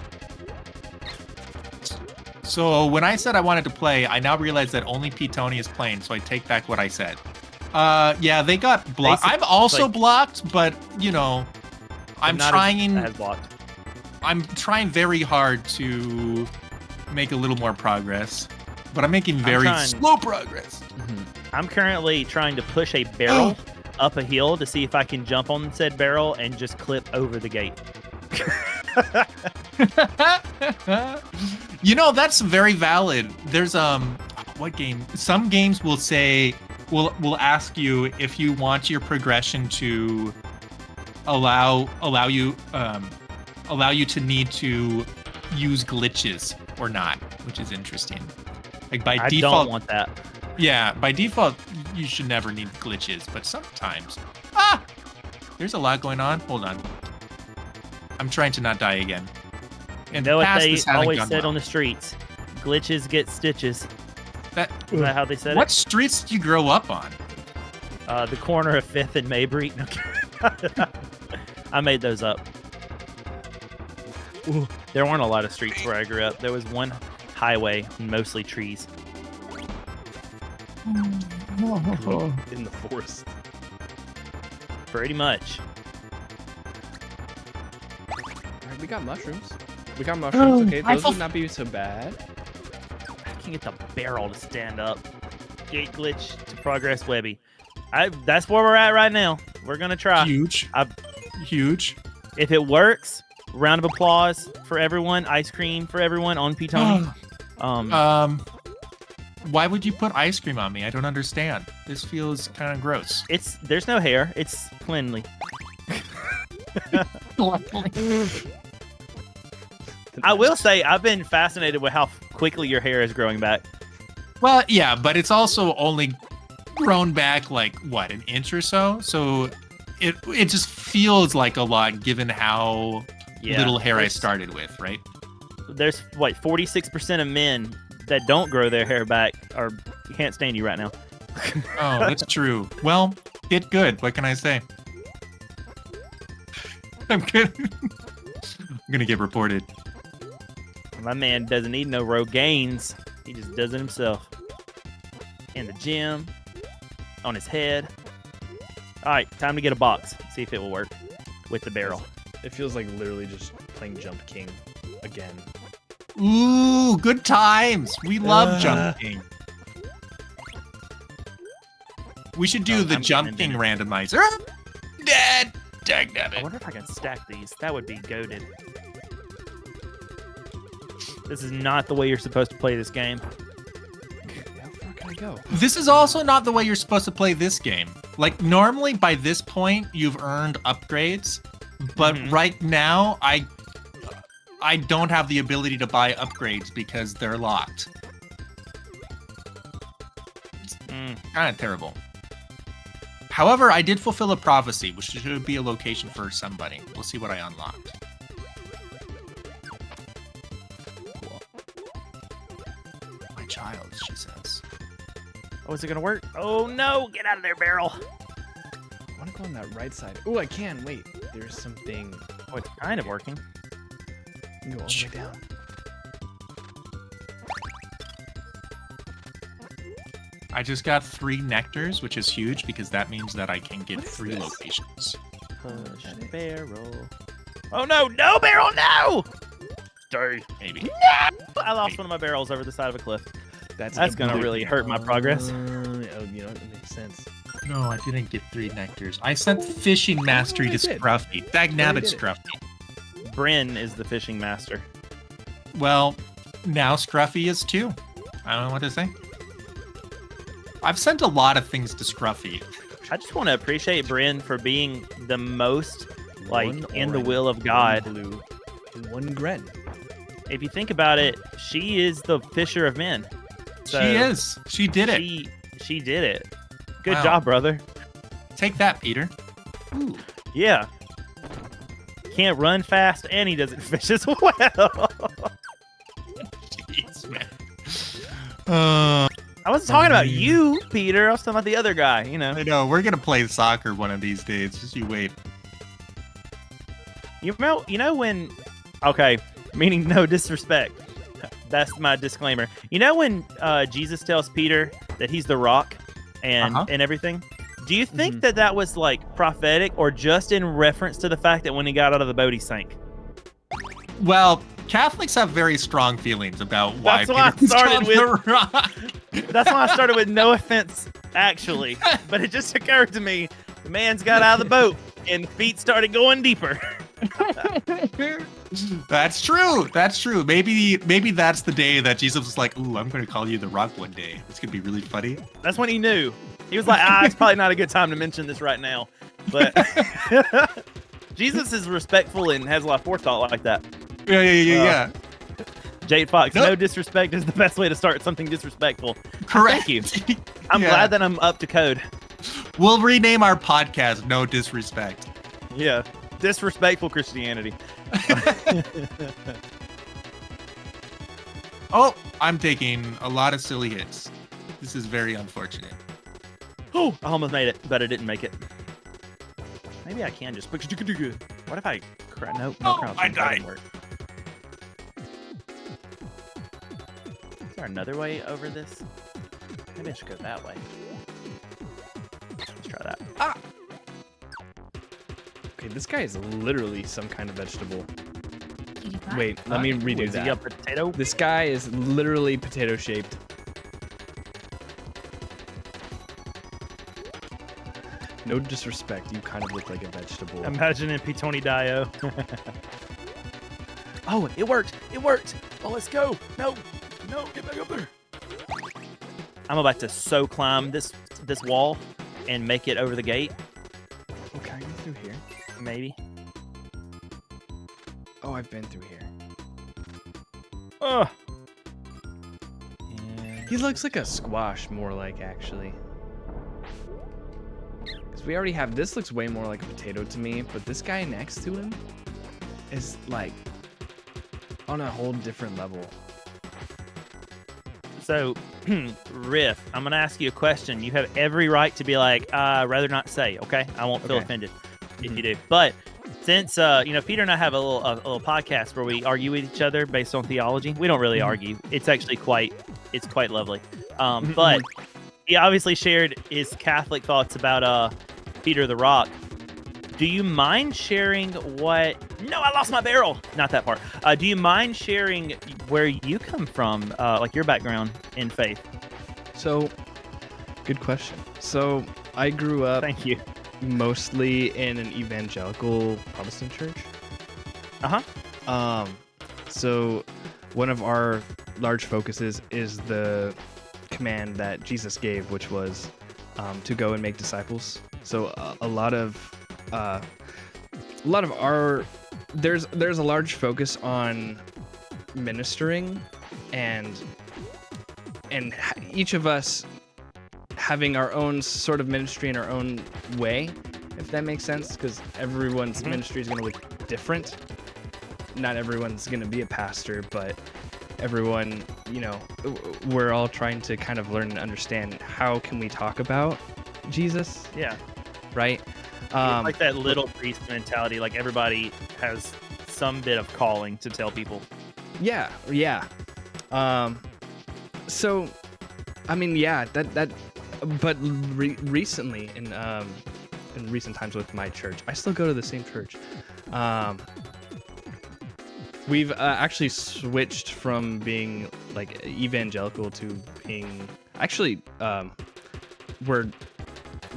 So when I said I wanted to play, I now realize that only P. Tony is playing, so I take back what I said. Yeah, they got blocked. I'm also blocked, but you know, I'm trying. I'm trying very hard to make a little more progress, but I'm making very slow progress. I'm currently trying to push a barrel up a hill to see if I can jump on said barrel and just clip over the gate. You know, that's very valid. There's what game? Some games will say will ask you if you want your progression to allow you to need to use glitches or not, which is interesting. Like by default, I don't want that. Yeah, by default, you should never need glitches, but sometimes. There's a lot going on. Hold on. I'm trying to not die again. And you know what they always said on the streets? Glitches get stitches. Is that how they said it? What streets did you grow up on? The corner of 5th and Mabry. No, I made those up. Ooh, there weren't a lot of streets where I grew up. There was one highway and mostly trees. In the forest. Pretty much. Alright, we got mushrooms. Okay, those would not be so bad. I can get the barrel to stand up. Gate glitch to progress Webby. That's where we're at right now. We're gonna try. Huge. Huge. If it works, round of applause for everyone. Ice cream for everyone on P. Tony. Why would you put ice cream on me? I don't understand. This feels kind of gross. There's no hair. It's cleanly. I will say I've been fascinated with how quickly your hair is growing back. Well, yeah, but it's also only grown back like what, an inch or so. So it just feels like a lot given how little hair I started with, right? There's 46% of men that don't grow their hair back or can't stand you right now. Oh, that's true. Well, get good. What can I say? I'm good. I'm gonna get reported. My man doesn't need no Rogaines. He just does it himself. In the gym, on his head. All right, time to get a box. See if it will work with the barrel. It feels like literally just playing Jump King again. Ooh, good times. We love Jump King. We should do the Jump King randomizer. Dead. I wonder if I can stack these. That would be goated. This is not the way you're supposed to play this game. How far can I go? This is also not the way you're supposed to play this game. Like, normally by this point, you've earned upgrades. But right now, I don't have the ability to buy upgrades because they're locked. It's kind of terrible. However, I did fulfill a prophecy, which should be a location for somebody. We'll see what I unlocked. Cool. My child, she says. Oh, is it going to work? Oh, no. Get out of there, barrel. I want to go on that right side. Oh, I can. Wait. There's something. Oh, it's kind of working. Go all the way down. I just got 3 nectars, which is huge because that means that I can get 3 locations. Push barrel. Oh no, no barrel, no! Sorry. Maybe. No! I lost one of my barrels over the side of a cliff. That's gonna really hurt my progress. Oh, you know, it makes sense. No, I didn't get 3 nectars. I sent fishing mastery to did. Scruffy. Dagnabbit did it. Scruffy. Bryn is the fishing master. Well, now Scruffy is too. I don't know what to say. I've sent a lot of things to Scruffy. I just want to appreciate Bryn for being the most like One in the orange, will of one God. blue, and 1 Gren. If you think about it, she is the fisher of men. So She is. She did it. She did it. Good Wow. job, brother. Take that, Peter. Yeah. Can't run fast and he doesn't fish as well. Jeez, man. I wasn't talking about you, Peter. I was talking about the other guy, you know. I know. We're gonna play soccer one of these days. Just you wait. You know when okay, meaning no disrespect. That's my disclaimer. You know when Jesus tells Peter that he's the rock and everything? Do you think that was like prophetic or just in reference to the fact that when he got out of the boat he sank? Well, Catholics have very strong feelings about why That's why I Peter was started called with- the rock. That's why I started with no offense, actually. But it just occurred to me, the man's got out of the boat and the feet started going deeper. That's true. That's true. Maybe that's the day that Jesus was like, "Ooh, I'm going to call you the rock one day. It's going to be really funny." That's when he knew. He was like, it's probably not a good time to mention this right now. But Jesus is respectful and has a lot of forethought like that. Yeah. Jade Fox, Nope. no disrespect is the best way to start something disrespectful. Correct. Thank you. I'm Yeah. glad that I'm up to code. We'll rename our podcast "No Disrespect." Yeah. Disrespectful Christianity. Oh, I'm taking a lot of silly hits. This is very unfortunate. Oh, I almost made it, but I didn't make it. Maybe I can just. What if I? No Oh, crouching. I That died. didn't work. Is there another way over this? Maybe I should go that way. Let's try that. Okay, this guy is literally some kind of vegetable. Wait, let me redo Is he a that. potato? This guy is literally potato shaped. No disrespect, you kind of look like a vegetable. Imagine if Tony Dio. Oh, it worked! It worked! Oh, let's go! No, get back up there! I'm about to climb this wall and make it over the gate. Oh, can I go through here? Maybe. Oh, I've been through here. Ugh. He looks like a squash, more like, actually. Because we already have, this looks way more like a potato to me, but this guy next to him is like on a whole different level. So, Riff, I'm gonna ask you a question. You have every right to be like, rather not say, okay? I won't feel Okay. offended if you do. But since Peter and I have a little podcast where we argue with each other based on theology. We don't really argue. It's actually quite lovely. But he obviously shared his Catholic thoughts about Peter the Rock. Do you mind sharing what? No, I lost my barrel. Not that part. Do you mind sharing where you come from, like your background in faith? So, good question. So, I grew up Thank you. mostly in an evangelical Protestant church. So one of our large focuses is the command that Jesus gave, which was to go and make disciples. So a lot of our there's a large focus on ministering and each of us having our own sort of ministry in our own way, if that makes sense, because everyone's ministry is going to look different. Not everyone's going to be a pastor, but everyone, we're all trying to kind of learn and understand how can we talk about Jesus, Yeah. right? It's like that little priest mentality. Like everybody has some bit of calling to tell people. Yeah. So, I mean, yeah, that. But recently, in recent times with my church, I still go to the same church. We've actually switched from being like evangelical to being actually we're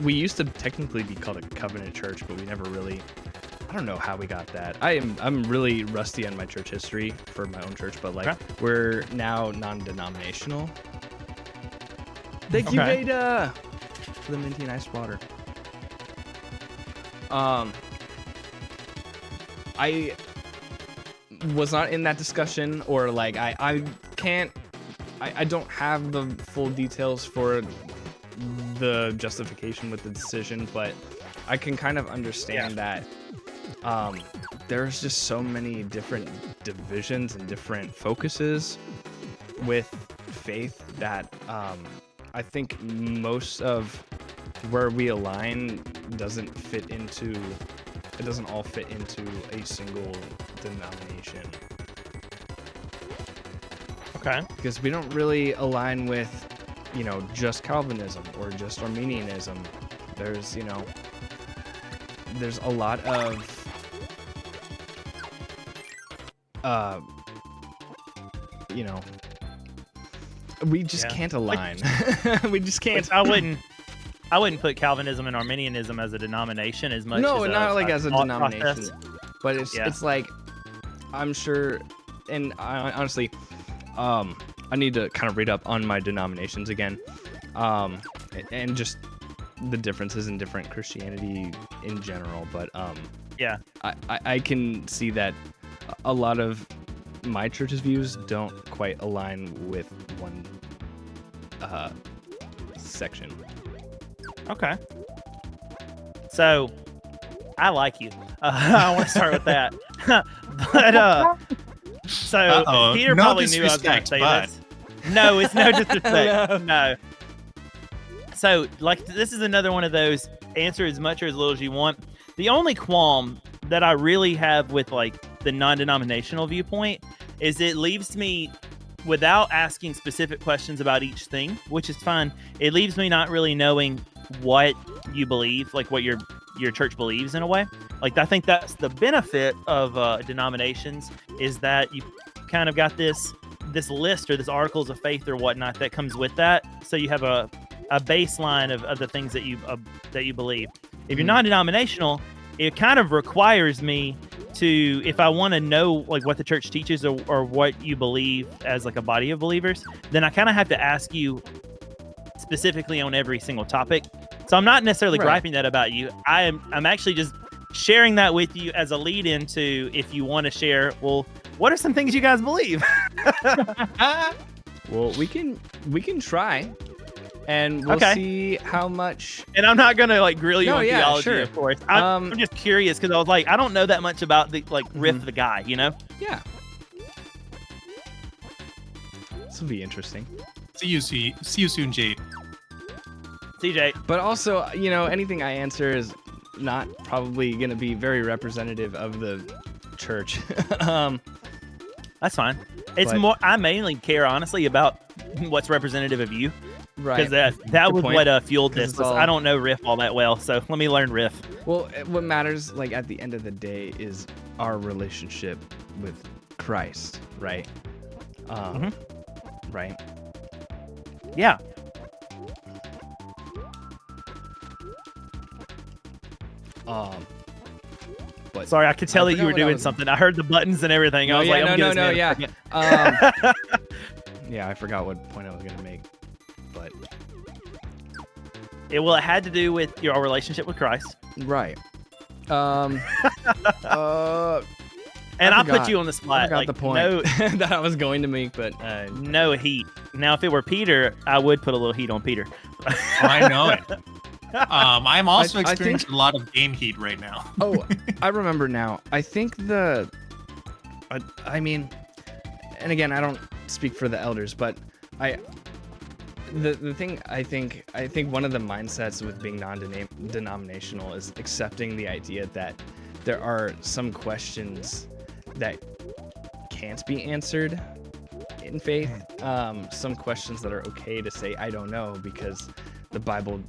we used to technically be called a covenant church, but we never really. I don't know how we got that. I'm really rusty on my church history for my own church, but like we're now non-denominational. Thank you, Veda, for the minty and ice water. I was not in that discussion, or like I don't have the full details for the justification with the decision, but I can kind of understand that there's just so many different divisions and different focuses with faith that I think most of where we align doesn't all fit into a single denomination. Okay. Because we don't really align with, just Calvinism or just Arminianism. There's a lot of we just can't align. We just can't. I wouldn't put Calvinism and Arminianism as a denomination as much. No, as not like as a denomination. Process. But it's like, I'm sure, and I honestly, I need to kind of read up on my denominations again, and just the differences in different Christianity in general. But I can see that a lot of my church's views don't quite align with one section. Okay. So, I like you. I want to start with that. But Peter probably knew I was going to say this. No, it's no disrespect. No. So, like, this is another one of those answer as much or as little as you want. The only qualm that I really have with, like, the non-denominational viewpoint is it leaves me, without asking specific questions about each thing, which is fine, it leaves me not really knowing what you believe, like what your church believes in a way. Like, I think that's the benefit of denominations, is that you kind of got this list or this articles of faith or whatnot that comes with that. So you have a baseline of the things that you believe. If you're non-denominational, it kind of requires me to, if I want to know like what the church teaches or what you believe as like a body of believers, then I kind of have to ask you specifically on every single topic. So I'm not necessarily griping that about you. I'm actually just sharing that with you as a lead into, if you want to share, well, what are some things you guys believe? Well, we can try, and we'll see how much. And I'm not gonna like grill you on theology, sure. Of course. I'm just curious because I was like, I don't know that much about the Riff the guy, you know? Yeah. This will be interesting. See you soon, Jade. CJ. But also, anything I answer is not probably going to be very representative of the church. That's fine. It's more, I mainly care honestly about what's representative of you. Right. Because that was what fueled this. I don't know Riff all that well, so let me learn Riff. Well, what matters, like, at the end of the day is our relationship with Christ, right? Right? Yeah. But sorry, I could tell that you were doing something. I heard the buttons and everything. I was like, yeah, I forgot what point I was gonna make, but it had to do with your relationship with Christ, right? And I put you on the spot. I forgot the point that I was going to make, but no heat. Now, if it were Peter, I would put a little heat on Peter. I know it. I'm also experiencing a lot of game heat right now. Oh, I remember now. I think I mean, and again, I don't speak for the elders, but the thing I think one of the mindsets with being non-denominational is accepting the idea that there are some questions that can't be answered in faith. Some questions that are okay to say I don't know, because the Bible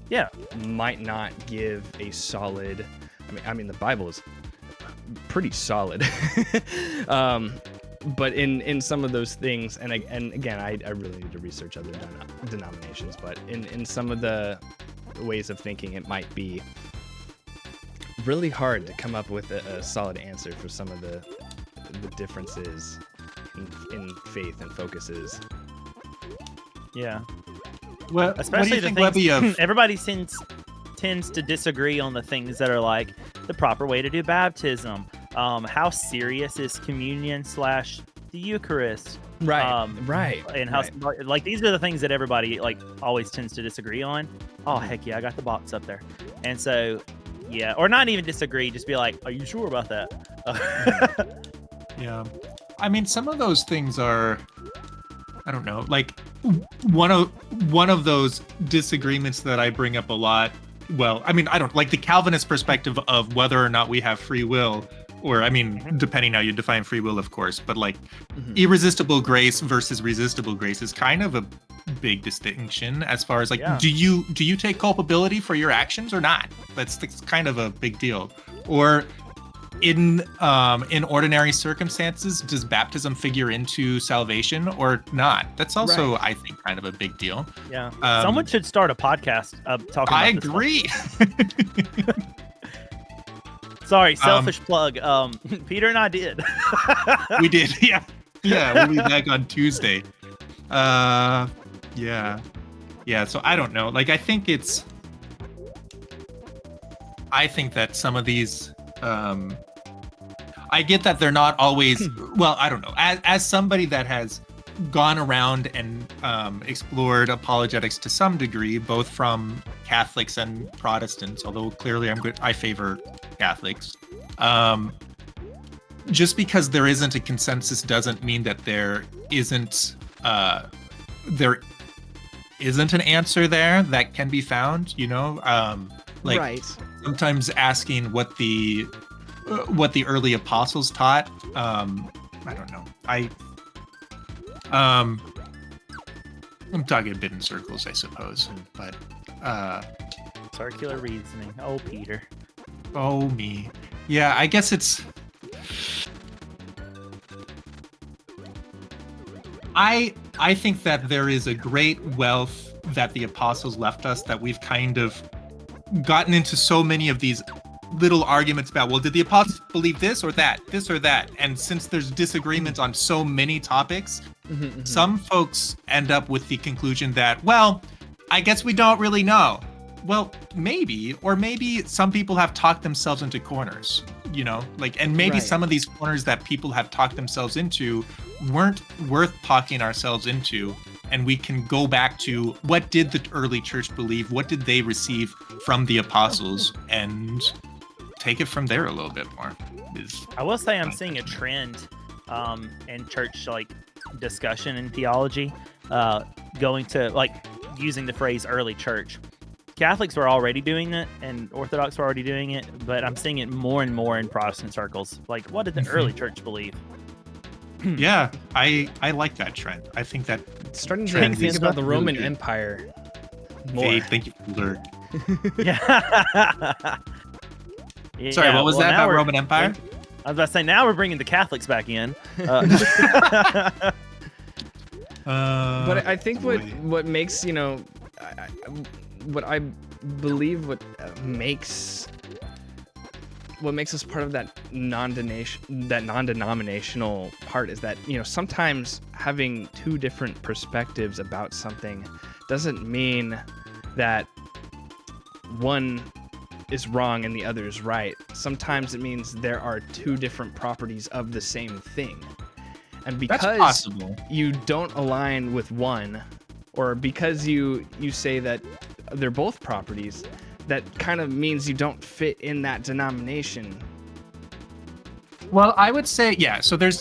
might not give a solid. I mean the Bible is pretty solid. But in some of those things, and again, I really need to research other denominations, but in some of the ways of thinking, it might be really hard to come up with a solid answer for some of the differences in faith and focuses. Yeah. Well, Especially what do you think, Webby, of everybody tends to disagree on the things that are like the proper way to do baptism. How serious is communion / the Eucharist? Right. And how like these are the things that everybody like always tends to disagree on. Oh heck yeah, I got the box up there. And so yeah, or not even disagree, just be like, are you sure about that? Yeah. I mean, some of those things are, I don't know, like one of those disagreements that I bring up a lot. Well, I mean, I don't like the Calvinist perspective of whether or not we have free will, or I mean, depending how you define free will, of course, but like irresistible grace versus resistible grace is kind of a big distinction as far as like, do you take culpability for your actions or not? That's kind of a big deal. Or in ordinary circumstances, does baptism figure into salvation or not? That's also, I think, kind of a big deal. Yeah. Someone should start a podcast talking about I this agree. Sorry, selfish plug. Peter and I did. We did, yeah. Yeah, we'll be back on Tuesday. Yeah. So I don't know. Like, I think that some of these, I get that they're not always, well, I don't know. As somebody that has gone around and explored apologetics to some degree, both from Catholics and Protestants, although clearly I favor Catholics. Just because there isn't a consensus doesn't mean that there isn't an answer there that can be found, you know? Sometimes asking what the early apostles taught, I don't know. I'm talking a bit in circles, I suppose, but circular reasoning. Oh, Peter. Oh, me. Yeah, I guess it's. I think that there is a great wealth that the apostles left us that we've kind of gotten into so many of these little arguments about, well, did the apostles believe this or that? And since there's disagreements on so many topics, some folks end up with the conclusion that, well, I guess we don't really know. Well, maybe, or maybe some people have talked themselves into corners, you know, like, and maybe some of these corners that people have talked themselves into weren't worth talking ourselves into. And we can go back to what did the early church believe? What did they receive from the apostles? And take it from there a little bit more. I will say I'm seeing a trend in church like discussion and theology going to like using the phrase early church. Catholics were already doing it and Orthodox were already doing it, but I'm seeing it more and more in Protestant circles. Like, what did the early church believe? Yeah, I like that trend. I think that starting to think about the Roman Empire more. Hey, thank you, Lord. Yeah. Sorry, what was that about Roman Empire? I was about to say, now we're bringing the Catholics back in. But I think what makes, you know, what I believe what makes us part of that non-denominational part is that, you know, sometimes having two different perspectives about something doesn't mean that one is wrong and the other is right. Sometimes it means there are two different properties of the same thing. And because you don't align with one, or because you say that they're both properties, that kind of means you don't fit in that denomination. Well, I would say, yeah, so there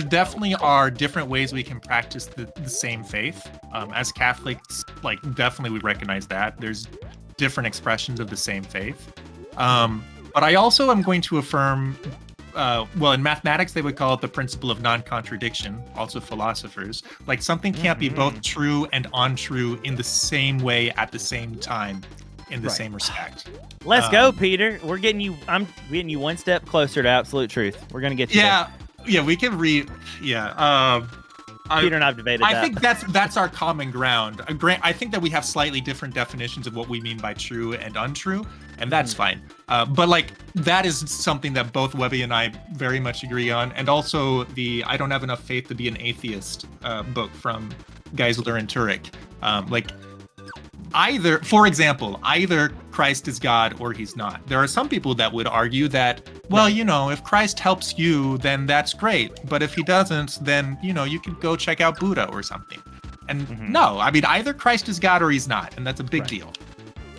definitely are different ways we can practice the same faith. As Catholics, like, definitely we recognize that. There's different expressions of the same faith. But I also am going to affirm, well, in mathematics, they would call it the principle of non-contradiction, also philosophers. Like, something can't be both true and untrue in the same way at the same time, in the same respect. Let's go, Peter. I'm getting you one step closer to absolute truth. We're gonna get you there. Yeah, we can read. Yeah. Peter and I've debated that. I think that's our common ground. I think that we have slightly different definitions of what we mean by true and untrue, and that's fine. But like that is something that both Webby and I very much agree on, and also the "I don't have enough faith to be an atheist" book from Geisler and Turek. Like either, for example, either Christ is God or he's not. There are some people that would argue that, well, you know, if Christ helps you, then that's great. But if he doesn't, then, you know, you can go check out Buddha or something. And no, I mean, either Christ is God or he's not. And that's a big deal.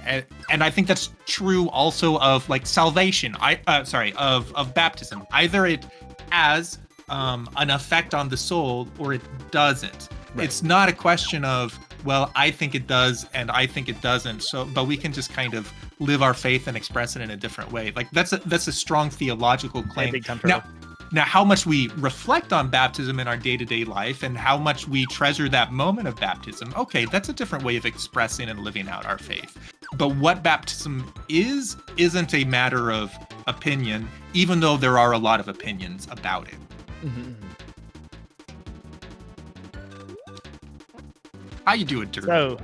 And I think that's true also of like salvation. Of baptism. Either it has an effect on the soul or it doesn't. Right. It's not a question of, well, I think it does and I think it doesn't. So, but we can just kind of live our faith and express it in a different way. Like that's a strong theological claim. Now, how much we reflect on baptism in our day-to-day life and how much we treasure that moment of baptism, okay, that's a different way of expressing and living out our faith. But what baptism isn't a matter of opinion, even though there are a lot of opinions about it. Mm-hmm. How you doing, Dirk? So,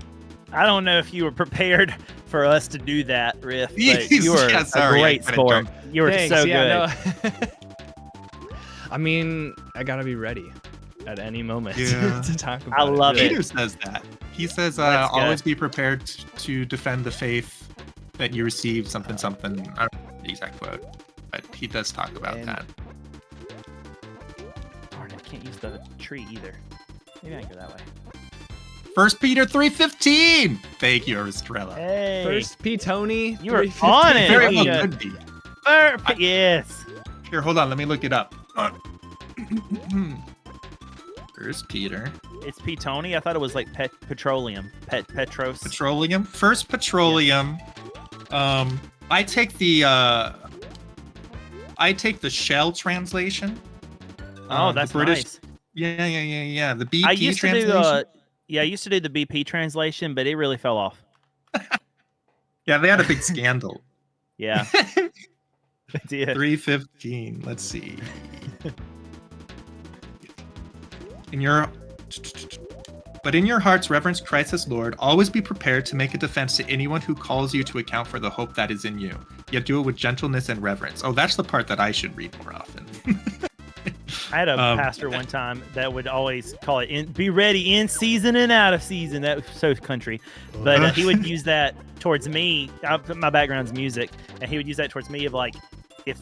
I don't know if you were prepared for us to do that, Riff, but you were a great sport. You were so good. No. I mean, I gotta be ready at any moment to talk about it. I love it. Peter says that. He says, always be prepared to defend the faith that you receive, something. I don't know the exact quote, but he does talk about that. Darn, I can't use the tree either. Maybe I can go that way. 1 Peter 3:15. Thank you, Aristrella. Hey. 1 P. Tony. You were on it. Very well could be. Yes. Here, hold on. Let me look it up. 1 Peter. It's P. Tony. I thought it was like petroleum. Petros. Petroleum. First petroleum. Yeah. I take the Shell translation. Oh, that's British. Nice. Yeah. The BP translation. I used to do the BP translation, but it really fell off. Yeah, they had a big scandal. Yeah. They did. 3:15. Let's see. In your hearts, reverence Christ as Lord. Always be prepared to make a defense to anyone who calls you to account for the hope that is in you. Yet do it with gentleness and reverence. Oh, that's the part that I should read more often. I had a pastor one time that would always call it be ready in season and out of season. That was so country. But he would use that towards me. My background's music. And he would use that towards me of like, if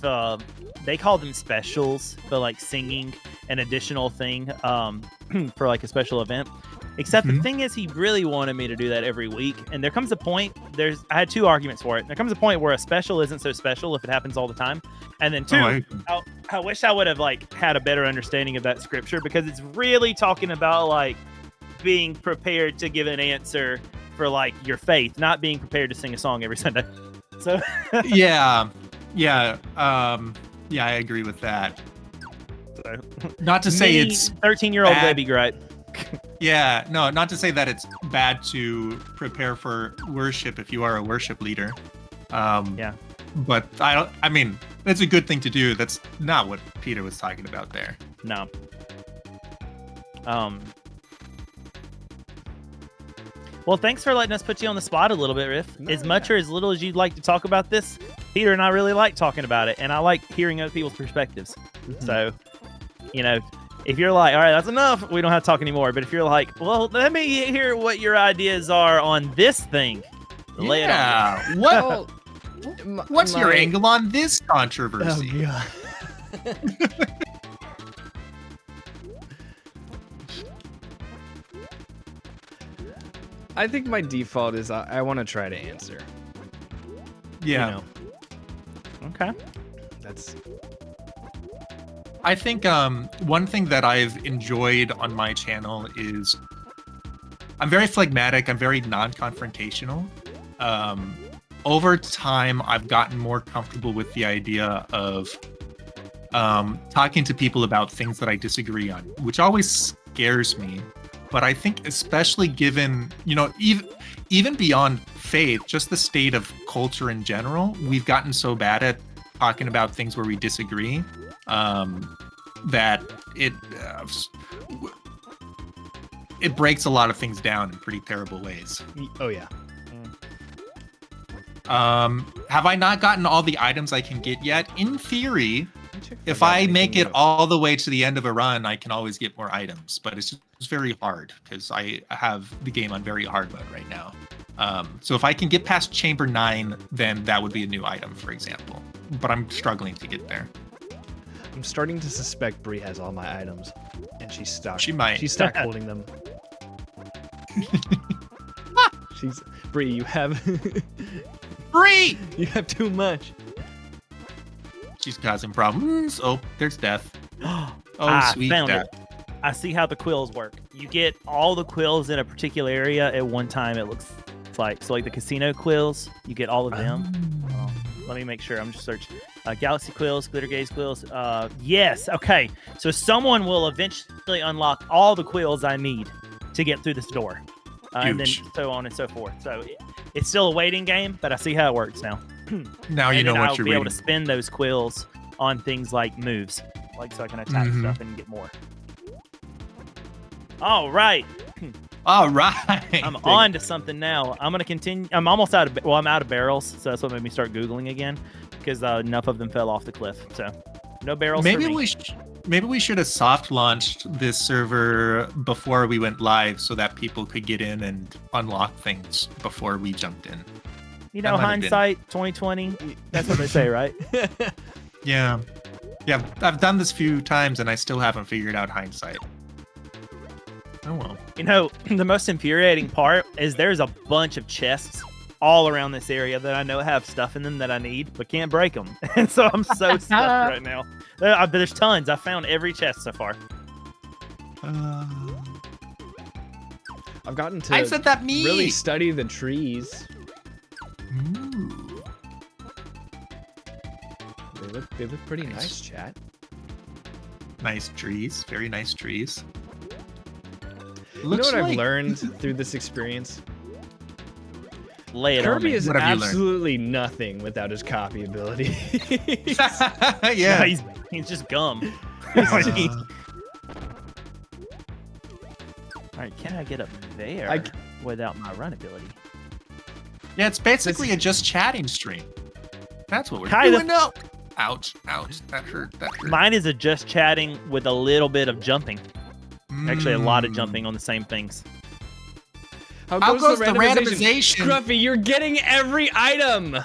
they call them specials, but like singing an additional thing for like a special event. Except the thing is, he really wanted me to do that every week. And there comes a point, I had two arguments for it. There comes a point where a special isn't so special if it happens all the time. And then two, I wish I would have like had a better understanding of that scripture, because it's really talking about like being prepared to give an answer for like your faith, not being prepared to sing a song every Sunday. So yeah, I agree with that. So, not to say it's 13-year-old baby gripe. Yeah, no, not to say that it's bad to prepare for worship if you are a worship leader. Yeah. But I mean, it's a good thing to do. That's not what Peter was talking about there. No. Well, thanks for letting us put you on the spot a little bit, Riff. As much or as little as you'd like to talk about this, Peter and I really like talking about it, and I like hearing other people's perspectives. So, you know, if you're like, all right, that's enough, we don't have to talk anymore. But if you're like, well, let me hear what your ideas are on this thing. Lay it on. Well, what's your angle on this controversy? Oh, God. I think my default is I want to try to answer. Yeah. You know? Okay. I think one thing that I've enjoyed on my channel is I'm very phlegmatic. I'm very non-confrontational. Over time, I've gotten more comfortable with the idea of talking to people about things that I disagree on, which always scares me. But I think especially given, you know, even beyond faith, just the state of culture in general, we've gotten so bad at talking about things where we disagree that it breaks a lot of things down in pretty terrible ways. Oh yeah. Have I not gotten all the items I can get yet? In theory, if I make it all the way to the end of a run, I can always get more items, but it's very hard because I have the game on very hard mode right now. So if I can get past Chamber 9, then that would be a new item, for example. But I'm struggling to get there. I'm starting to suspect Bree has all my items, and she's stuck. She might. She's stuck holding them. Bree, you have Bree! You have too much. She's causing problems. Oh, there's death. Sweet found death. it. I see how the quills work. You get all the quills in a particular area at one time, it looks like. So like the casino quills, you get all of them. Let me make sure. I'm just searching. Galaxy quills, glitter gaze quills. Yes. Okay. So someone will eventually unlock all the quills I need to get through this door. And then so on and so forth. So it's still a waiting game, but I see how it works now. Now you know what I'll you're be reading. able to spend those quills on things like moves, like so I can attack stuff and get more. All right. All right. I'm on to something now. I'm gonna continue. I'm almost out of. Well, I'm out of barrels, so that's what made me start googling again, because enough of them fell off the cliff. So no barrels. Maybe for me. maybe we should have soft launched this server before we went live, so that people could get in and unlock things before we jumped in. You know, hindsight 2020. That's what they say, right? Yeah. I've done this few times and I still haven't figured out hindsight. Oh well. You know, the most infuriating part is there's a bunch of chests all around this area that I know have stuff in them that I need, but can't break them. And so I'm so stuck right now. There's tons. I found every chest so far. I've gotten to I said that really study the trees. Ooh. They look pretty nice, chat. Nice trees. Very nice trees. You know what I've learned through this experience? Lay it on Kirby me. is What have you learned? absolutely nothing without his copy ability. Yeah. He's just gum. Alright, can I get up there without my run ability? Yeah, it's basically a just chatting stream. That's what we're Kind of. doing now. Ouch. That hurt. Mine is a just chatting with a little bit of jumping. Actually, a lot of jumping on the same things. How goes the randomization? Scruffy, you're getting every item.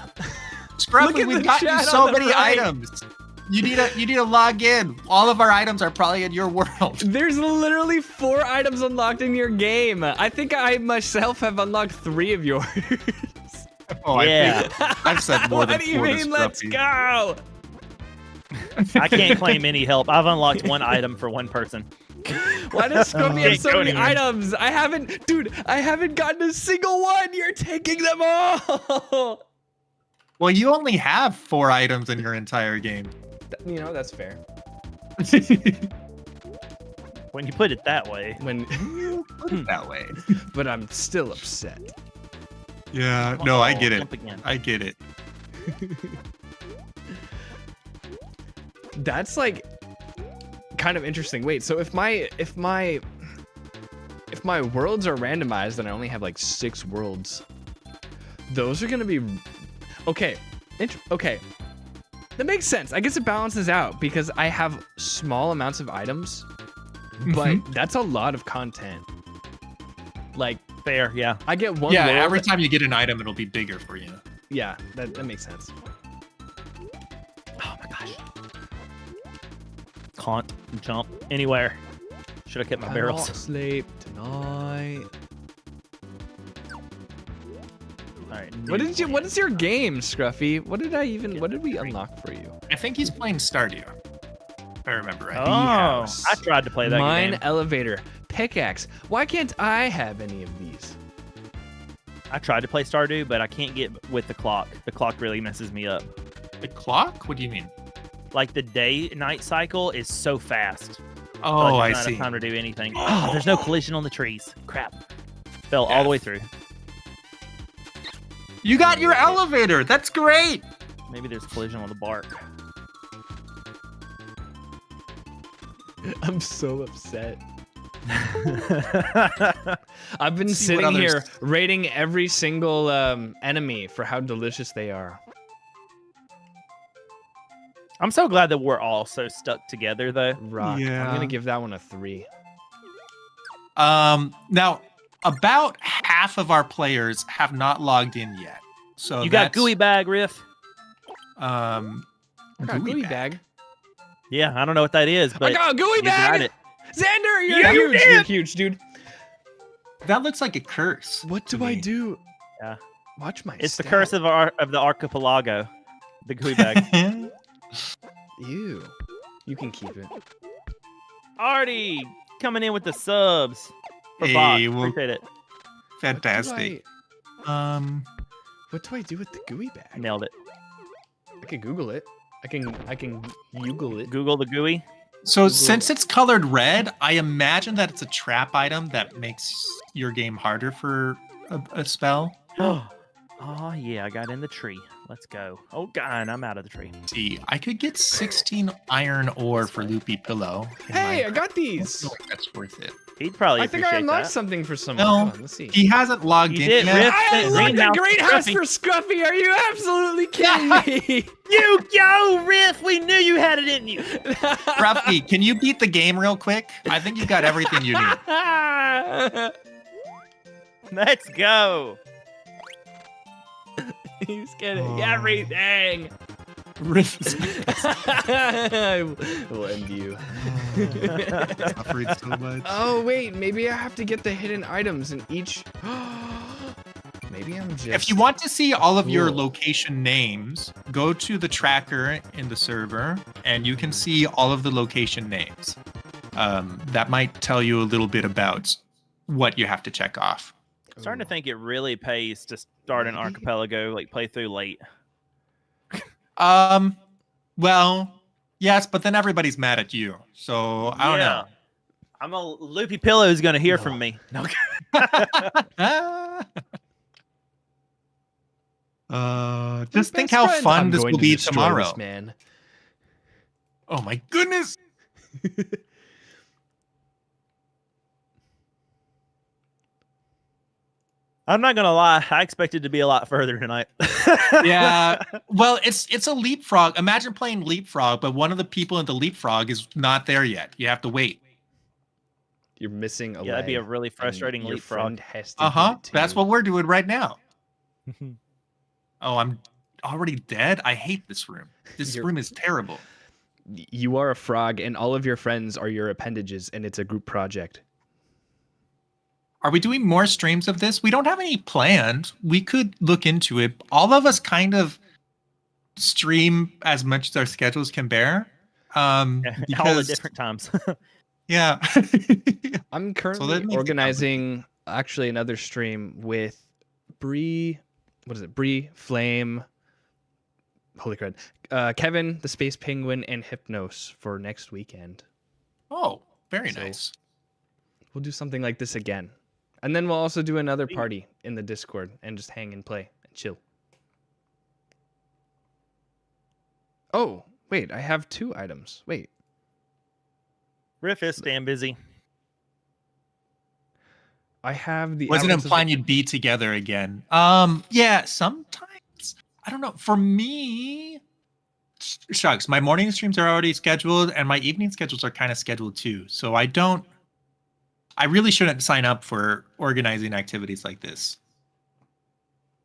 Scruffy, we've got you so many items. You need to log in. All of our items are probably in your world. There's literally 4 items unlocked in your game. I think I myself have unlocked 3 of yours. Oh, yeah. I've said more than 4 What do you to mean, let's Scruffy. go? I can't claim any help. I've unlocked 1 item for 1 person. Why does Scruffy have so Can't go many anywhere. items? I haven't gotten a single one. You're taking them all. Well, you only have 4 items in your entire game. You know, that's fair. When you put it that way. When, Put it that way. but I'm still upset. Yeah, no, I get it. Jump again. I get it. That's like kind of interesting. Wait, so if my worlds are randomized and I only have like 6 worlds, those are gonna be okay. Okay, that makes sense. I guess it balances out because I have small amounts of items, but that's a lot of content. Like Fair, yeah. I get one. Yeah, world. every time you get an item, it'll be bigger for you. Yeah, that makes sense. Oh my gosh. Can't jump anywhere. Should have kept my I barrels. won't sleep tonight. Alright. What is your game, Scruffy? What did we unlock for you? I think he's playing Stardew. If I remember right. Oh, house. I tried to play that Mine game. elevator, pickaxe. Why can't I have any of these? I tried to play Stardew, but I can't get with the clock. The clock really messes me up. The clock? What do you mean? Like the day-night cycle is so fast. Oh, Like, I there's not see. enough time to do anything. Oh, there's no collision on the trees. Crap. Fell all the way through. You got your elevator. That's great. Maybe there's collision on the bark. I'm so upset. I've been See what sitting here others- rating every single enemy for how delicious they are. I'm so glad that we're all so stuck together, though. Rock. I'm Yeah. gonna give that one a 3. Now about half of our players have not logged in yet. So You got that's, gooey bag, Riff? I got a gooey bag. Yeah, I don't know what that is, but I got a gooey you got bag. it. Xander, you're Yeah, you huge. did. You're huge, dude. That looks like a curse. What to do I me. do? Yeah. Watch my. It's the stat. curse of the archipelago. The gooey bag. Ew. You can keep it. Artie coming in with the subs. For Hey, Fox. well, Appreciate it. Fantastic. What do I do with the gooey bag? Nailed it. I can Google it. I can Google it. Google the gooey. So since it's colored red, I imagine that it's a trap item that makes your game harder for a spell. Oh yeah, I got in the tree. Let's go. Oh god, I'm out of the tree. See, I could get 16 iron ore for Loopy Pillow. in Hey, I Minecraft. got I these. don't feel like that's worth it. He'd probably I think I appreciate unlocked that. something for someone. No. Hold on, let's see. He hasn't logged You in did, yet. Riff. I unlocked Greenhouse a greenhouse Scruffy. for Scruffy. Are you absolutely kidding me? You go, Riff! We knew you had it in you. Ruffy, can you beat the game real quick? I think you got everything you need. Let's go. He's getting Oh. everything. Riff is I will end you. suffering so much. Oh wait, maybe I have to get the hidden items in each. Maybe I'm just. If you want to see all of your Cool. location names, go to the tracker in the server and you can see all of the location names. That might tell you a little bit about what you have to check off. Starting to think it really pays to start an archipelago, like play through late. Well, yes, but then everybody's mad at you. So I don't know. I'm a Loopy Pillow's gonna hear from me. No. Just think Best how friend. fun I'm this going will to be destroy tomorrow. this man. Oh my goodness. I'm not gonna lie. I expected to be a lot further tonight. Yeah. Well, it's a leapfrog. Imagine playing leapfrog, but one of the people in the leapfrog is not there yet. You have to wait. You're missing a Yeah, that'd be a leg, really and frustrating your leapfrog. friend has to give it to That's you. what we're doing right now. Oh, I'm already dead. I hate this room. This You're- room is terrible. You are a frog, and all of your friends are your appendages, and it's a group project. Are we doing more streams of this? We don't have any planned. We could look into it. All of us kind of stream as much as our schedules can bear. All Because, at different times. yeah. I'm that currently makes it organizing actually another stream with Bree. What is it? Bree, Flame. Holy crud. Kevin, the Space Penguin, and Hypnos for next weekend. Oh, very So- nice. We'll do something like this again. And then we'll also do another party in the Discord and just hang and play and chill. Oh, wait, I have 2 items. Wait. Riff is staying busy. I have the Wasn't Outlands of implying you'd be together again. Yeah, sometimes. I don't know. For me, shucks, my morning streams are already scheduled and my evening schedules are kind of scheduled too. So I really shouldn't sign up for organizing activities like this.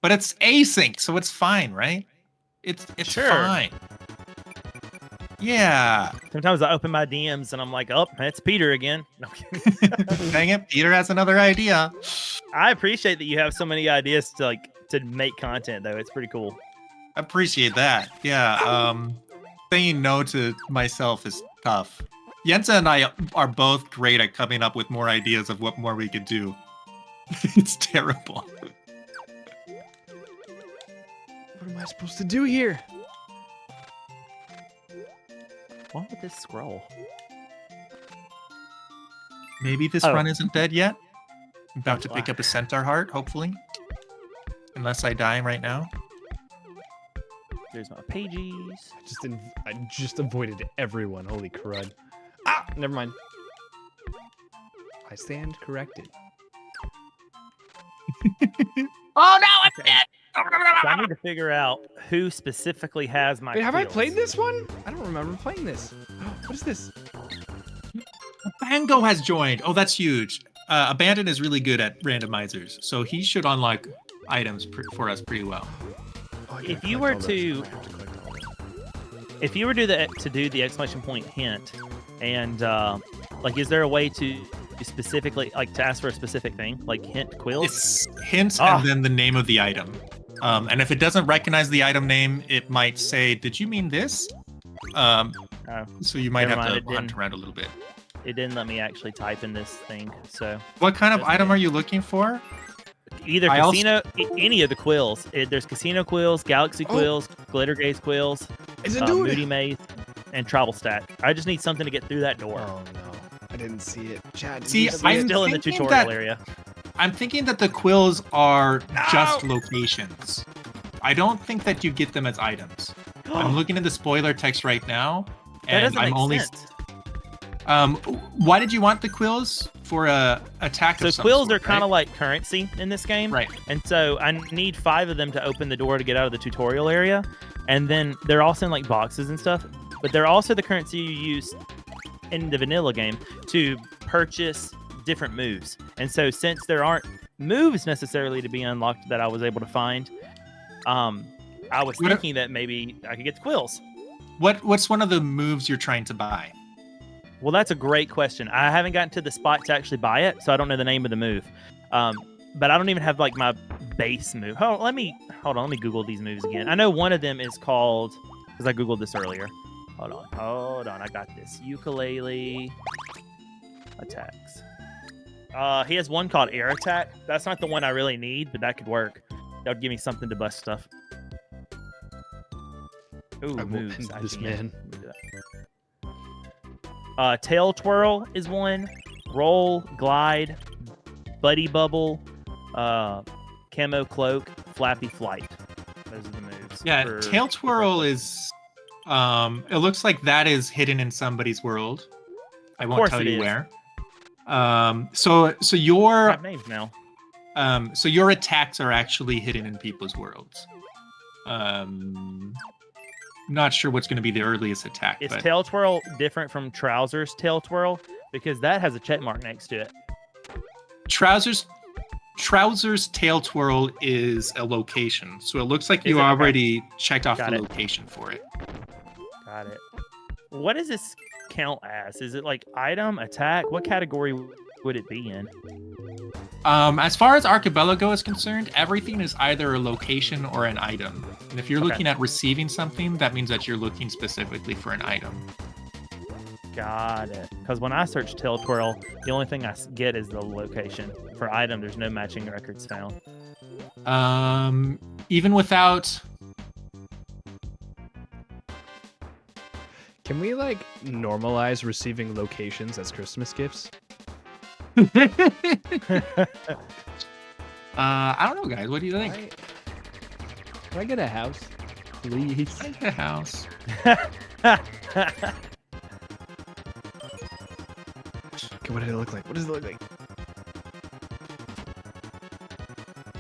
But it's async, so it's fine, right? It's Sure. fine. Yeah. Sometimes I open my DMs and I'm like, oh, it's Peter again. No, Dang it, Peter has another idea. I appreciate that you have so many ideas to make content though. It's pretty cool. Appreciate that. Yeah. Saying no to myself is tough. Yensa and I are both great at coming up with more ideas of what more we could do. It's terrible. What am I supposed to do here? What with this scroll? Maybe this Oh. run isn't dead yet. I'm about to pick up a centaur heart, hopefully. Unless I die right now. There's my pages. I just avoided everyone. Holy crud. Ah, never mind. I stand corrected. Oh no, I'm Okay. dead. So I need to figure out who specifically has my. Wait, have I quills. played this one? I don't remember playing this. What is this? Bango has joined. Oh, that's huge. Abandon is really good at randomizers, so he should unlock items for us pretty well. Oh, I gotta If you collect were all those. to- I have to collect all those. If you were to do the exclamation point hint, and like, is there a way to specifically like to ask for a specific thing, like hint quills? It's hints Ah. and then the name of the item. And if it doesn't recognize the item name, it might say, "Did you mean this?" Oh, So you might Never have mind, to it hunt didn't. around a little bit. it didn't let me actually type in this thing. So What kind of Doesn't item it? are you looking for? either I also- casino, any of the quills. There's casino quills, galaxy Oh. quills, glitter gaze quills, Is it doing moody it? maze, and travel stack. I just need something to get through that door. Oh no, I didn't see it. Chad, did See, you So I'm it's still in the thinking tutorial that- area. I'm thinking that the quills are just No! locations. I don't think that you get them as items. I'm looking at the spoiler text right now, That and doesn't I'm make only. sense. Why did you want the quills for a attack? So of some quills sort, are kind right? of like currency in this game. Right. And so I need 5 of them to open the door to get out of the tutorial area. And then they're also in like boxes and stuff. But they're also the currency you use in the vanilla game to purchase different moves. And so since there aren't moves necessarily to be unlocked that I was able to find, I was What- thinking that maybe I could get the quills. What's one of the moves you're trying to buy? Well, that's a great question. I haven't gotten to the spot to actually buy it, so I don't know the name of the move. But I don't even have like my base move. Hold on, let me Google these moves again. I know one of them is called, because I Googled this earlier. Hold on, I got this. Ukulele attacks. He has one called air attack. That's not the one I really need, but that could work. That would give me something to bust stuff. Ooh, I will moves. end I this can. man. Let me do that. Tail twirl is one. Roll, glide, buddy bubble, camo cloak, flappy flight. Those are the moves. Yeah, for- tail twirl is. It looks like that is hidden in somebody's world. I won't course tell it you is. where. So I your have names now. so your attacks are actually hidden in people's worlds. Not sure what's going to be the earliest attack, Is but tail twirl different from trousers tail twirl? Because that has a check mark next to it. trousers tail twirl is a location. So it looks like Is you it? Okay. already checked off Got the it. location for it. Got it. What does this count as? Is it like item, attack? What category would it be in? As far as Archipelago is concerned, everything is either a location or an item. And if you're Okay. looking at receiving something, that means that you're looking specifically for an item. Got it. Because when I search tail twirl, the only thing I get is the location. For item, there's no matching records found. Even without Can we like normalize receiving locations as Christmas gifts? I don't know, guys. What do you think? Can I get a house, please? I think a house. Okay, what does it look like? What does it look like?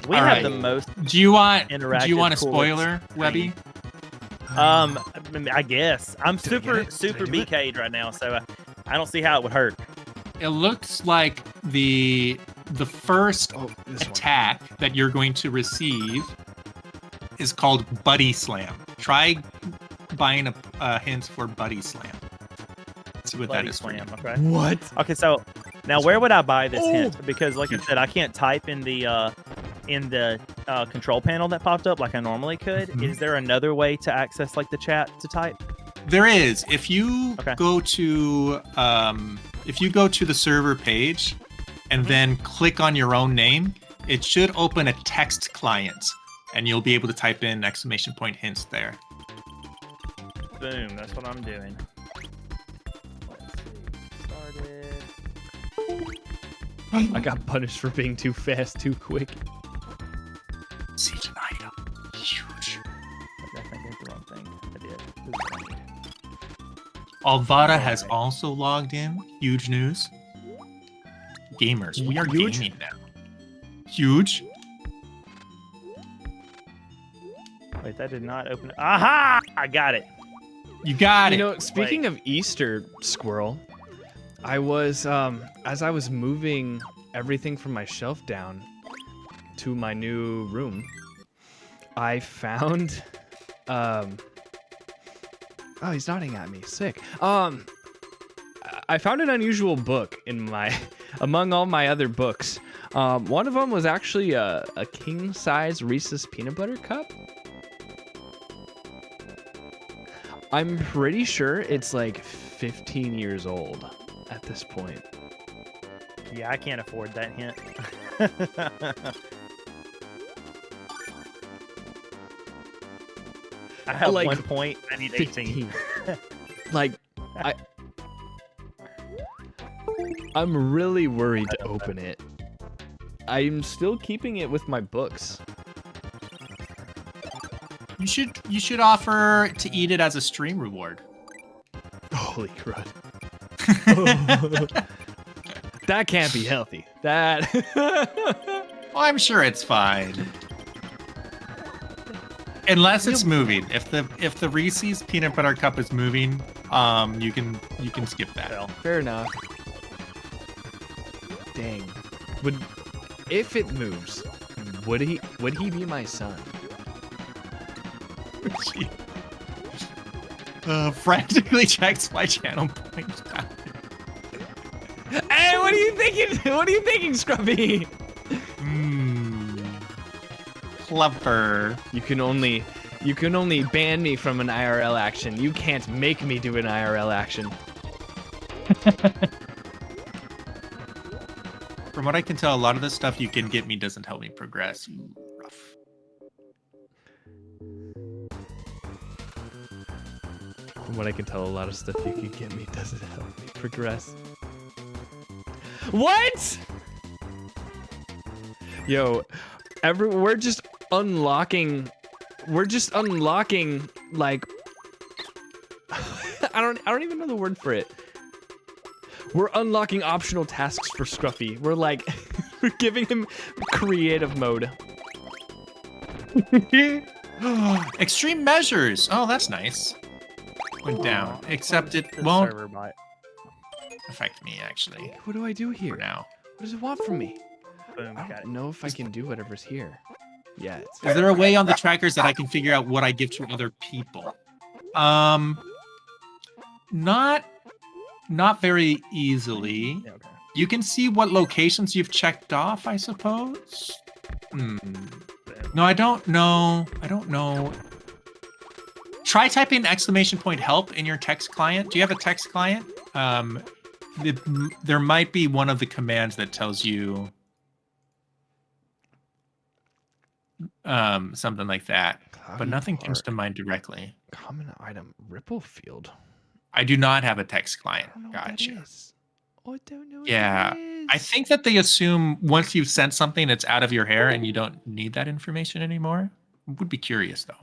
We All have right. the most. Do you want Interactive, a cool spoiler, screen. Webby? I guess I'm Did I get it? Did I super do it? BK'd right now, so I don't see how it would hurt. It looks like the first Oh, this one. attack that you're going to receive is called Buddy Slam. Try buying a hint for Buddy Slam. Let's see what Bloody that is for you. slam. Okay. What? Okay. So now, where would I buy this Oh! hint? Because, like I said, I can't type in the control panel that popped up like I normally could. Mhm. Is there another way to access like the chat to type? There is. If you Okay. go to the server page and Mm-hmm. then click on your own name, it should open a text client, and you'll be able to type in exclamation point hints there. Boom. That's what I'm doing. Let's see. Started. I got punished for being too fast, too quick. See an item. Huge. I think I did the wrong thing. I did. This is what I need. Alvara has Alright. also logged in. Huge news. gamers. We are Huge? gaming now. Huge. Wait, that did not open. Aha! I got it. You got it. You know, speaking of Easter, Squirrel, I was as I was moving everything from my shelf down to my new room, I found oh, he's nodding at me. Sick. I found an unusual book in my among all my other books. One of them was actually a king-size Reese's peanut butter cup. I'm pretty sure it's like 15 years old at this point. Yeah, I can't afford that hint. I have Like 1 point. I need 18. 15. Like, I'm really worried to open it. I'm still keeping it with my books. You should offer to eat it as a stream reward. Holy crud. That can't be healthy. That. Well, I'm sure it's fine. Unless it's moving. If the Reese's peanut butter cup is moving, you can skip that. Well, Fair enough. Dang. If it moves, would he be my son? Frantically checks my channel points. Hey, what are you thinking? What are you thinking, Scruffy? Clever. You can only ban me from an IRL action. You can't make me do an IRL action. From what I can tell, a lot of the stuff you can get me doesn't help me progress. Rough. From what I can tell, a lot of stuff you can get me doesn't help me progress. What? Yo, we're just unlocking. We're just unlocking like I don't even know the word for it. We're unlocking optional tasks for Scruffy. We're like we're giving him creative mode. Extreme measures. Oh, that's nice. Went down. Except it won't server bot. affect me, actually. What do I do For here? now. What does it want from me? Boom, I got it. don't know if I can do whatever's here. Yet. Is there a way on the trackers that I can figure out what I give to other people? Not very easily. Yeah, okay. You can see what locations you've checked off, I suppose. No, I don't know. Try typing !help in your text client. Do you have a text client? There might be one of the commands that tells you something like that, but nothing comes to mind directly. Common item, Ripple Field. I do not have a text client. I don't know what that Gotcha. is. Oh, I don't know what Yeah, that is. I think that they assume once you've sent something, it's out of your hair and you don't need that information anymore. Would be curious though.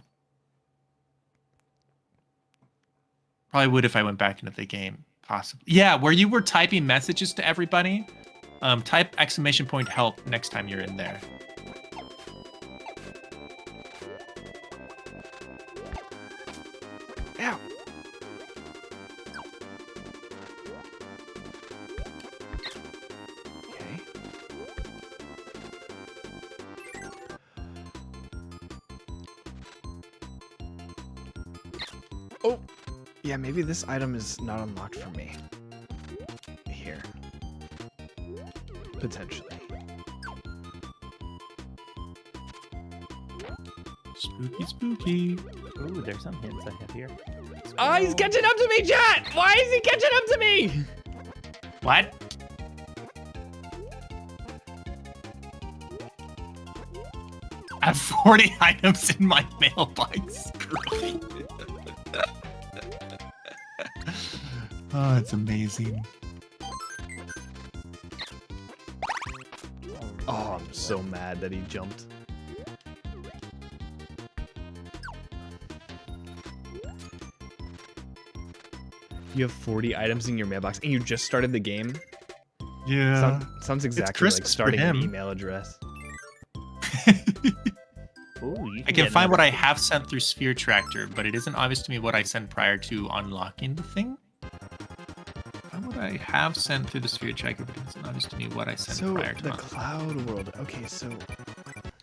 Probably would if I went back into the game, possibly. Yeah, where you were typing messages to everybody, type !help next time you're in there. Ow. Okay. Oh, yeah, maybe this item is not unlocked for me. Here. Potentially. Spooky, spooky. Ooh, there's some hints I have here. Oh, he's catching up to me, chat! Why is he catching up to me? What? I have 40 items in my mailbox. Oh, it's amazing. Oh, I'm so mad that he jumped. You have 40 items in your mailbox and you just started the game? Yeah. Sounds exactly Christmas like for starting an him. email address. Ooh, you I can get find what I another- have sent through Sphere Tractor, but it isn't obvious to me what I sent prior to unlocking the thing. Find what I have sent through the Sphere Tracker, but it isn't obvious to me what I sent So prior to the unlocking. cloud world. Okay, so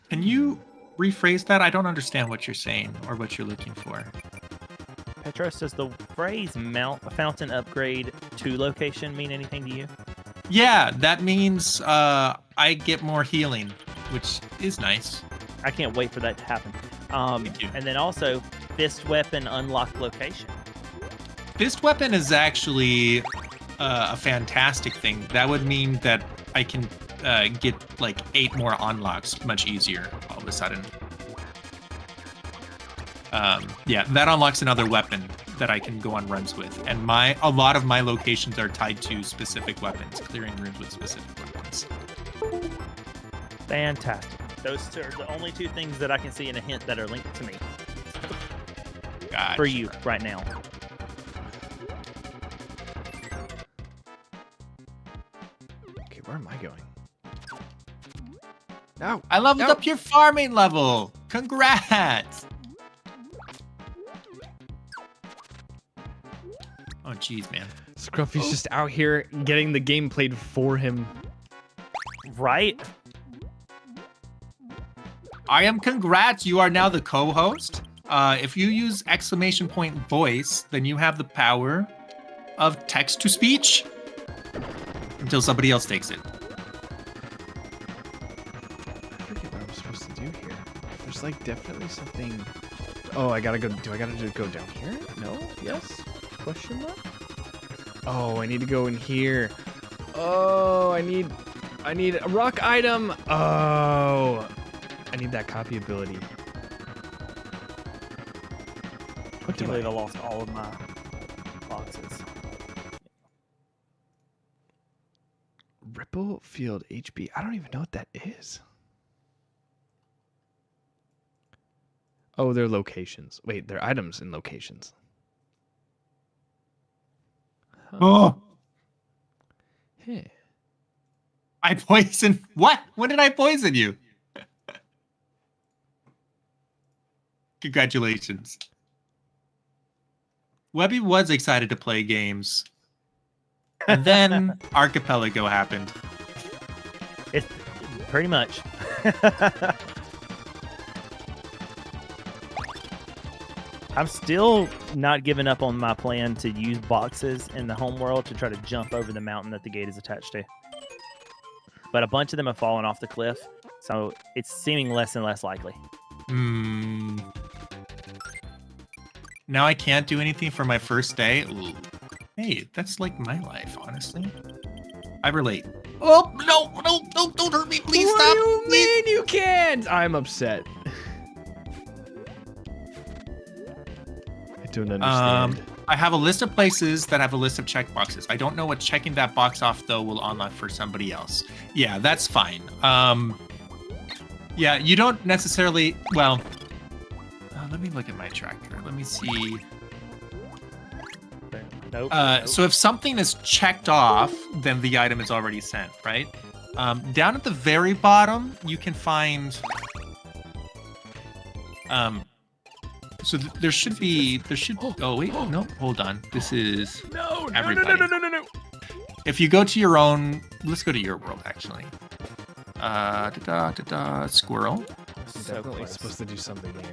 Can you rephrase that? I don't understand what you're saying or what you're looking for. Petros, does the phrase fountain upgrade to location mean anything to you? Yeah, that means I get more healing, which is nice. I can't wait for that to happen. Me too. And then also, fist weapon unlocked location. Fist weapon is actually a fantastic thing. That would mean that I can get like 8 more unlocks much easier all of a sudden. Yeah, that unlocks another weapon that I can go on runs with, and a lot of my locations are tied to specific weapons, clearing rooms with specific weapons. Fantastic. Those two are the only 2 things that I can see in a hint that are linked to me Gotcha. for you right now. okay, where am I going? No. I leveled No. up your farming level. Congrats. Oh, jeez, man. Scruffy's just out here getting the game played for him. Right? I am congrats. You are now the co-host. If you use !voice, then you have the power of text to speech until somebody else takes it. I forget what I'm supposed to do here. There's like definitely something. Oh, I gotta go. Do I gotta go down here? No? Yes? Question mark? Oh, I need to go in here. Oh, I need a rock item. Oh, I need that copy ability. I What can't do I? believe I lost all of my boxes. Ripple Field HB. I don't even know what that is. Oh, they're locations. Wait, they're items in locations. Huh. Oh, Hey. I poisoned. What? When did I poison you? Congratulations. Webby was excited to play games. And then Archipelago happened. It's pretty much. I'm still not giving up on my plan to use boxes in the home world to try to jump over the mountain that the gate is attached to. But a bunch of them have fallen off the cliff, so it's seeming less and less likely. Hmm. Now I can't do anything for my first day. Ooh. Hey, that's like my life, honestly. I relate. Oh, no, don't hurt me. Please What stop. do you Please. mean you can't? I'm upset. I don't understand. I have a list of places that have a list of checkboxes. I don't know what checking that box off, though, will unlock for somebody else. Yeah, that's fine. Yeah, you don't necessarily... Well, let me look at my tracker. Let me see. Nope. So if something is checked off, then the item is already sent, right? Down at the very bottom, you can find... So there should be... Oh, wait. No, hold on. This is everybody. No. If you go to your own... Let's go to your world, actually. Squirrel. So Definitely close. supposed to do something here.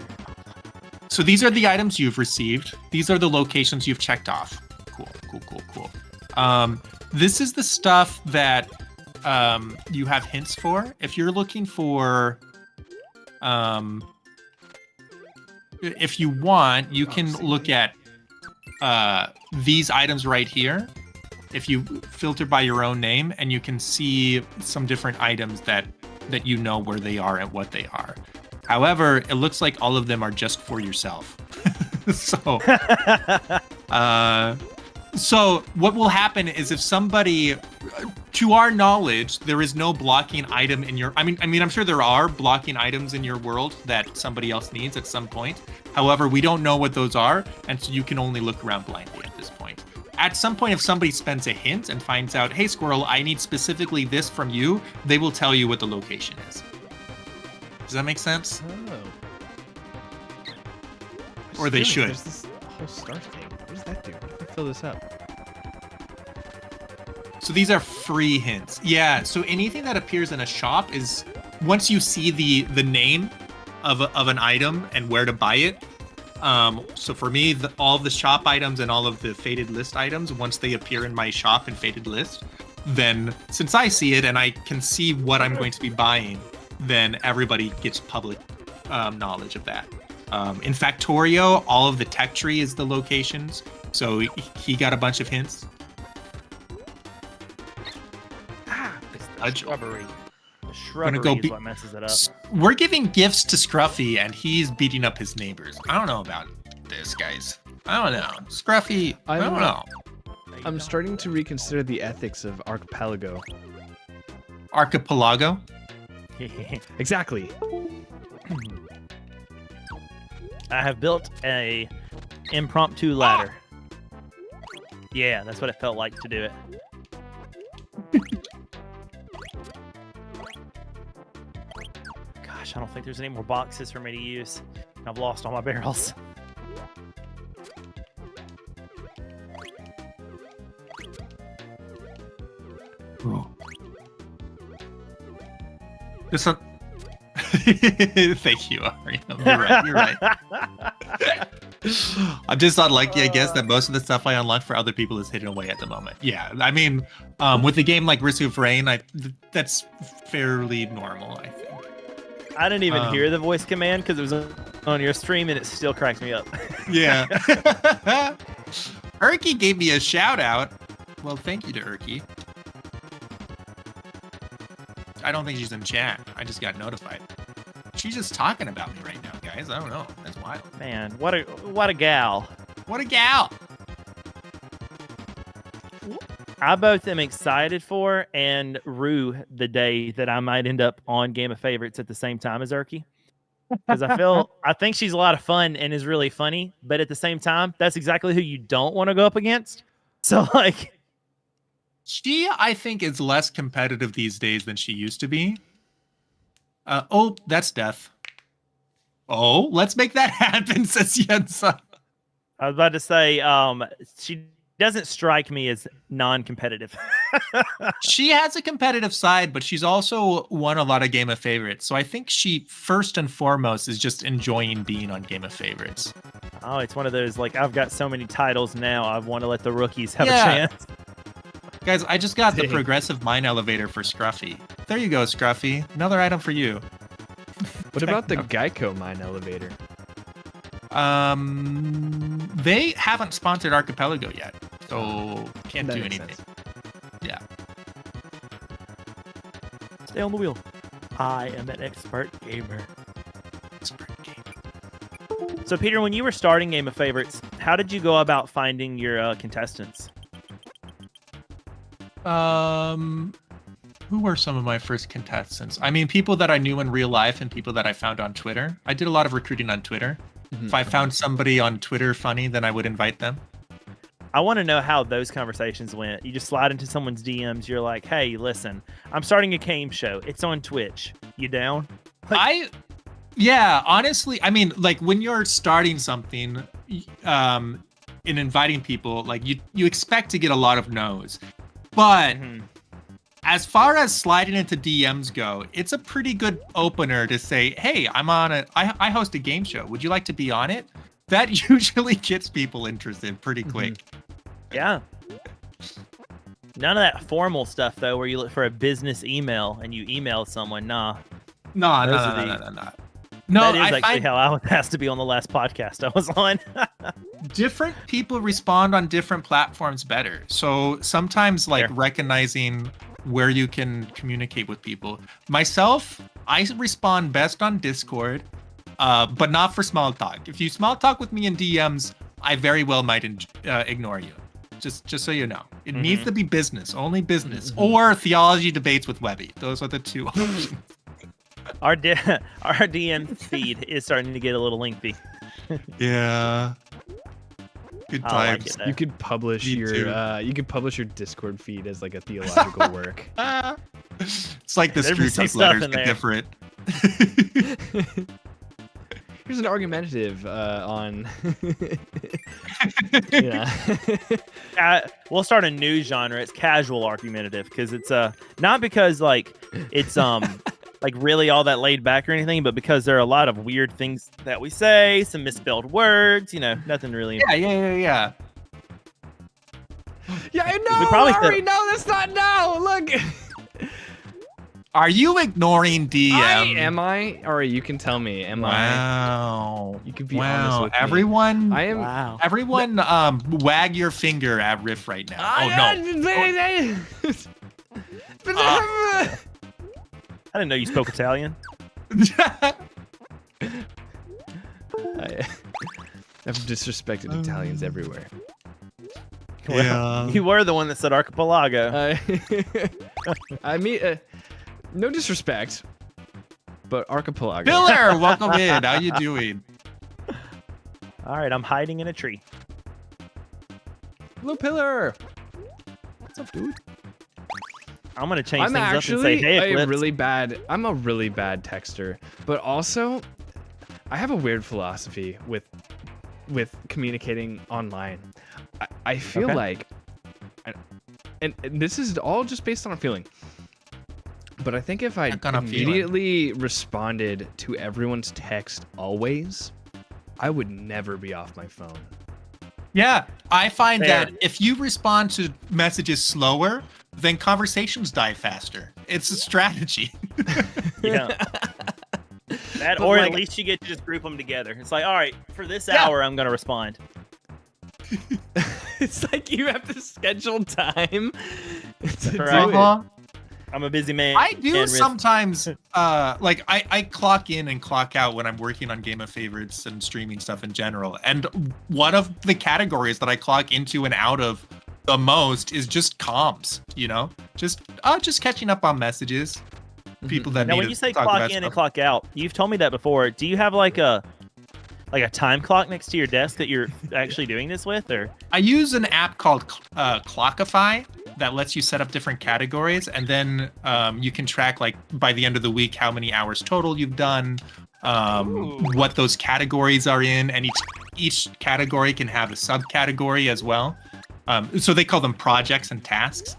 So these are the items you've received. These are the locations you've checked off. Cool. This is the stuff that you have hints for. If you're looking for... if you want, you can look at these items right here. If you filter by your own name, and you can see some different items that you know where they are and what they are. However, it looks like all of them are just for yourself. So what will happen is if somebody, to our knowledge, there is no blocking item in your... I mean, I'm sure there are blocking items in your world that somebody else needs at some point. However, we don't know what those are, and so you can only look around blindly at this point. at some point, if somebody spends a hint and finds out, hey, Squirrel, I need specifically this from you, they will tell you what the location is. Does that make sense? Oh. Or they should. There's this whole star thing. What does that do? How do I fill this up? So these are free hints. Yeah, so anything that appears in a shop is, once you see the name of an item and where to buy it. So for me, all of the shop items and all of the Fated List items, once they appear in my shop and Fated List, then since I see it and I can see what I'm going to be buying, then everybody gets public knowledge of that. In Factorio, all of the tech tree is the locations, so he got a bunch of hints. It's the shrubbery. The Gonna shrubbery go is what messes it up. We're giving gifts to Scruffy, and he's beating up his neighbors. I don't know about this, guys. I don't know. Scruffy, I don't know. I'm starting to reconsider the ethics of Archipelago. Archipelago? Exactly. I have built a impromptu ladder. Yeah, that's what it felt like to do it. Gosh, I don't think there's any more boxes for me to use. I've lost all my barrels. Ooh. This one. Thank you, Ari. You're right. You're right. I'm just unlucky, I guess, that most of the stuff I unlock for other people is hidden away at the moment. Yeah, I mean, with a game like Risk of Rain, that's fairly normal, I think. I didn't even hear the voice command because it was on your stream and it still cracked me up. Yeah. Erky gave me a shout out. Well, thank you to Erky. I don't think she's in chat. I just got notified. She's just talking about me right now, guys. I don't know. That's wild. Man, what a gal. What a gal. I both am excited for and rue the day that I might end up on Game of Favorites at the same time as Erky. Because I think she's a lot of fun and is really funny, but at the same time, that's exactly who you don't want to go up against. So like, she, I think, is less competitive these days than she used to be. Oh, that's death. Oh, let's make that happen, says Yensa. I was about to say, she doesn't strike me as non-competitive. She has a competitive side, but she's also won a lot of Game of Favorites. So I think she, first and foremost, is just enjoying being on Game of Favorites. Oh, it's one of those, like, I've got so many titles now, I want to let the rookies have a chance. Guys, I just got the progressive mine elevator for Scruffy. There you go, Scruffy. Another item for you. What about the Geico mine elevator? They haven't sponsored Archipelago yet, so can't do anything. Sense. Yeah. Stay on the wheel. I am an expert gamer. So, Peter, when you were starting Game of Favorites, how did you go about finding your contestants? Who were some of my first contestants? I mean, people that I knew in real life and people that I found on Twitter. I did a lot of recruiting on Twitter. If I found somebody on Twitter funny, then I would invite them. I want to know how those conversations went. You just slide into someone's DMs. You're like, hey, listen, I'm starting a game show. It's on Twitch. You down? Yeah, honestly, I mean, like when you're starting something, in inviting people, like you expect to get a lot of no's. But as far as sliding into DMs go, it's a pretty good opener to say, hey, I host a game show. Would you like to be on it? That usually gets people interested pretty quick. Yeah. None of that formal stuff, though, where you look for a business email and you email someone. Nah. No. No, that is actually how I has to be on the last podcast I was on. Different people respond on different platforms better. So sometimes recognizing where you can communicate with people. Myself, I respond best on Discord, but not for small talk. If you small talk with me in DMs, I very well might ignore you. Just so you know. It needs to be business, only business, or theology debates with Webby. Those are the two options. Our DM feed is starting to get a little lengthy. Yeah. Good I like times. it, though. You could publish Me too. your Discord feed as like a theological work. It's like the There'd be some Screwtape stuff letters in get there. different. Here's an argumentative on. Yeah. We'll start a new genre. It's casual argumentative because it's not because like it's like really all that laid back or anything, but because there are a lot of weird things that we say, some misspelled words, nothing really. Yeah. Yeah, I know. We probably Ari, said- no, that's not no. Look. Are you ignoring DM? Am I? Ari, you can tell me. Am I? Wow. You could be honest with me. Everyone, I am. Wow. everyone, wag your finger at Riff right now. Oh no. I didn't know you spoke Italian. I've disrespected Italians everywhere. Yeah. You were the one that said Archipelago. I mean, no disrespect, but Archipelago. Pillar, welcome in. How you doing? All right, I'm hiding in a tree. Hello, Pillar. What's up, dude? I'm gonna change I'm things actually up and say, "Hey, a Eclipse." really bad. I'm a really bad texter, but also, I have a weird philosophy with communicating online. I feel Okay. like, and this is all just based on a feeling. But I think if I Back on a feeling. immediately responded to everyone's text always, I would never be off my phone. Yeah, I find Fair. that if you respond to messages slower, then conversations die faster. It's a strategy. Yeah. That, But or like- at least you get to just group them together. It's like, all right, for this Yeah. hour, I'm gonna respond. It's like you have to schedule time to do Right. it. Uh-huh. I'm a busy man. I do and risk- sometimes, like I clock in and clock out when I'm working on Game of Favorites and streaming stuff in general. And one of the categories that I clock into and out of the most is just comms. Just catching up on messages, people that Now, need when to you say talk clock about in and stuff. clock out, you've told me that before. Do you have like a time clock next to your desk that you're actually doing this with, or? I use an app called Clockify that lets you set up different categories, and then you can track, like, by the end of the week how many hours total you've done, what those categories are in, and each category can have a subcategory as well. So they call them projects and tasks.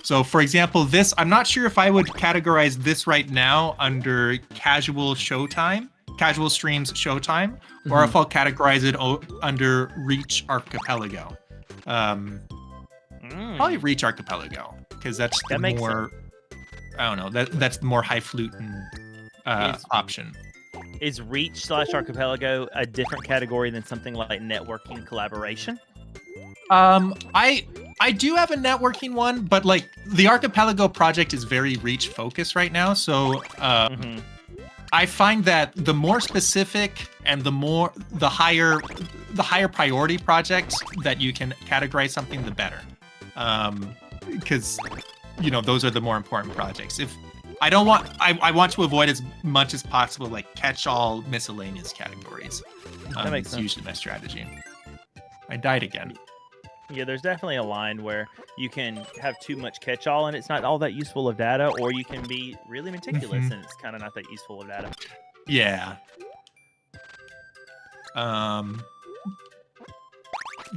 So, for example, this, I'm not sure if I would categorize this right now under casual streams showtime, or if I'll categorize it under Reach Archipelago. Probably Reach Archipelago, because that's the That makes more, I don't know, that's the more highfalutin option. Is Reach/Archipelago a different category than something like networking collaboration? I do have a networking one, but like the Archipelago project is very Reach focused right now, so I find that the more specific and the higher priority projects that you can categorize something, the better. Because those are the more important projects. If I don't want, I want to avoid as much as possible like catch-all miscellaneous categories. That makes it's sense. usually my strategy. I died again. Yeah, there's definitely a line where you can have too much catch-all and it's not all that useful of data, or you can be really meticulous and it's kind of not that useful of data. Yeah.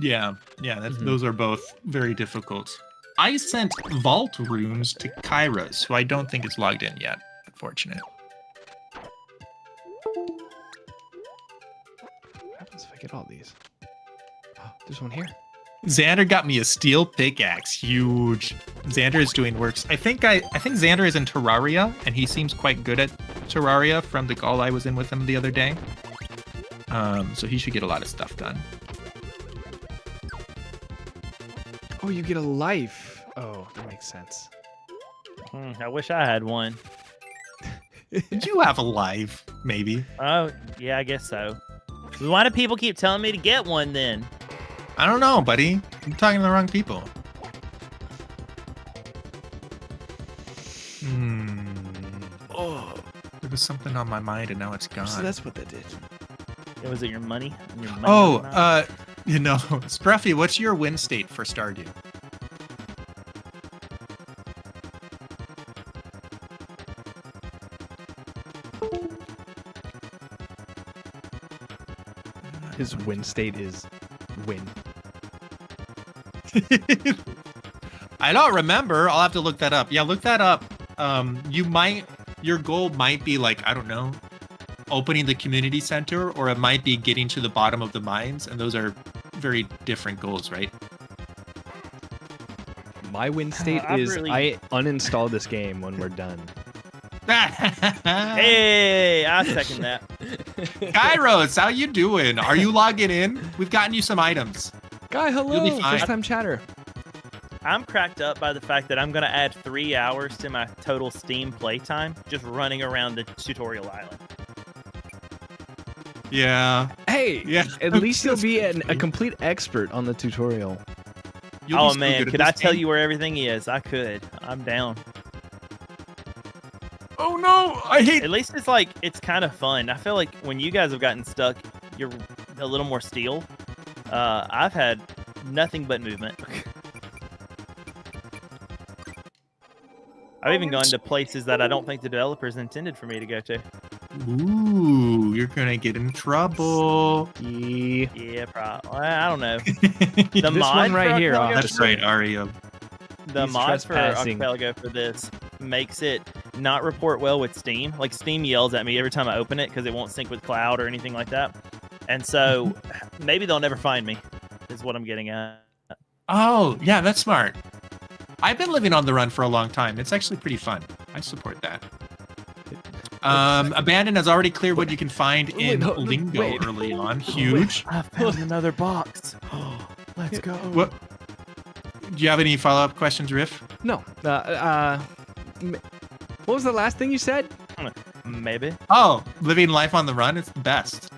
Yeah. Those are both very difficult. I sent vault runes to Kairos, who I don't think is logged in yet. Unfortunate. What happens if I get all these? Oh, there's one here. Xander got me a steel pickaxe. Huge. Xander is doing works. I think Xander is in Terraria, and he seems quite good at Terraria from the call I was in with him the other day. So he should get a lot of stuff done. Oh, you get a life. Oh, that makes sense. I wish I had one. You have a life, maybe. Oh, yeah, I guess so. Why do people keep telling me to get one then? I don't know, buddy. You're talking to the wrong people. Oh, There was something on my mind, and now it's gone. so that's what that did. Was it your money? Your money Oh, on that? Scruffy, what's your win state for Stardew? His win state is win. I don't remember. I'll have to look that up. Yeah, look that up. Your goal might be like, I don't know, opening the community center, or it might be getting to the bottom of the mines, and those are very different goals, right? My win state is I uninstall this game when we're done. Hey, I second that. Kairos, how you doing? Are you logging in? We've gotten you some items. Guy, You'll be hello. fine. First time chatter. I'm cracked up by the fact that I'm going to add 3 hours to my total Steam playtime just running around the tutorial island. Yeah. Hey, Yeah. at least you'll be a complete expert on the tutorial. You'll be Oh so man, good at could this I tell game. you where everything is? I could. I'm down. Oh no, I hate. At least it's like, it's kind of fun. I feel like when you guys have gotten stuck, you're a little more steel. I've had nothing but movement. I've even gone to places that I don't think the developers intended for me to go to. Ooh, you're gonna get in trouble. Yeah, probably. I don't know. This The mod one right for here, Archipelago- That's right, Aria. The He's mod for trespassing. Archipelago for this makes it not report well with Steam. Like, Steam yells at me every time I open it because it won't sync with cloud or anything like that. And so maybe they'll never find me, is what I'm getting at. Oh, yeah, that's smart. I've been living on the run for a long time. It's actually pretty fun. I support that. Abandon has already cleared what you can find in Lingo early on. Huge. I found another box. Let's go. What? Do you have any follow-up questions, Riff? No. What was the last thing you said? Maybe. Oh, living life on the run. It's the best.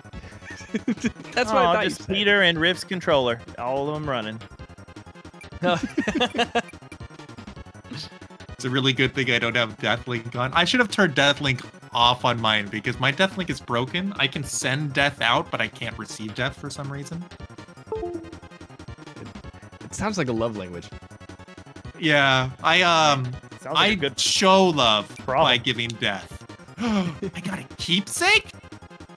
That's what I thought you just said. Peter and Riff's controller. All of them running. It's a really good thing I don't have Deathlink on. I should have turned Deathlink off on mine because my Deathlink is broken. I can send death out, but I can't receive death for some reason. It sounds like a love language. Yeah, I Sounds like a good show love problem. by giving death. I got a keepsake?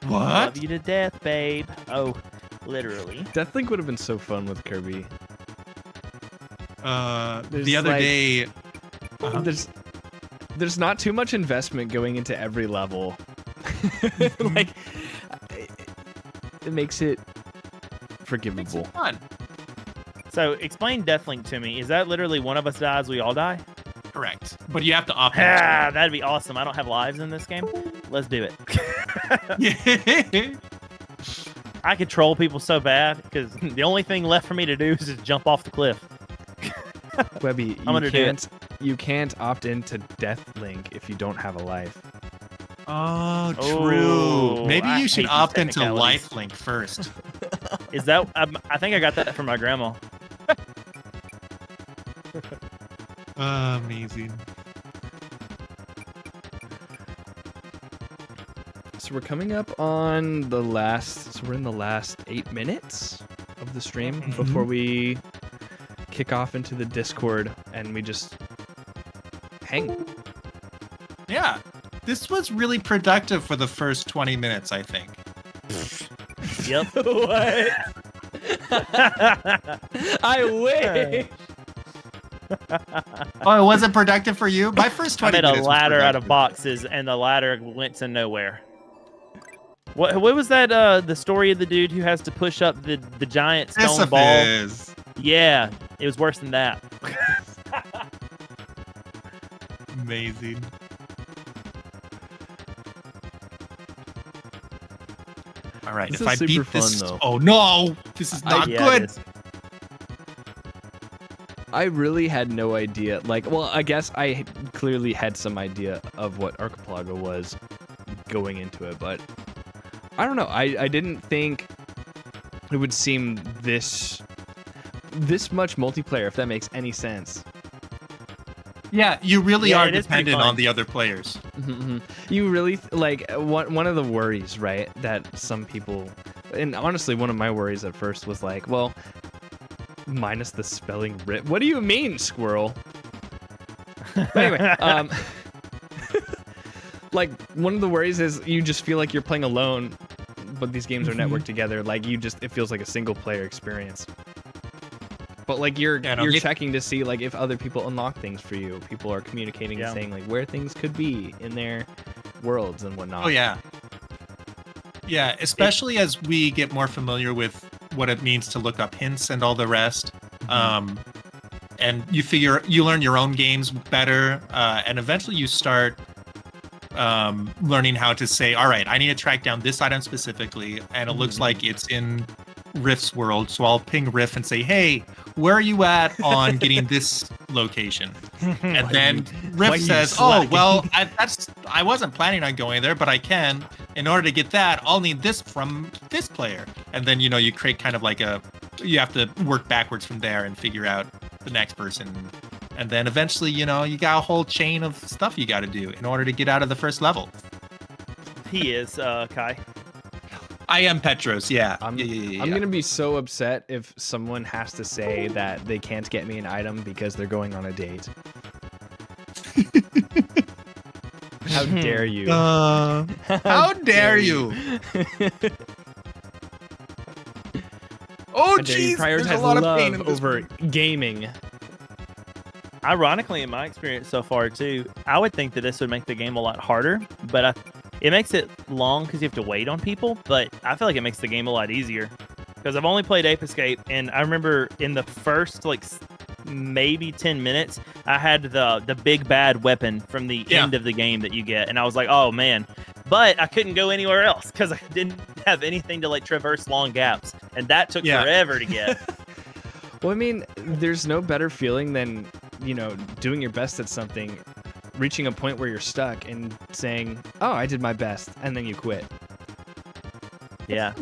Love What? you to death, babe. Oh, literally. Deathlink would have been so fun with Kirby. There's The other like- day. There's not too much investment going into every level. Like, it makes it Makes forgivable. it fun. So explain Deathlink to me. Is that literally one of us dies, we all die? Correct. But you have to opt Ah, that'd be awesome. I don't have lives in this game. Let's do it. in. I could troll people so bad because the only thing left for me to do is just jump off the cliff. Webby, gonna do it. you can't opt into Deathlink if you don't have a life. Oh, true. Oh, Maybe I you should hate these opt into technicalities. Lifelink first. Is that? I think I got that from my grandma. Amazing. So we're coming up on the last. So we're in the last 8 minutes of the stream Mhm. before we kick off into the Discord and we just hang. Yeah. This was really productive for the first 20 minutes, I think. Yep. What? I wish. Oh, it wasn't productive for you? My first I 20 made a minutes. ladder was out of productive. boxes, and the ladder went to nowhere. What was that? The story of the dude who has to push up the giant stone ball? Sisyphus. Yeah, it was worse than that. Amazing. All right, This if is I super beat fun, this, though. oh no, this is not Yeah, it good. is. I really had no idea. Like, well, I guess I clearly had some idea of what Archipelago was going into it, but I don't know. I didn't think it would seem this much multiplayer, if that makes any sense. Yeah, you really Yeah, are it is pretty dependent fun. on the other players. You really like one of the worries, right, that some people And honestly, one of my worries at first was like, well, minus the spelling rip. What do you mean, squirrel? But anyway, like one of the worries is you just feel like you're playing alone, but these games are networked together. Like it feels like a single player experience. But like you're checking to see like if other people unlock things for you. People are communicating and saying like where things could be in their worlds and whatnot. Oh yeah. Yeah, especially as we get more familiar with what it means to look up hints and all the rest. And you learn your own games better, and eventually you start learning how to say, all right, I need to track down this item specifically, and it looks like it's in Riff's world, so I'll ping Riff and say, hey, where are you at on getting this location? And then Riff says, oh, well, I wasn't planning on going there, but I can. In order to get that, I'll need this from this player. And then, you create kind of like you have to work backwards from there and figure out the next person. And then eventually, you got a whole chain of stuff you got to do in order to get out of the first level. He is, Kai. I am Petros, yeah. I'm going to be so upset if someone has to say that they can't get me an item because they're going on a date. How dare you? How dare you? Oh, jeez, there's a lot of pain in this over gaming. Ironically, in my experience so far, too, I would think that this would make the game a lot harder, but it makes it long because you have to wait on people, but I feel like it makes the game a lot easier because I've only played Ape Escape, and I remember in the first, maybe 10 minutes, I had the big bad weapon from the end of the game that you get, and I was like, oh, man. But I couldn't go anywhere else because I didn't have anything to, traverse long gaps, and that took forever to get. Well, I mean, there's no better feeling than, doing your best at something, reaching a point where you're stuck and saying, oh, I did my best, and then you quit. Yeah.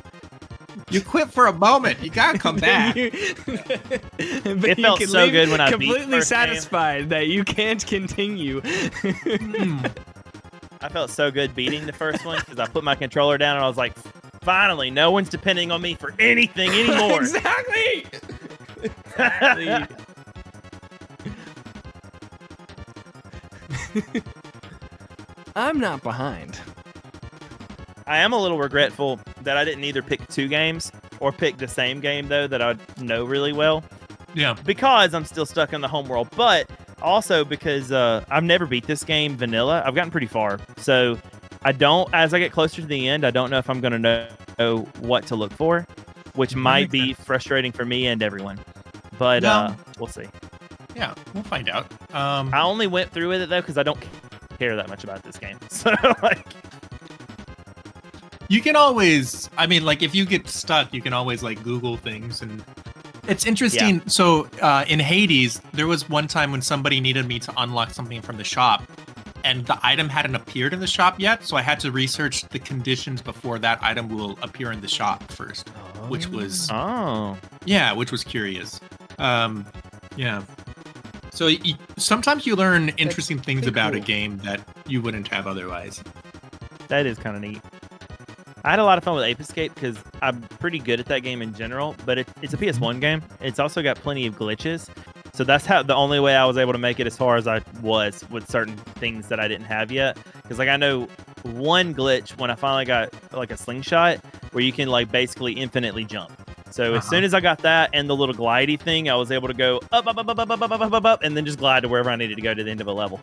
You quit for a moment. You gotta come back. It felt so good when I beat completely satisfied that you can't continue. I felt so good beating the first one because I put my controller down and I was like, finally, no one's depending on me for anything anymore. Exactly. I'm not behind. I am a little regretful that I didn't either pick 2 games or pick the same game, though, that I know really well. Yeah. Because I'm still stuck in the home world, but also because I've never beat this game vanilla. I've gotten pretty far. So as I get closer to the end, I don't know if I'm going to know what to look for, which might be frustrating for me and everyone. But we'll see. Yeah, we'll find out. I only went through with it, though, because I don't care that much about this game. So, you can always, if you get stuck, you can always Google things, and it's interesting. Yeah. So in Hades, there was one time when somebody needed me to unlock something from the shop, and the item hadn't appeared in the shop yet, so I had to research the conditions before that item will appear in the shop first, which was which was curious. Yeah. So sometimes you learn interesting things about a game that you wouldn't have otherwise. That is kind of neat. I had a lot of fun with Ape Escape because I'm pretty good at that game in general, but it's a PS1 game. It's also got plenty of glitches. So that's the only way I was able to make it as far as I was with certain things that I didn't have yet. Because I know one glitch when I finally got a slingshot where you can basically infinitely jump. So as soon as I got that and the little glidey thing, I was able to go up, and then just glide to wherever I needed to go to the end of a level.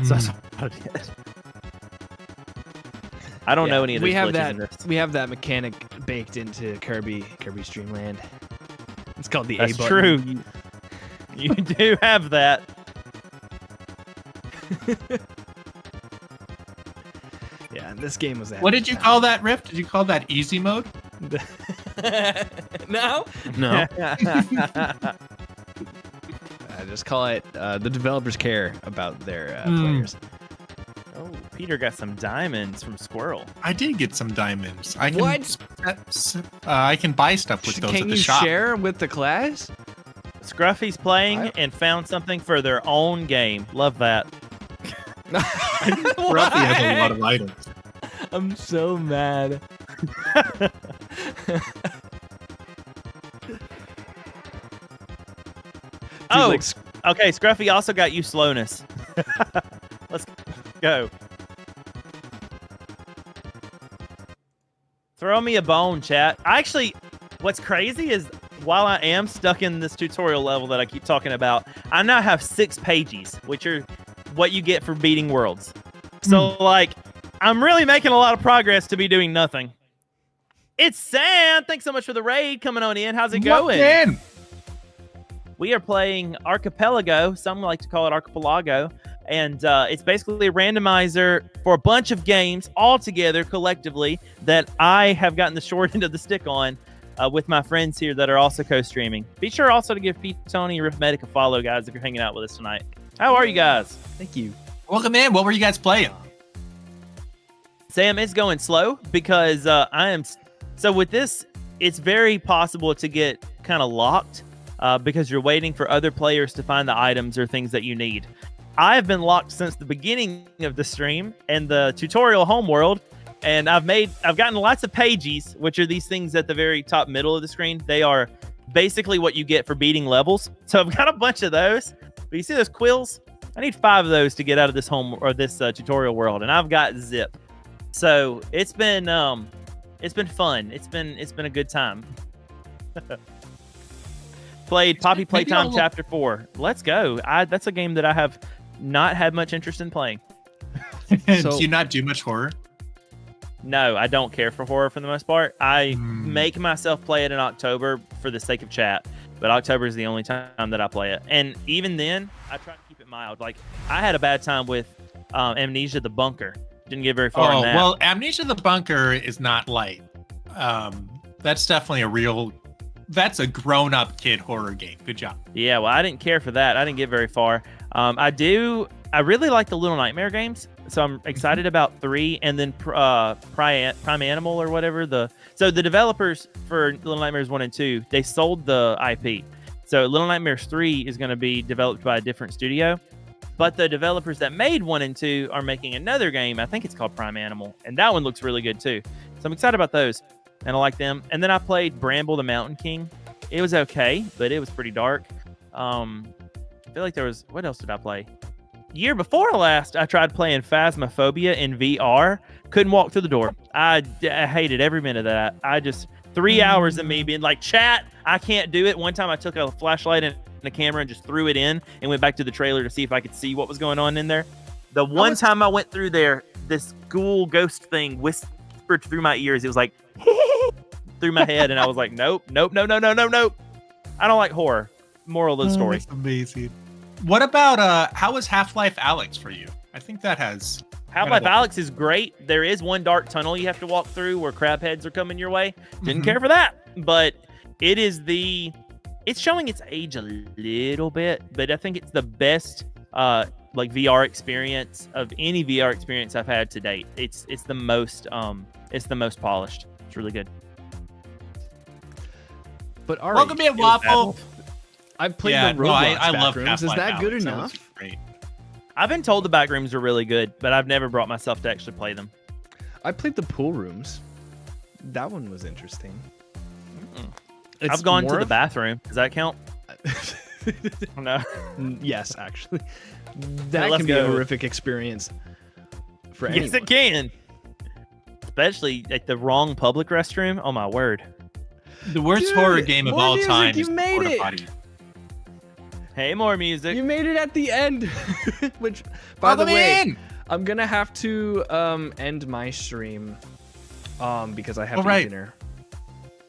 So that's what I did. I don't know any of these glitches in this. We have that mechanic baked into Kirby's Dream Land. It's called the That's A button. True. You do have that. Yeah, this game was. What did you call that, Rift? Did you call that easy mode? No. I just call it the developers care about their players. Oh, Peter got some diamonds from Squirrel. I did get some diamonds. I can buy stuff with those at the shop. Can you share with the class? Scruffy's playing and found something for their own game. Love that. Scruffy has a lot of items. I'm so mad. Oh, like, okay. Scruffy also got you slowness. Let's go. Throw me a bone, chat. What's crazy is while I am stuck in this tutorial level that I keep talking about, I now have 6 pages, which are what you get for beating worlds. So, like, I'm really making a lot of progress to be doing nothing. It's Sam. Thanks so much for the raid coming on in. How's it going? Man. We are playing Archipelago. Some like to call it Archipelago. And it's basically a randomizer for a bunch of games all together collectively that I have gotten the short end of the stick on with my friends here that are also co-streaming. Be sure also to give Pete, Tony, and Arithmetic a follow, guys, if you're hanging out with us tonight. How are you guys? Thank you. Welcome in. What were you guys playing? Sam, it's going slow because I am... So with this, it's very possible to get kind of locked because you're waiting for other players to find the items or things that you need. I have been locked since the beginning of the stream and the tutorial homeworld, and I've gotten lots of pages, which are these things at the very top middle of the screen. They are basically what you get for beating levels. So I've got a bunch of those. But you see those quills? I need 5 of those to get out of this tutorial world, and I've got zip. So it's been fun. It's been a good time. Played Poppy Playtime Chapter 4. Let's go. That's a game that I have not had much interest in playing. Do you not do much horror? No, I don't care for horror for the most part. I make myself play it in October for the sake of chat, but October is the only time that I play it. And even then, I try to keep it mild. Like, I had a bad time with Amnesia the Bunker. Didn't get very far in that. Well, Amnesia the Bunker is not light. That's definitely that's a grown-up kid horror game. Good job. Yeah, well, I didn't care for that. I didn't get very far. I really like the Little Nightmare games, so I'm excited about 3, and then Prime Animal or whatever. So the developers for Little Nightmares 1 and 2, they sold the IP. So Little Nightmares 3 is going to be developed by a different studio, but the developers that made 1 and 2 are making another game. I think it's called Prime Animal, and that one looks really good too. So I'm excited about those, and I like them. And then I played Bramble the Mountain King. It was okay, but it was pretty dark. I feel like what else did I play? Year before last, I tried playing Phasmophobia in VR. Couldn't walk through the door. I hated every minute of that. I just 3 hours of me being like, chat, I can't do it. One time I took a flashlight and a camera and just threw it in and went back to the trailer to see if I could see what was going on in there. The one time I went through there, this ghoul ghost thing whispered through my ears. It was like through my head, and I was like, nope. I don't like horror. Moral of the story. That's amazing. What about how was Half-Life Alyx for you? I think that has Half-Life Alyx is great. There is one dark tunnel you have to walk through where crab heads are coming your way. Didn't care for that, but it's showing its age a little bit, but I think it's the best like VR experience of any VR experience I've had to date. It's the most polished. It's really good. But all right, welcome in, Waffle. I've played the Roblox I love Backrooms. Is that good enough? Great. I've been told the back rooms are really good, but I've never brought myself to actually play them. I played the pool rooms. That one was interesting. I've gone to the bathroom. Does that count? No. Yes, actually. That can be a horrific experience for anyone. Yes, it can. Especially at the wrong public restroom. Oh, my word. The worst horror game of all time is You made Porta it. Potty. Hey, more music. You made it at the end. Which, by the way, I'm going to have to end my stream because I have to eat dinner.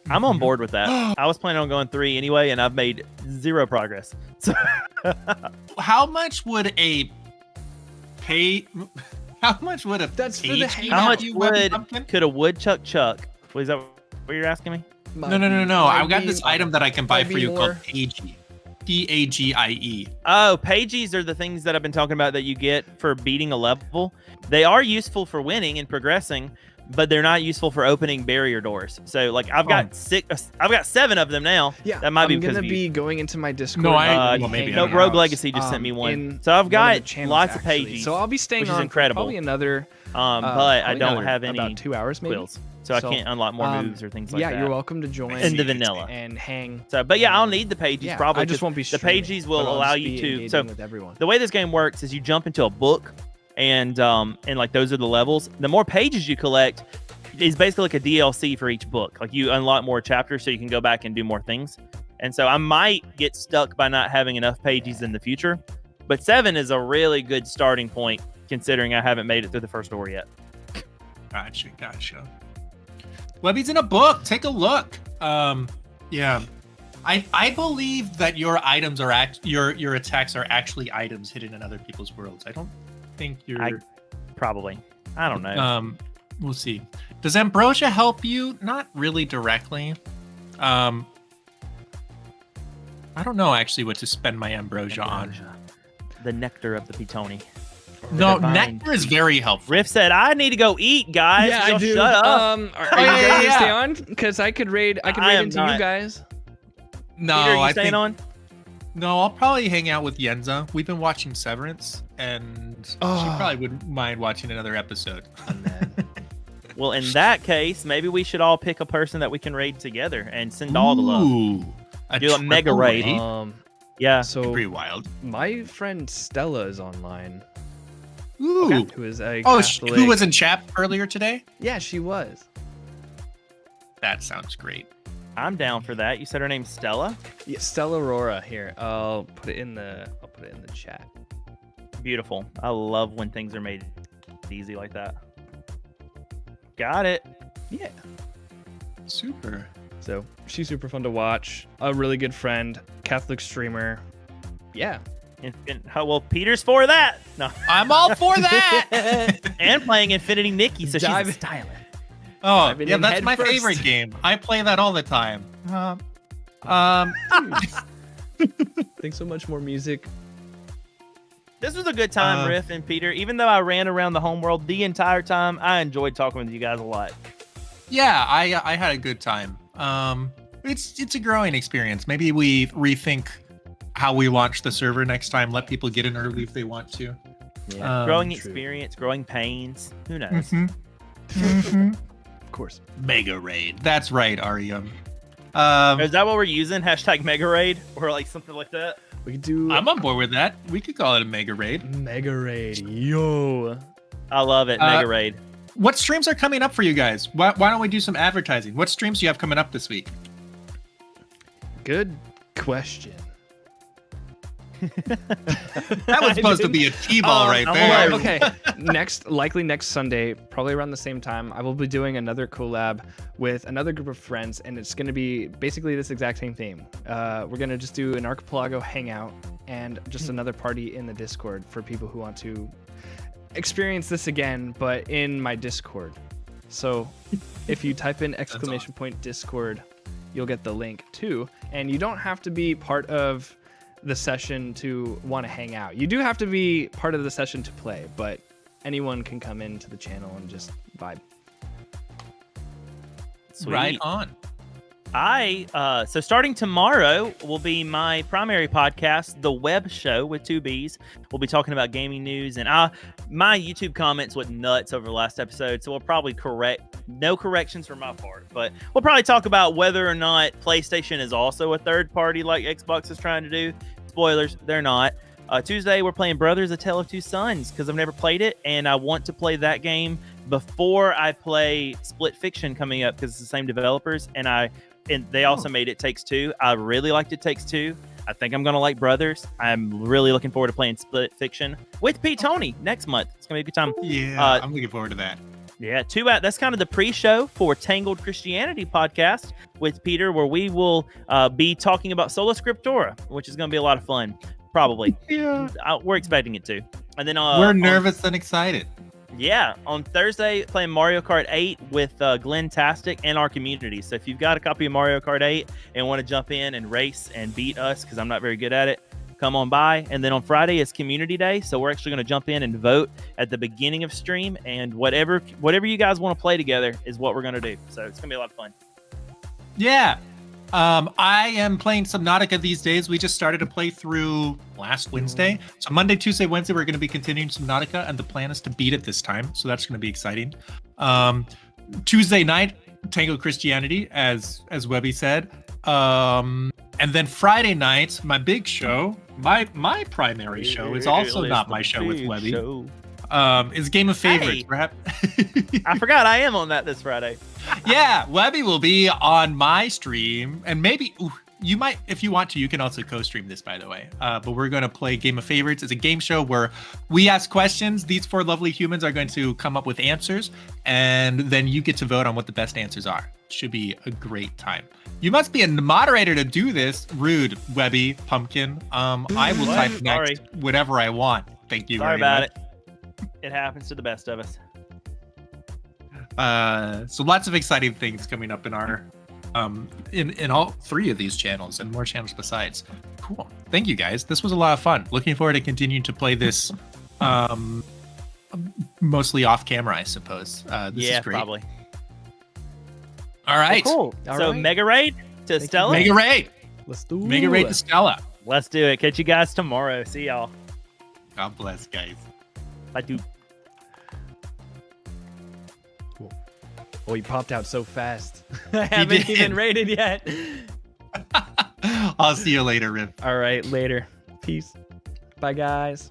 I'm on board with that. I was planning on going 3 anyway, and I've made 0 progress. So how much would a That's for the hang how much out. could a woodchuck chuck? Is that what you're asking me? No. I've got this item that I can buy for you called Pagie. Pagie. Oh, Pagies are the things that I've been talking about that you get for beating a level. They are useful for winning and progressing, but they're not useful for opening barrier doors. So, like, I've got 7 of them now. Yeah, that might be I'm because gonna be going into my Discord. No, Rogue Legacy just sent me one. So I've got lots of Pagies. So I'll be staying on incredible. probably another. But I don't have any about 2 hours maybe. quills. so I can't unlock more moves or things like that. Yeah, you're welcome to join in the vanilla and hang. So, but yeah, I'll need the pages probably. I just won't be the streaming, pages will but I'll allow just you be to. engaging So with everyone. the way this game works is you jump into a book, and like those are the levels. The more pages you collect is basically like a DLC for each book. Like you unlock more chapters, so you can go back and do more things. And so I might get stuck by not having enough pages in the future. But 7 is a really good starting point, considering I haven't made it through the first door yet. Gotcha. Webby's in a book. Take a look. Yeah. I believe that your items are your attacks are actually items hidden in other people's worlds. I don't think you're probably. I don't know. We'll see. Does ambrosia help you? Not really directly. I don't know actually what to spend my ambrosia on. The nectar of the Pitoni. No, nectar is very helpful. Riff said, "I need to go eat, guys." Yeah, I do. Shut up. Are you guys gonna stay on? Because I could raid. I could raid into you guys. No, Peter, I staying think. On? No, I'll probably hang out with Yenza. We've been watching Severance, and she probably wouldn't mind watching another episode. Well, in that case, maybe we should all pick a person that we can raid together and send all the love. Do a mega raid. Yeah. So pretty wild. My friend Stella is online. Ooh. Okay. Who is a Catholic. Who was in chat earlier today? Yeah, she was. That sounds great. I'm down for that. You said her name's Stella? Yeah, Stella Aurora. Here, I'll put it in the chat. Beautiful. I love when things are made easy like that. Got it. Yeah. Super. So she's super fun to watch. A really good friend, Catholic streamer. Yeah. Well, Peter's for that. No, I'm all for that. And playing Infinity Nikki, so she's a styler. Oh, yeah, that's my favorite game. I play that all the time. Thanks so much. More music. This was a good time, Riff and Peter. Even though I ran around the homeworld the entire time, I enjoyed talking with you guys a lot. Yeah, I had a good time. It's a growing experience. Maybe we rethink how we launch the server next time. Let people get in early if they want to. Yeah. Growing experience, growing pains. Who knows? Of course. Mega raid. That's right, Arium. Is that what we're using? Hashtag Mega Raid or like something like that? We could do. I'm on board with that. We could call it a mega raid. Mega raid, yo! I love it. Mega raid. What streams are coming up for you guys? Why don't we do some advertising? What streams do you have coming up this week? Good question. That was supposed to be a T-ball right there. Okay, likely next Sunday, probably around the same time, I will be doing another collab with another group of friends, and it's going to be basically this exact same theme. We're going to just do an Archipelago hangout and just another party in the Discord for people who want to experience this again, but in my Discord. So if you type in !point Discord, you'll get the link too, and you don't have to be part of the session to want to hang out. You do have to be part of the session to play, but anyone can come into the channel and just vibe. Sweet. Right on. So starting tomorrow will be my primary podcast, The Web Show with 2 B's. We'll be talking about gaming news, and my YouTube comments went nuts over the last episode, so we'll probably no corrections from my part, but we'll probably talk about whether or not PlayStation is also a third party like Xbox is trying to do. Spoilers, they're not. Tuesday, we're playing Brothers: A Tale of Two Sons because I've never played it, and I want to play that game before I play Split Fiction coming up because it's the same developers, and they also made It Takes Two. I really liked It Takes Two. I think I'm gonna like Brothers. I'm really looking forward to playing Split Fiction with Pete Tony next month. It's gonna be a good time. Yeah, I'm looking forward to that. Yeah, that's kind of the pre-show for Tangled Christianity podcast with Peter, where we will be talking about Sola Scriptura, which is going to be a lot of fun, probably. Yeah, we're expecting it to. And then we're nervous and excited. Yeah, on Thursday, playing Mario Kart 8 with Glenn Tastic and our community. So if you've got a copy of Mario Kart 8 and want to jump in and race and beat us, because I'm not very good at it, come on by. And then on Friday is Community Day, so we're actually going to jump in and vote at the beginning of stream, and whatever you guys want to play together is what we're going to do. So it's going to be a lot of fun. Yeah. I am playing Subnautica these days. We just started a playthrough last Wednesday. So Monday, Tuesday, Wednesday, we're going to be continuing Subnautica, and the plan is to beat it this time. So that's going to be exciting. Tuesday night, Tango Christianity, as Webby said. And then Friday night, my big show, my primary show is also not my show with Webby. Is Game of Favorites. Hey. I forgot I am on that this Friday. Yeah, Webby will be on my stream, and maybe you might, if you want to, you can also co-stream this, by the way. But we're going to play Game of Favorites. It's a game show where we ask questions. These 4 lovely humans are going to come up with answers, and then you get to vote on what the best answers are. Should be a great time. You must be a moderator to do this. Rude, Webby, Pumpkin. I will type next whatever I want. Thank you. Sorry about it. It happens to the best of us. So lots of exciting things coming up in our in all 3 of these channels and more channels besides. Cool. Thank you guys. This was a lot of fun. Looking forward to continuing to play this mostly off camera, I suppose. This is great. Probably. All right. Well, cool. So Mega Raid to Stella. Mega Raid. Let's do it. Mega Raid to Stella. Let's do it. Catch you guys tomorrow. See y'all. God bless, guys. Bye, dude. Cool. Oh, you popped out so fast. I haven't even raided yet. I'll see you later, Rip. All right, later. Peace. Bye, guys.